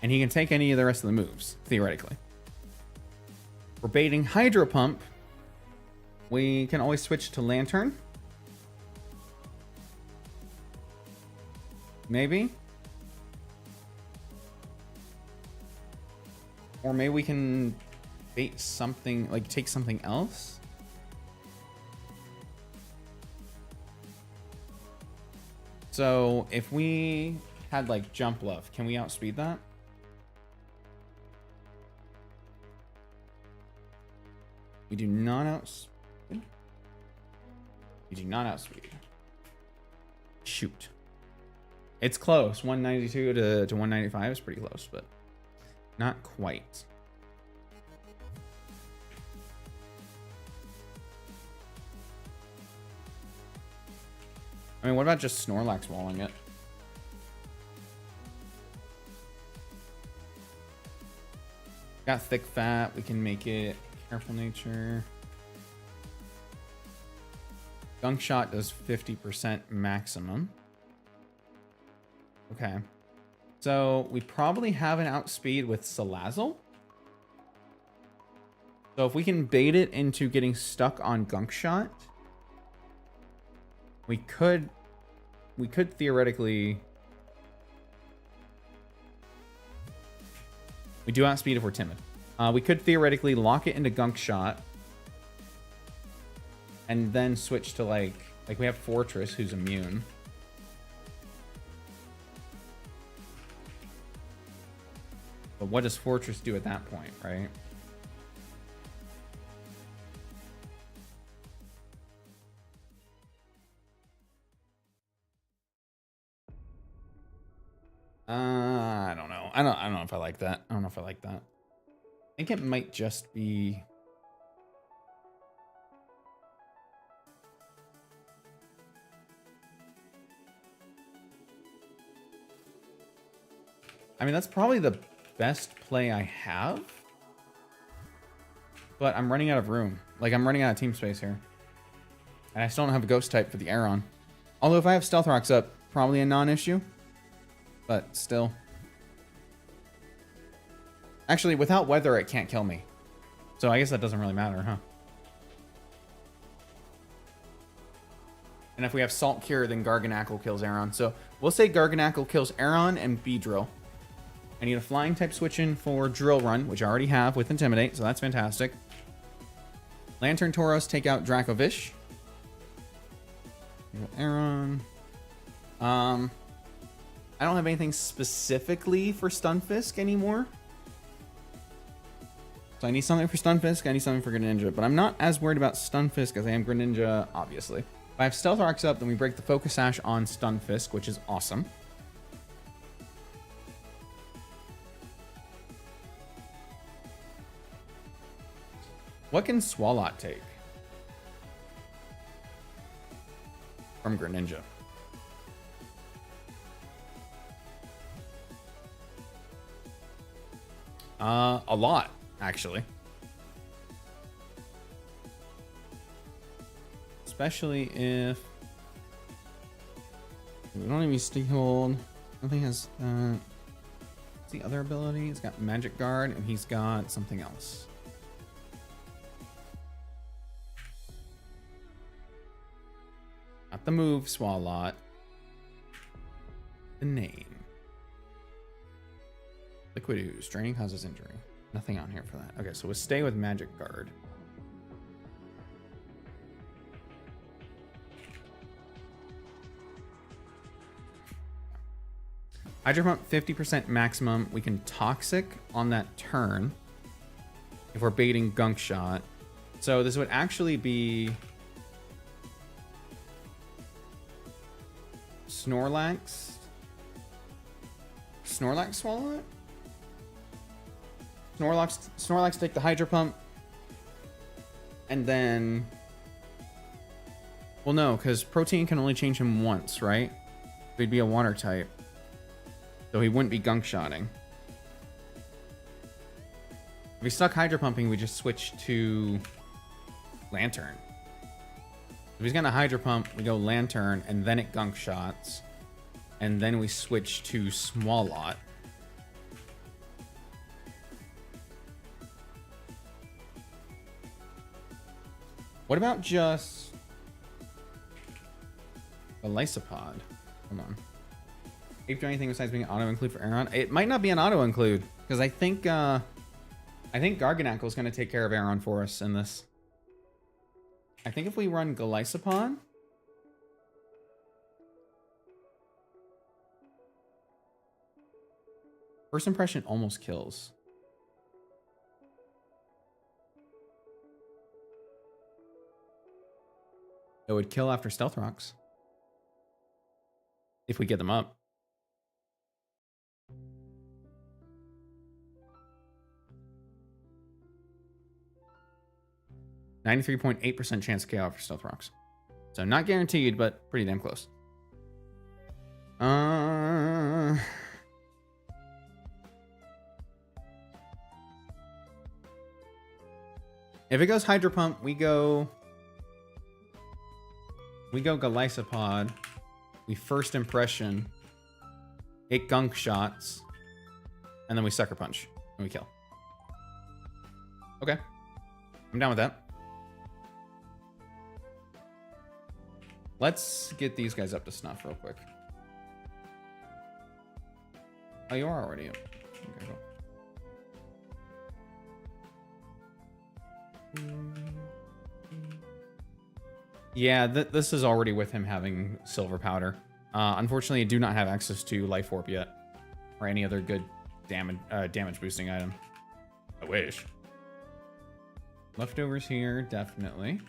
and he can take any of the rest of the moves, theoretically. We're baiting Hydro Pump. We can always switch to Lantern. Maybe. Or maybe we can bait something, like take something else. So if we had like Jump Love, can we outspeed that? We do not outspeed. We do not outspeed. Shoot. It's close. 192 to 195 is pretty close, but not quite. I mean, what about just Snorlax walling it? Got Thick Fat. We can make it Careful Nature. Gunk Shot does 50% maximum. Okay. So we probably have an outspeed with Salazzle. So if we can bait it into getting stuck on Gunk Shot, we could theoretically... We do outspeed if we're timid. We could theoretically lock it into Gunk Shot and then switch to like we have Fortress, who's immune. But what does Fortress do at that point, right? I don't know. I don't know if I like that. I don't know if I like that. I think it might just be... I mean, that's probably the best play I have. But I'm running out of room. Like, I'm running out of team space here. And I still don't have a ghost type for the Aeron. Although if I have Stealth Rocks up, probably a non-issue. But still. Actually, without weather, it can't kill me. So I guess that doesn't really matter, huh? And if we have Salt Cure, then Garganiacal kills Aeron. So we'll say Garganiacal kills Aeron and Beedrill. And I need a flying type switch in for Drill Run, which I already have with Intimidate, so that's fantastic. Lantern Tauros take out Dracovish. Aron. I don't have anything specifically for Stunfisk anymore. So I need something for Stunfisk, I need something for Greninja, but I'm not as worried about Stunfisk as I am Greninja, obviously. If I have Stealth Rocks up, then we break the Focus Sash on Stunfisk, which is awesome. What can Swalot take from Greninja? A lot, actually. Especially if we don't even Steel Hold. Nothing has what's the other ability? He's got Magic Guard and he's got something else. Not the move, Swalot. The name. Liquid Ooze. Draining causes injury. Nothing on here for that. Okay, so we'll stay with Magic Guard. Hydro Pump 50% maximum. We can Toxic on that turn if we're baiting Gunk Shot. So this would actually be Snorlax. Snorlax swallow it? Snorlax take the Hydro Pump. And then... Well, no, because Protein can only change him once, right? He'd be a water type. So he wouldn't be Gunk Shotting. If we stuck Hydro Pumping, we just switch to Lantern. If he's gonna Hydro Pump, we go Lantern, and then it Gunk Shots. And then we switch to Swalot. What about just a Lysopod? Hold on. If you do anything besides being an auto-include for Aron, it might not be an auto-include, because I think Garganacl is going to take care of Aron for us in this. I think if we run Golisopod, First Impression almost kills. It would kill after Stealth Rocks. If we get them up. %93.8% chance of KO for Stealth Rocks. So not guaranteed, but pretty damn close. If it goes Hydro Pump, we go Golisopod. We First Impression. It Gunk Shots. And then we Sucker Punch. And we kill. Okay. I'm down with that. Let's get these guys up to snuff real quick. Oh, you are already up. Okay, cool. Yeah, this is already with him having Silver Powder. Unfortunately, I do not have access to Life Orb yet. Or any other good damage boosting item. I wish. Leftovers here, definitely.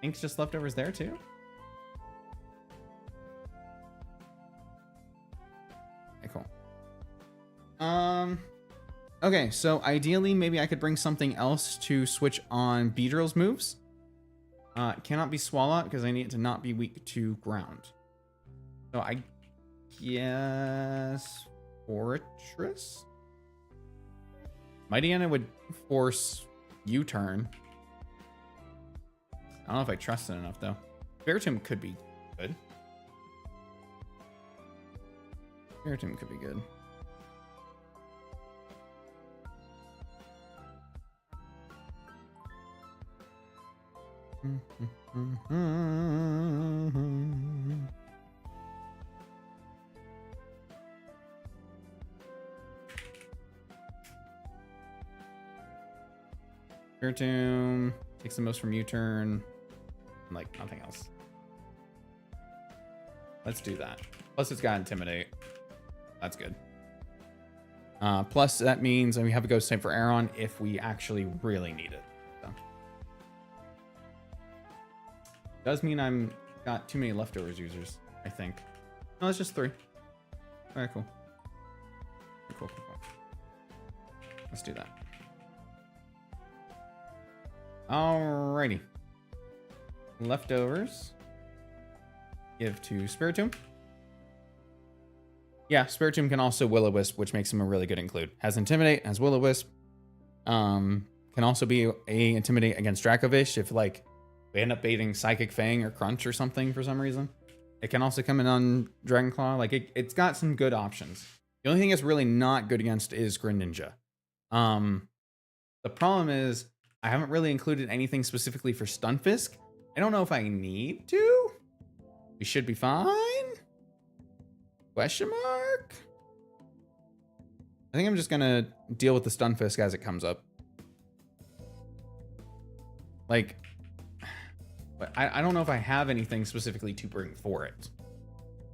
Ink's just leftovers there too? Okay, cool. Okay, so ideally maybe I could bring something else to switch on Beedrill's moves. It cannot be Swalot because I need it to not be weak to ground. So I guess Fortress? Mightyena would force U-turn. I don't know if I trust it enough, though. Spiritomb could be good. Spiritomb could be good. Spiritomb takes the most from U-turn. Like, nothing else. Let's do that. Plus, it's got Intimidate. That's good. Plus, that means we have a Ghost type for Aeron if we actually really need it. So. Does mean I'm got too many leftovers users, I think. No, it's just 3. All right, cool. Cool. Let's do that. Alrighty. Leftovers. Give to Spiritomb. Yeah, Spiritomb can also Will-O-Wisp, which makes him a really good include. Has Intimidate, has Will-O-Wisp. Can also be a Intimidate against Dracovish if, like, we end up baiting Psychic Fang or Crunch or something for some reason. It can also come in on Dragonclaw. Like, it's got some good options. The only thing it's really not good against is Greninja. The problem is, I haven't really included anything specifically for Stunfisk. I don't know if I need to. We should be fine? Question mark? I think I'm just gonna deal with the Stunfisk as it comes up. Like, but I don't know if I have anything specifically to bring for it.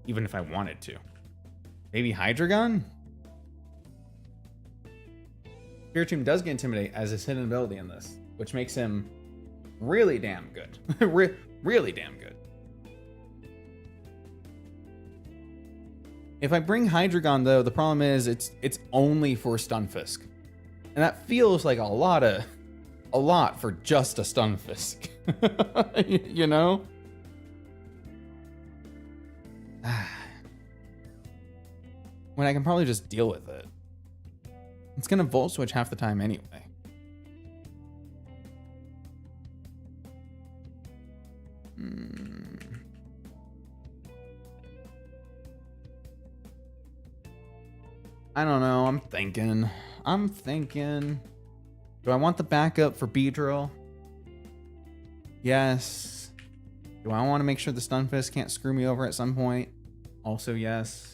Even if I wanted to. Maybe Hydreigon? Spiritomb does get Intimidate as his hidden ability in this, which makes him really damn good. Really damn good. If I bring Hydreigon, though, the problem is it's only for Stunfisk. And that feels like a lot for just a Stunfisk. You know? When I can probably just deal with it. It's gonna Volt Switch half the time anyway. I don't know. I'm thinking. Do I want the backup for Beedrill? Yes. Do I want to make sure the Stunfisk can't screw me over at some point? Also, yes.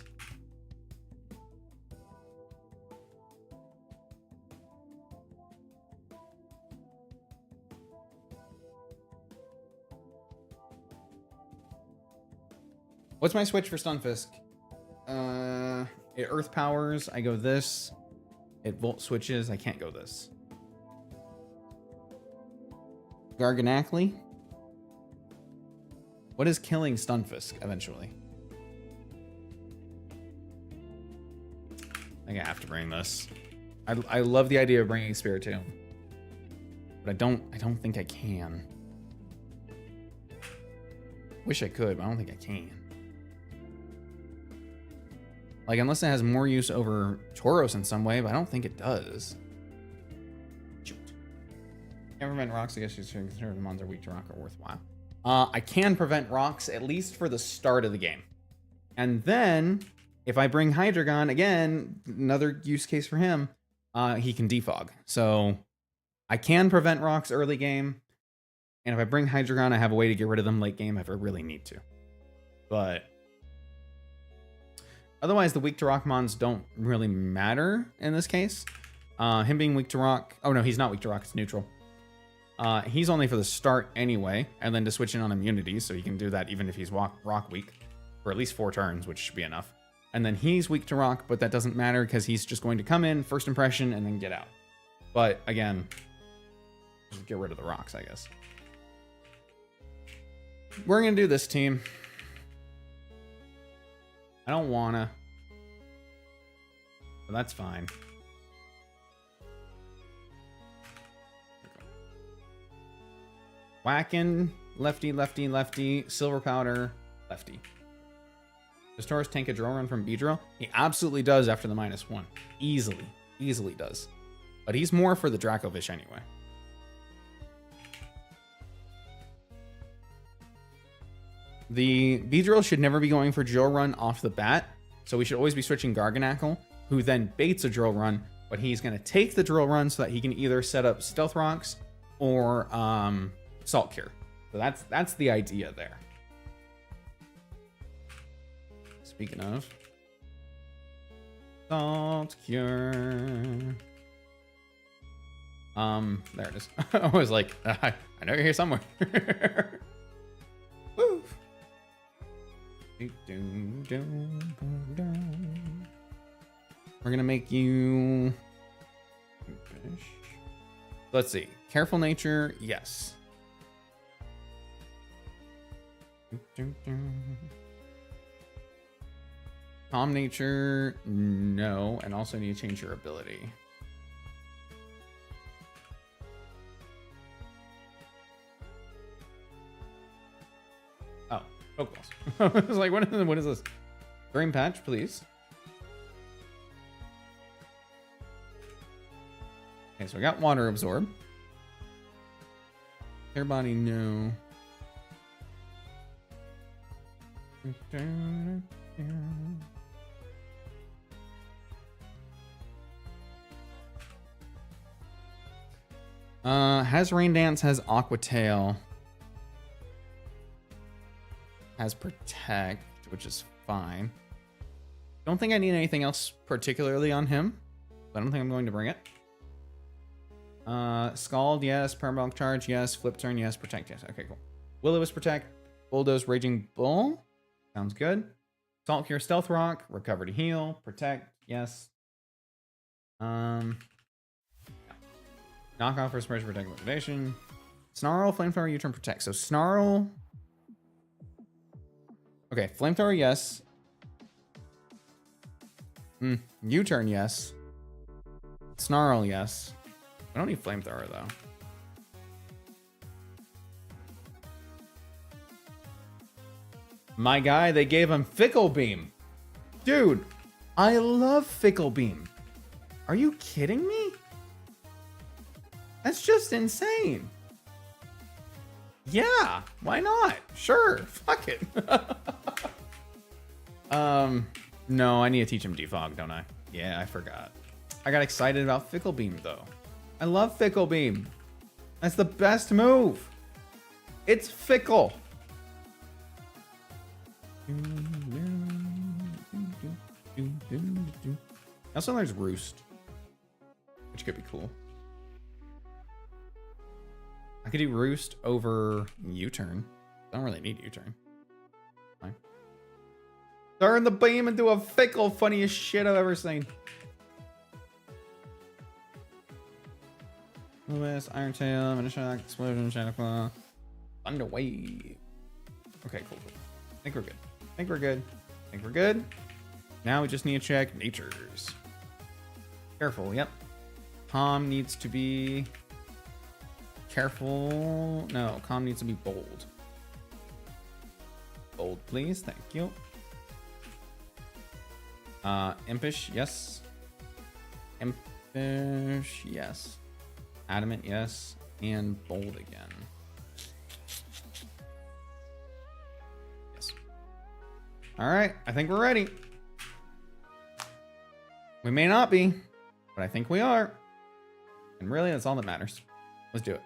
What's my switch for Stunfisk? It Earth Powers. I go this. It Volt Switches. I can't go this. Garganacly. What is killing Stunfisk eventually? I think I have to bring this. I love the idea of bringing Spiritomb, but I don't think I can. Wish I could, but I don't think I can. Like, unless it has more use over Tauros in some way, but I don't think it does. Shoot. Can't prevent rocks. I guess you should consider the mons are weak to rock or worthwhile. I can prevent rocks, at least for the start of the game. And then, if I bring Hydreigon, again, another use case for him, he can defog. So, I can prevent rocks early game. And if I bring Hydreigon, I have a way to get rid of them late game if I really need to. But otherwise, the weak to rock mons don't really matter in this case. Him being weak to rock. Oh, no, he's not weak to rock. It's neutral. He's only for the start anyway, and then to switch in on immunities, so you can do that even if he's rock weak for at least 4 turns, which should be enough. And then he's weak to rock, but that doesn't matter because he's just going to come in, first impression, and then get out. But again, just get rid of the rocks, I guess. We're going to do this, team. I don't wanna, but that's fine. Whacking, lefty, lefty, lefty, silver powder, lefty. Does Tauros tank a drill run from Beedrill? He absolutely does after the -1. Easily does. But he's more for the Dracovish anyway. The Beedrill should never be going for drill run off the bat, so we should always be switching Garganacl, who then baits a drill run, but he's going to take the drill run so that he can either set up Stealth Rocks or Salt Cure. So that's the idea there. Speaking of Salt Cure. There it is. I was like, I know you're here somewhere. Woo. We're gonna make you. Let's see. Careful nature, yes. Calm nature, no. And also need to change your ability. Oh, Pokeballs. I was like, what is this? Dream patch, please. Okay, so we got water absorb. Air body, no. Has Rain Dance, has Aqua Tail, has Protect, which is fine. Don't think I need anything else particularly on him, but I don't think I'm going to bring it. Scald, yes. Permanent Charge, yes. Flip Turn, yes. Protect, yes. Okay, cool. Will-O-Wisp Protect. Bulldoze Raging Bull. Sounds good. Salt Cure Stealth Rock. Recover to Heal. Protect, yes. Knock off First Pressure, Protect, Liquidation. Snarl, Flamethrower, U-Turn, Protect. So Snarl. Okay, Flamethrower, yes. U-Turn, yes. Snarl, yes. I don't need Flamethrower, though. My guy, they gave him Fickle Beam. Dude, I love Fickle Beam. Are you kidding me? That's just insane. Yeah, why not? Sure, fuck it. No, I need to teach him Defog, don't I? Yeah, I forgot. I got excited about Fickle Beam, though. I love Fickle Beam. That's the best move. It's fickle. Also, there's Roost, which could be cool. I could do Roost over U-Turn. I don't really need U-Turn. Fine. Turn the beam into a fickle, funniest shit I've ever seen. Lewis, Iron Tail, Shock, Explosion, Shadow Claw, Thunder Wave. Okay, cool. I think we're good. I think we're good. I think we're good. Now we just need to check natures. Careful, yep. Calm needs to be careful. No, calm needs to be bold. Bold, please. Thank you. Impish, yes. Impish, yes. Adamant, yes. And bold again. Yes. Alright, I think we're ready. We may not be, but I think we are. And really, that's all that matters. Let's do it.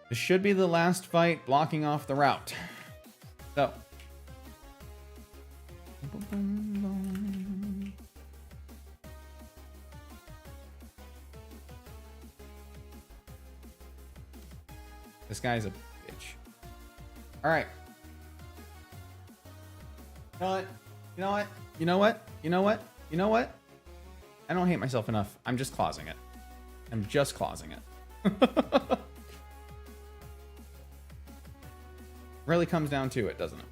This should be the last fight blocking off the route. So. This guy's a bitch. All right. You know what? You know what? You know what? You know what? You know what? I don't hate myself enough. I'm just clausing it. I'm just clausing it. Really comes down to it, doesn't it?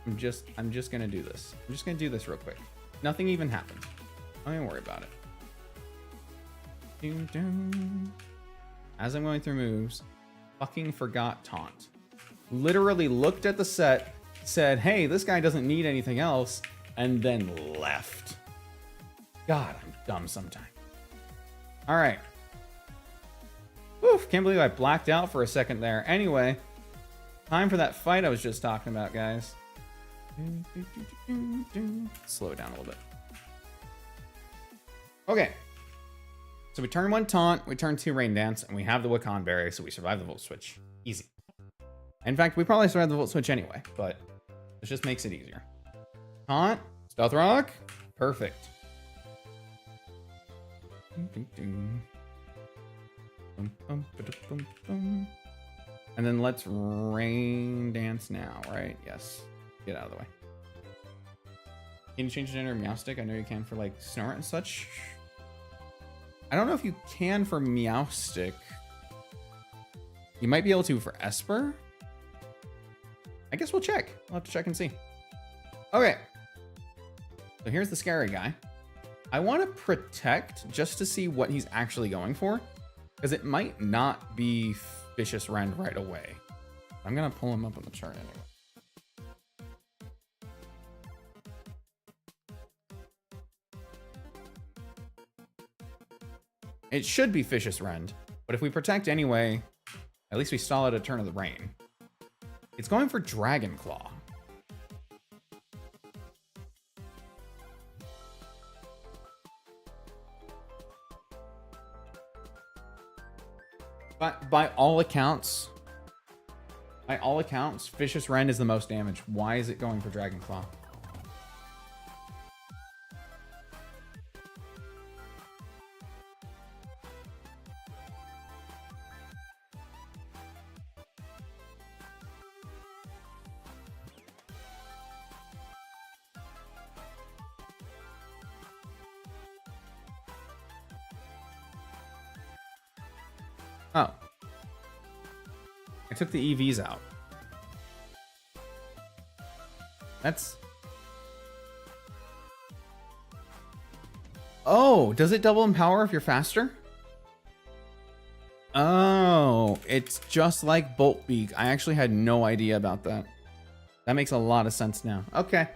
I'm just gonna do this. I'm just gonna do this real quick. Nothing even happened. Don't even worry about it. As I'm going through moves, fucking forgot taunt. Literally looked at the set, said, hey, this guy doesn't need anything else, and then left. God, I'm dumb sometimes. All right. Oof, can't believe I blacked out for a second there. Anyway, time for that fight I was just talking about, guys. Slow it down a little bit. Okay. So we turn 1 taunt, we turn 2 rain dance, and we have the Wakan Berry, so we survive the Volt Switch. Easy. In fact, we probably survived the Volt Switch anyway, but it just makes it easier. Taunt. Stealth Rock. Perfect. And then let's rain dance now, right? Yes. Get out of the way. Can you change the gender of Meowstic? I know you can for like Snort and such. I don't know if you can for Meowstic. You might be able to for Esper. I guess we'll check. We'll have to check and see. Okay. So here's the scary guy. I want to protect just to see what he's actually going for, because it might not be Vicious Rend right away. I'm going to pull him up on the chart anyway. It should be Vicious Rend, but if we protect anyway, at least we stall at a turn of the rain. It's going for Dragon Claw. But by all accounts, Vicious Rend is the most damage. Why is it going for Dragon Claw? Oh. I took the EVs out. That's... Oh, does it double in power if you're faster? Oh, it's just like Bolt Beak. I actually had no idea about that. That makes a lot of sense now. Okay.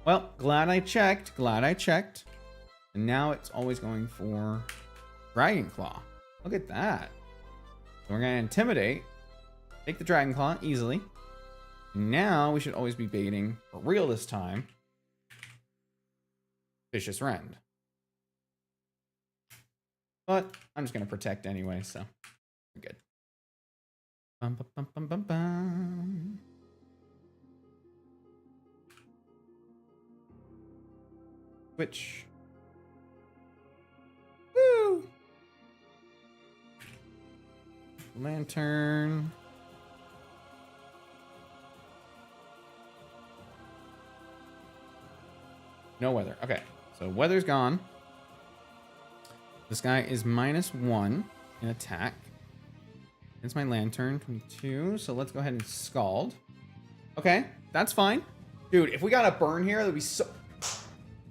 Well, glad I checked. Glad I checked. And now it's always going for Dragon Claw. Look at that. We're going to Intimidate. Take the Dragon Claw easily. Now we should always be baiting, for real this time, Vicious Rend. But I'm just going to protect anyway, so we're good. Bum, bum, bum, bum, bum, bum. Switch. Woo! Lantern. No weather. Okay, so weather's gone. This guy is -1 in attack. It's my lantern, 22. So let's go ahead and Scald. Okay, that's fine. Dude, if we got a burn here, that'd be so...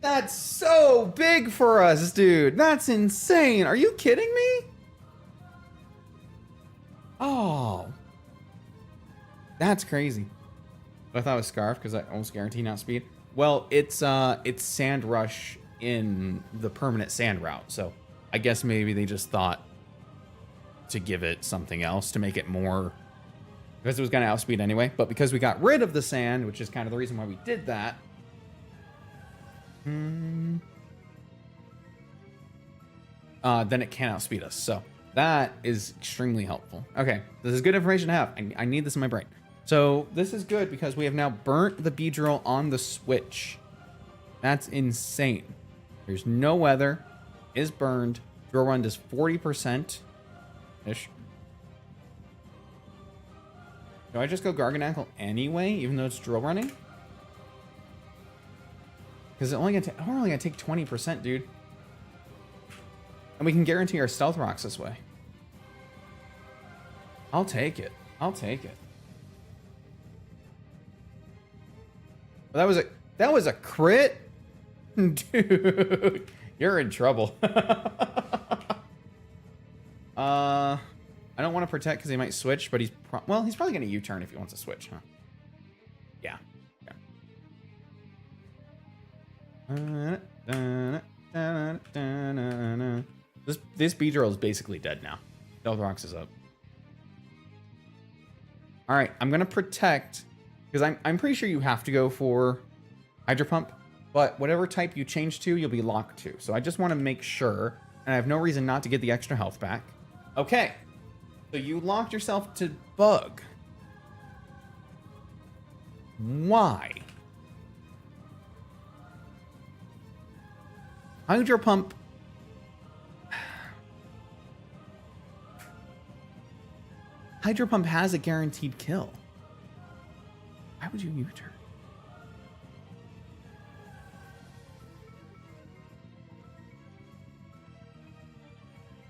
That's so big for us, dude. That's insane. Are you kidding me? Oh, that's crazy. I thought it was Scarf because I almost guarantee not speed. Well, it's Sand Rush in the permanent sand route, so I guess maybe they just thought to give it something else to make it more, because it was gonna outspeed anyway. But because we got rid of the sand, which is kind of the reason why we did that. Then it can outspeed us. So. That is extremely helpful. Okay, this is good information to have. I need this in my brain. So this is good because we have now burnt the Beedrill on the switch. That's insane. There's no weather. Is burned. Drill run does 40%-ish. Do I just go Garganacl anyway, even though it's drill running? Because we're only gonna take 20%, dude. And we can guarantee our Stealth Rocks this way. I'll take it. I'll take it. Well, that was a crit? Dude, you're in trouble. I don't want to protect because he might switch, but he's probably going to U-turn if he wants to switch, huh? Yeah. Okay. This Beedrill is basically dead now. Stealth Rocks is up. All right, I'm gonna protect because I'm pretty sure you have to go for Hydro Pump, but whatever type you change to, you'll be locked to. So I just want to make sure, and I have no reason not to get the extra health back. Okay, so you locked yourself to Bug. Why? Hydro Pump. Hydro Pump has a guaranteed kill. Why would you U-turn?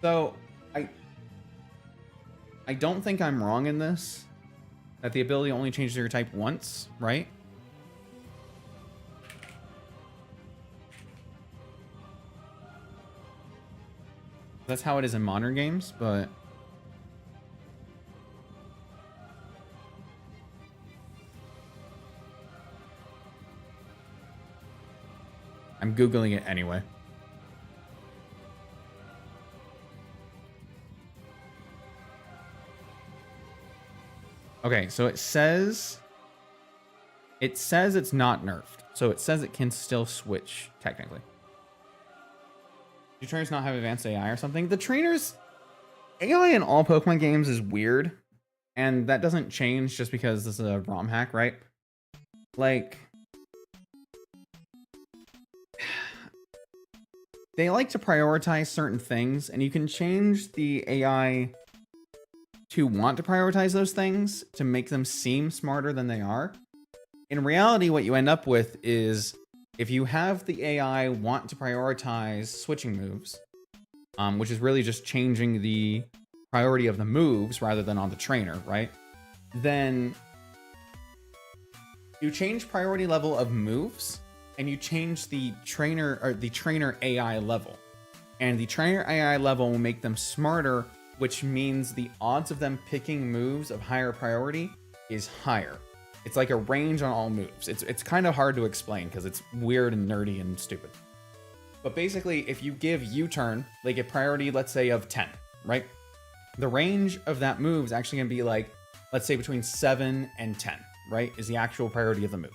So, I don't think I'm wrong in this. That the ability only changes your type once, right? That's how it is in modern games, but... I'm Googling it anyway. Okay, so it says it's not nerfed. So it says it can still switch, technically. Do trainers not have advanced AI or something? The trainers... AI in all Pokemon games is weird. And that doesn't change just because this is a ROM hack, right? Like... They like to prioritize certain things, and you can change the AI to want to prioritize those things to make them seem smarter than they are. In reality, what you end up with is if you have the AI want to prioritize switching moves, which is really just changing the priority of the moves rather than on the trainer, right? Then you change priority level of moves and you change the trainer or the trainer AI level. And the trainer AI level will make them smarter, which means the odds of them picking moves of higher priority is higher. It's like a range on all moves. It's kind of hard to explain because it's weird and nerdy and stupid. But basically, if you give U-turn, like a priority, let's say of 10, right? The range of that move is actually going to be like, let's say between 7 and 10, right? Is the actual priority of the move.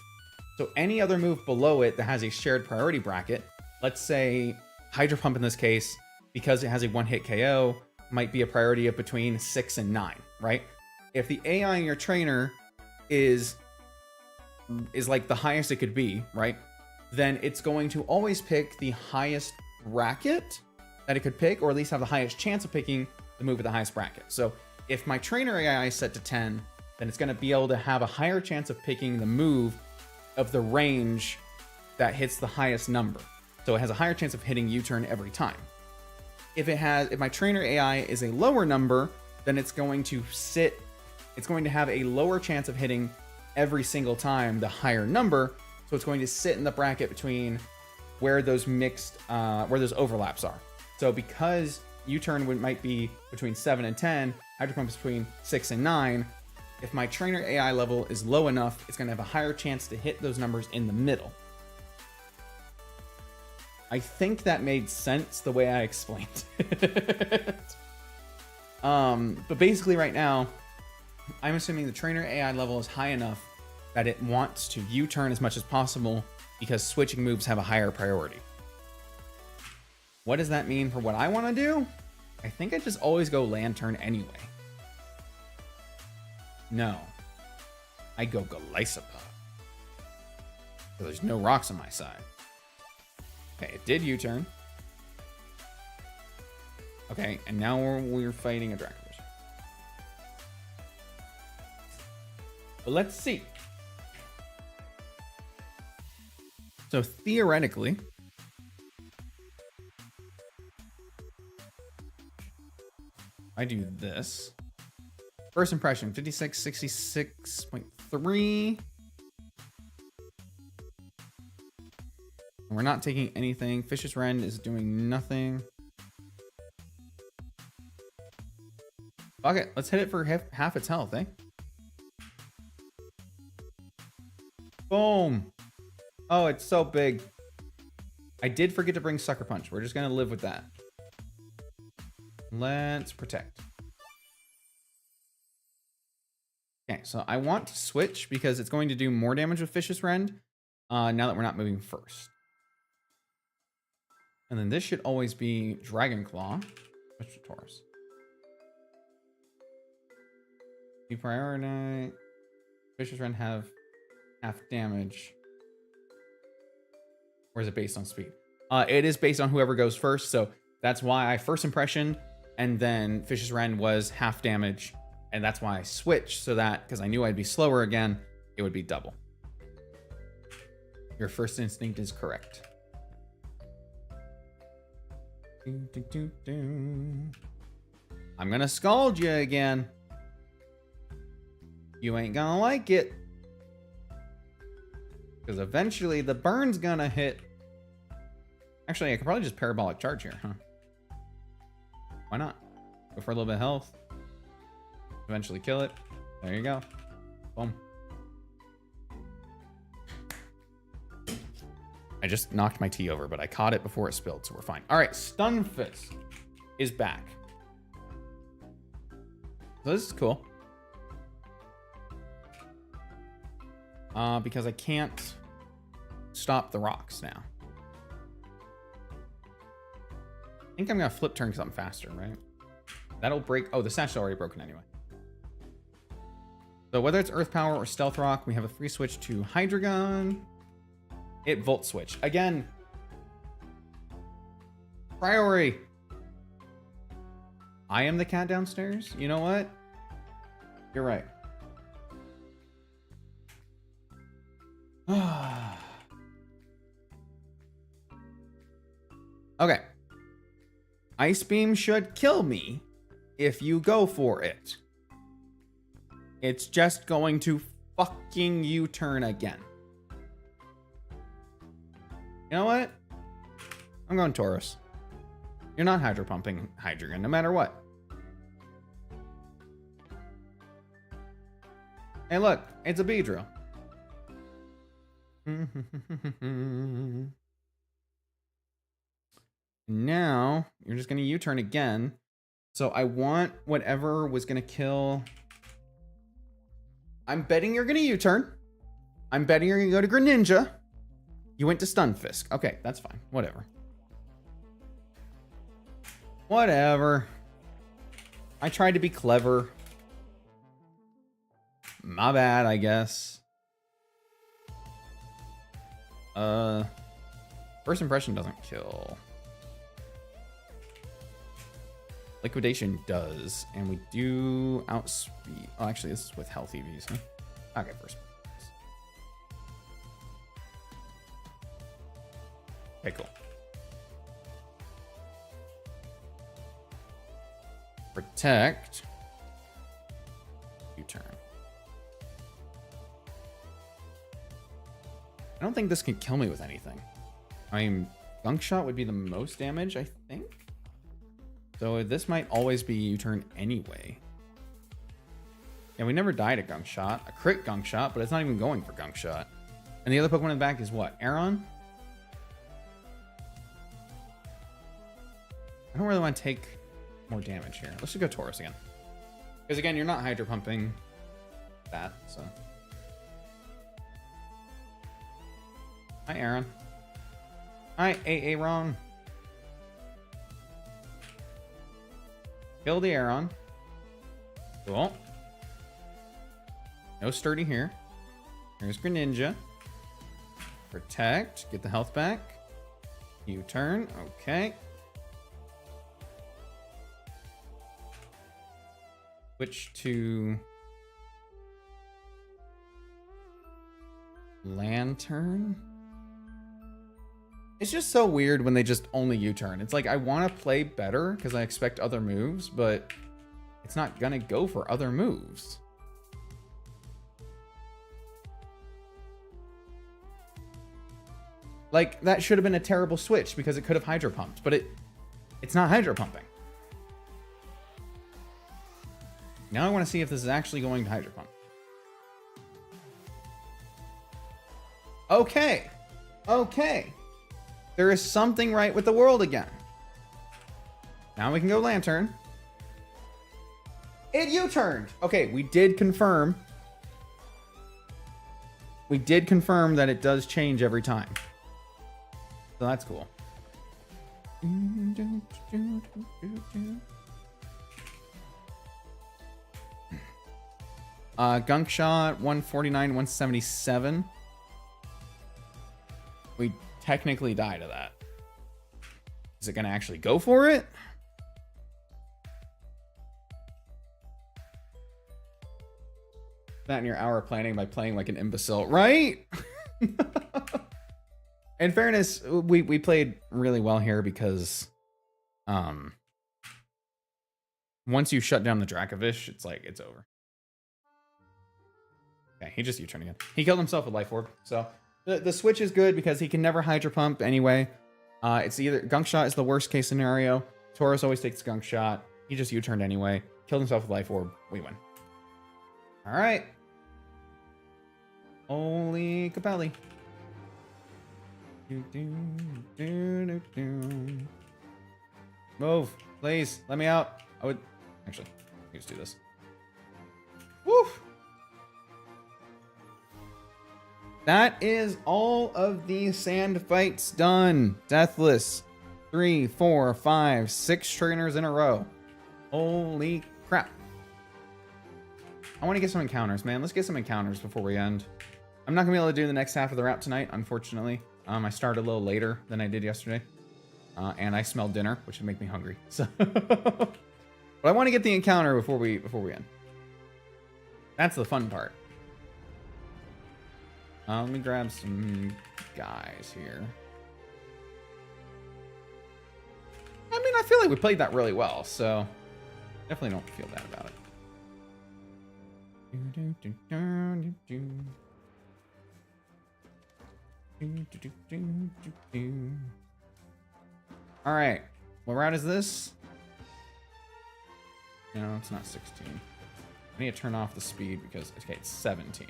So any other move below it that has a shared priority bracket, let's say Hydro Pump in this case, because it has a one-hit KO, might be a priority of between 6 and 9, right? If the AI in your trainer is like the highest it could be, right? Then it's going to always pick the highest bracket that it could pick, or at least have the highest chance of picking the move at the highest bracket. So if my trainer AI is set to 10, then it's going to be able to have a higher chance of picking the move of the range that hits the highest number. So it has a higher chance of hitting U-turn every time. If my trainer AI is a lower number, then it's going to have a lower chance of hitting every single time the higher number. So it's going to sit in the bracket between where those where those overlaps are. So because U-turn might be between 7 and 10, Hydro Pump is between 6 and 9. If my trainer AI level is low enough, it's going to have a higher chance to hit those numbers in the middle. I think that made sense the way I explained it. But basically right now, I'm assuming the trainer AI level is high enough that it wants to U-turn as much as possible because switching moves have a higher priority. What does that mean for what I want to do? I think I just always go Lantern anyway. No. I go Golisopod. There's no rocks on my side. Okay, it did U-turn. Okay, and now we're fighting a Dracovish. But let's see. So theoretically, I do this. First impression, 56, 66.3. We're not taking anything. Fish's Rend is doing nothing. Fuck it. Let's hit it for half its health, eh? Boom. Oh, it's so big. I did forget to bring Sucker Punch. We're just going to live with that. Let's protect. Okay, so I want to switch because it's going to do more damage with Fish's Rend now that we're not moving first. And then this should always be Dragon Claw. Mr. Taurus. You prioritize. Fish's Rend have half damage. Or is it based on speed? It is based on whoever goes first, so that's why I first impression, and then Fish's Rend was half damage, and that's why I switched, so that, because I knew I'd be slower again, it would be double. Your first instinct is correct. I'm gonna scald you again. You ain't gonna like it. Because eventually the burn's gonna hit. Actually, I could probably just parabolic charge here, huh? Why not? Go for a little bit of health. Eventually kill it. There you go. Boom. I just knocked my tea over, but I caught it before it spilled, so we're fine. All right, Stunfisk is back. So this is cool. Because I can't stop the rocks now. I think I'm gonna flip turn because I'm faster, right? That'll break. Oh, the sash is already broken anyway. So whether it's Earth Power or Stealth Rock, we have a free switch to Hydreigon. It Volt Switch. Again. Priority. I am the cat downstairs. You know what? You're right. Okay. Ice Beam should kill me if you go for it. It's just going to fucking U-turn again. You know what? I'm going Tauros. You're not Hydro Pumping Hydreigon, no matter what. Hey, look, it's a Beedrill. Now, you're just going to U-turn again. So I want whatever was going to kill... I'm betting you're going to U-turn. I'm betting you're going to go to Greninja. You went to Stunfisk. Okay, that's fine. Whatever. Whatever. I tried to be clever. My bad, I guess. First impression doesn't kill. Liquidation does, and we do outspeed. Oh, actually, this is with health EVs, huh? Okay, first. Okay, cool. Protect. U-turn. I don't think this can kill me with anything. I mean, Gunk Shot would be the most damage, I think. So this might always be U-turn anyway. Yeah, we never died at Gunk Shot. A crit Gunk Shot, but it's not even going for Gunk Shot. And the other Pokemon in the back is what? Aron? I don't really want to take more damage here. Let's just go Tauros again. Because again, you're not Hydro Pumping that, so. Hi, Aron. Hi, Aaron. Kill the Aron. Cool. No sturdy here. Here's Greninja. Protect. Get the health back. U-turn. Okay. Switch to Lantern. It's just so weird when they just only U-turn. It's like I want to play better because I expect other moves, but it's not gonna go for other moves. Like that should have been a terrible switch because it could have Hydro Pumped, but it's not Hydro Pumping. Now I want to see if this is actually going to Hydro Pump. Okay. Okay. There is something right with the world again. Now we can go Lantern. It U-turned. Okay, we did confirm. We did confirm that it does change every time. So that's cool. Gunk Shot, 149, 177. We technically die to that. Is it going to actually go for it? That in your hour of planning by playing like an imbecile, right? In fairness, we played really well here because once you shut down the Dracovish, it's like it's over. Okay, he just U-turned again. He killed himself with Life Orb. So the switch is good because he can never Hydro Pump anyway. It's either Gunk Shot is the worst case scenario. Tauros always takes Gunk Shot. He just U-turned anyway. Killed himself with Life Orb. We win. All right. Holy Capelli. Move, please. Let me out. I would actually let's do this. Woo! That is all of the sand fights done. Deathless. 3, 4, 5, 6 trainers in a row. Holy crap. I want to get some encounters, man. Let's get some encounters before we end. I'm not gonna be able to do the next half of the route tonight, unfortunately. I started a little later than I did yesterday. And I smelled dinner, which would make me hungry. So but I want to get the encounter before we end. That's the fun part. Let me grab some guys here. I mean, I feel like we played that really well, so definitely don't feel bad about it. All right, what route is this? No, it's not 16. I need to turn off the speed because, okay, it's 17.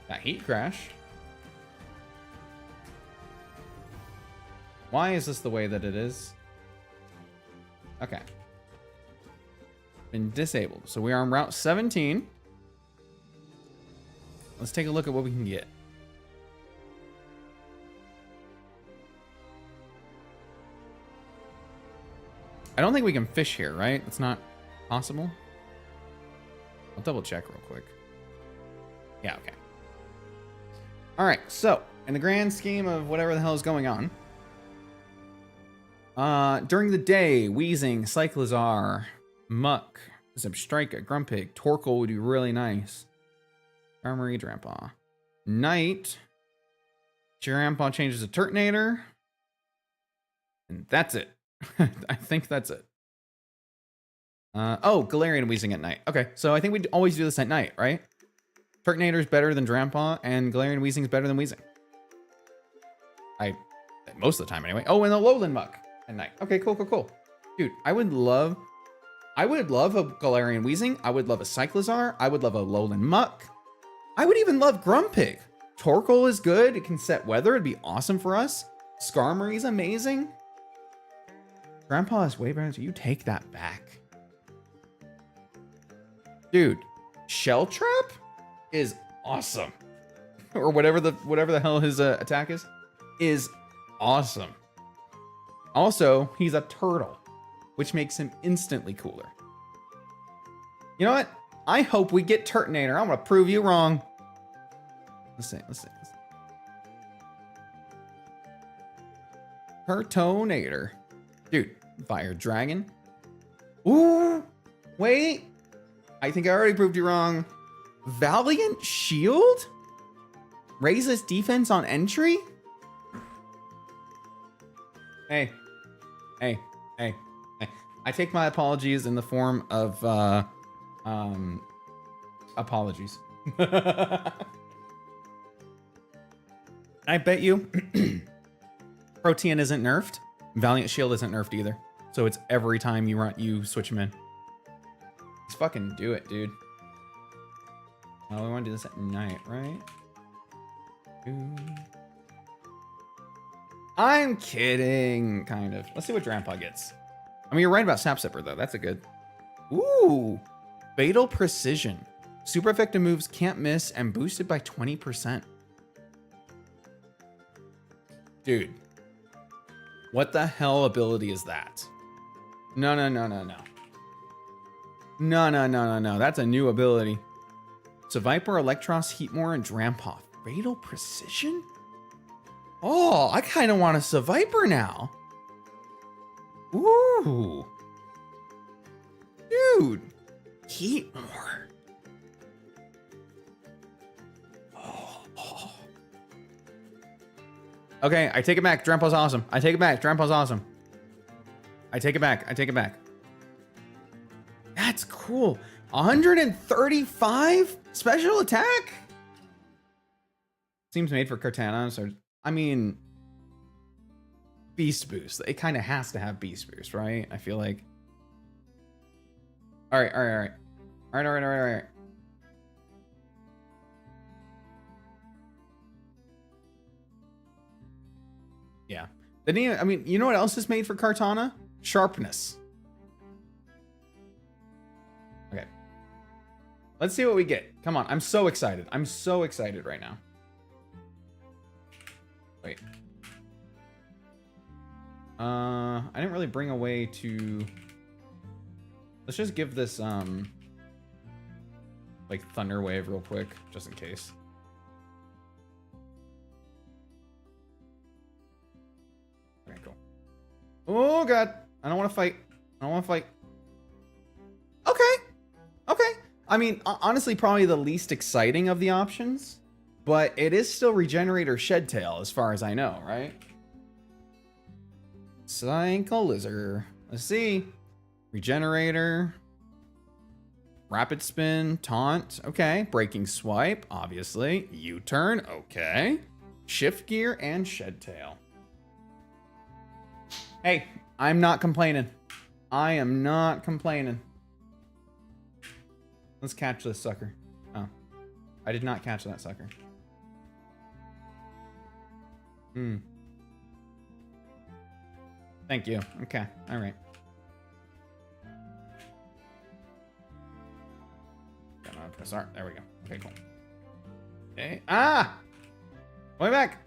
That heat crash. Why is this the way that it is? Okay. Been disabled. So we are on route 17. Let's take a look at what we can get. I don't think we can fish here, right? It's not possible. I'll double check real quick. Yeah, okay. All right, so in the grand scheme of whatever the hell is going on, during the day, Weezing, Cyclizar, Muck, Zebstrika, Grumpig, Torkoal would be really nice. Armory, Drampa. Night, Drampa changes to Turtonator, and that's it. I think that's it. Oh, Galarian Weezing at night. Okay, so I think we'd always do this at night, right? Turtonator is better than Drampa, and Galarian Weezing is better than Weezing. Most of the time anyway. Oh, and the Lowland Muck at night. Okay, cool. Dude, I would love a Galarian Weezing. I would love a Cyclizar. I would love a Lowland Muck. I would even love Grumpig. Torkoal is good. It can set weather. It'd be awesome for us. Skarmory's amazing. Grandpa is way better. So you take that back. Dude, Shell Trap is awesome. Or whatever the hell his attack is awesome. Also, he's a turtle, which makes him instantly cooler. You know what? I hope we get Turtonator. I'm gonna prove you wrong. Let's see. Turtonator. Dude, Fire Dragon. Ooh, wait. I think I already proved you wrong. Valiant Shield? Raises defense on entry? Hey. I take my apologies in the form of apologies. I bet you Protean isn't nerfed. Valiant Shield isn't nerfed either. So it's every time you switch him in. Let's fucking do it, dude. Oh, we want to do this at night, right? Ooh. I'm kidding, kind of. Let's see what Drampa gets. I mean, you're right about Sap Sipper, though. That's a good... Ooh! Fatal Precision. Super effective moves can't miss and boosted by 20%. Dude. What the hell ability is that? No. No. That's a new ability. So Viper, Electros, Heatmore, and Drampoff. Fatal Precision? Oh, I kind of want a Seviper now. Ooh. Dude. Heatmore. Oh. Okay, I take it back. Drampo's awesome. I take it back. Drampo's awesome. I take it back. I take it back. That's cool. 135 special attack? Seems made for Kartana, so I mean Beast Boost. It kind of has to have Beast Boost, right? I feel like. Alright. Yeah. I mean, you know what else is made for Kartana? Sharpness. Okay. Let's see what we get. Come on. I'm so excited. I'm so excited right now. Wait. I didn't really bring a way to... Let's just give this, like, Thunder Wave real quick, just in case. Okay, cool. Oh, God. I don't want to fight. I don't want to fight. Okay. I mean, honestly, probably the least exciting of the options, but it is still Regenerator Shed Tail, as far as I know, right? Cyclizzer. Let's see. Regenerator. Rapid Spin. Taunt. Okay. Breaking Swipe, obviously. U-Turn. Okay. Shift Gear and Shed Tail. Hey, I'm not complaining. I am not complaining. Let's catch this sucker. Oh. I did not catch that sucker. Thank you. Okay. All right. There we go. Okay, cool. Okay. Ah! Way back!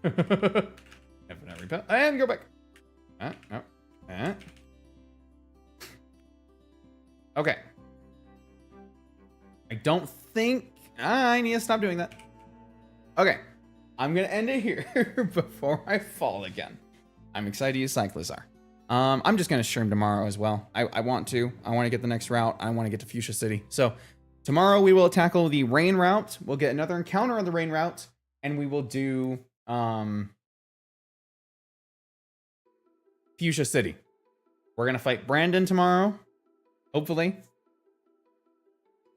Infinite repel. And go back. No. Okay. I don't think... I need to stop doing that. Okay. I'm going to end it here before I fall again. I'm excited to use Cyclizar. I'm just going to stream tomorrow as well. I want to. I want to get the next route. I want to get to Fuchsia City. So tomorrow we will tackle the rain route. We'll get another encounter on the rain route. And we will do Fuchsia City. We're going to fight Brandon tomorrow. Hopefully.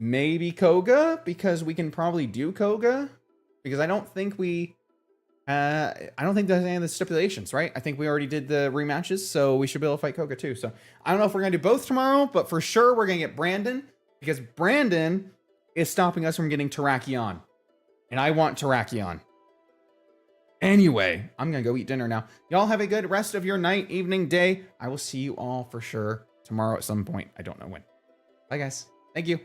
Maybe Koga, because we can probably do Koga. Because I don't think we... I don't think there's any of the stipulations, right? I think we already did the rematches, so we should be able to fight Koga too. So I don't know if we're going to do both tomorrow, but for sure we're going to get Brandon, because Brandon is stopping us from getting Terrakion. And I want Terrakion. Anyway, I'm going to go eat dinner now. Y'all have a good rest of your night, evening, day. I will see you all for sure tomorrow at some point. I don't know when. Bye, guys. Thank you.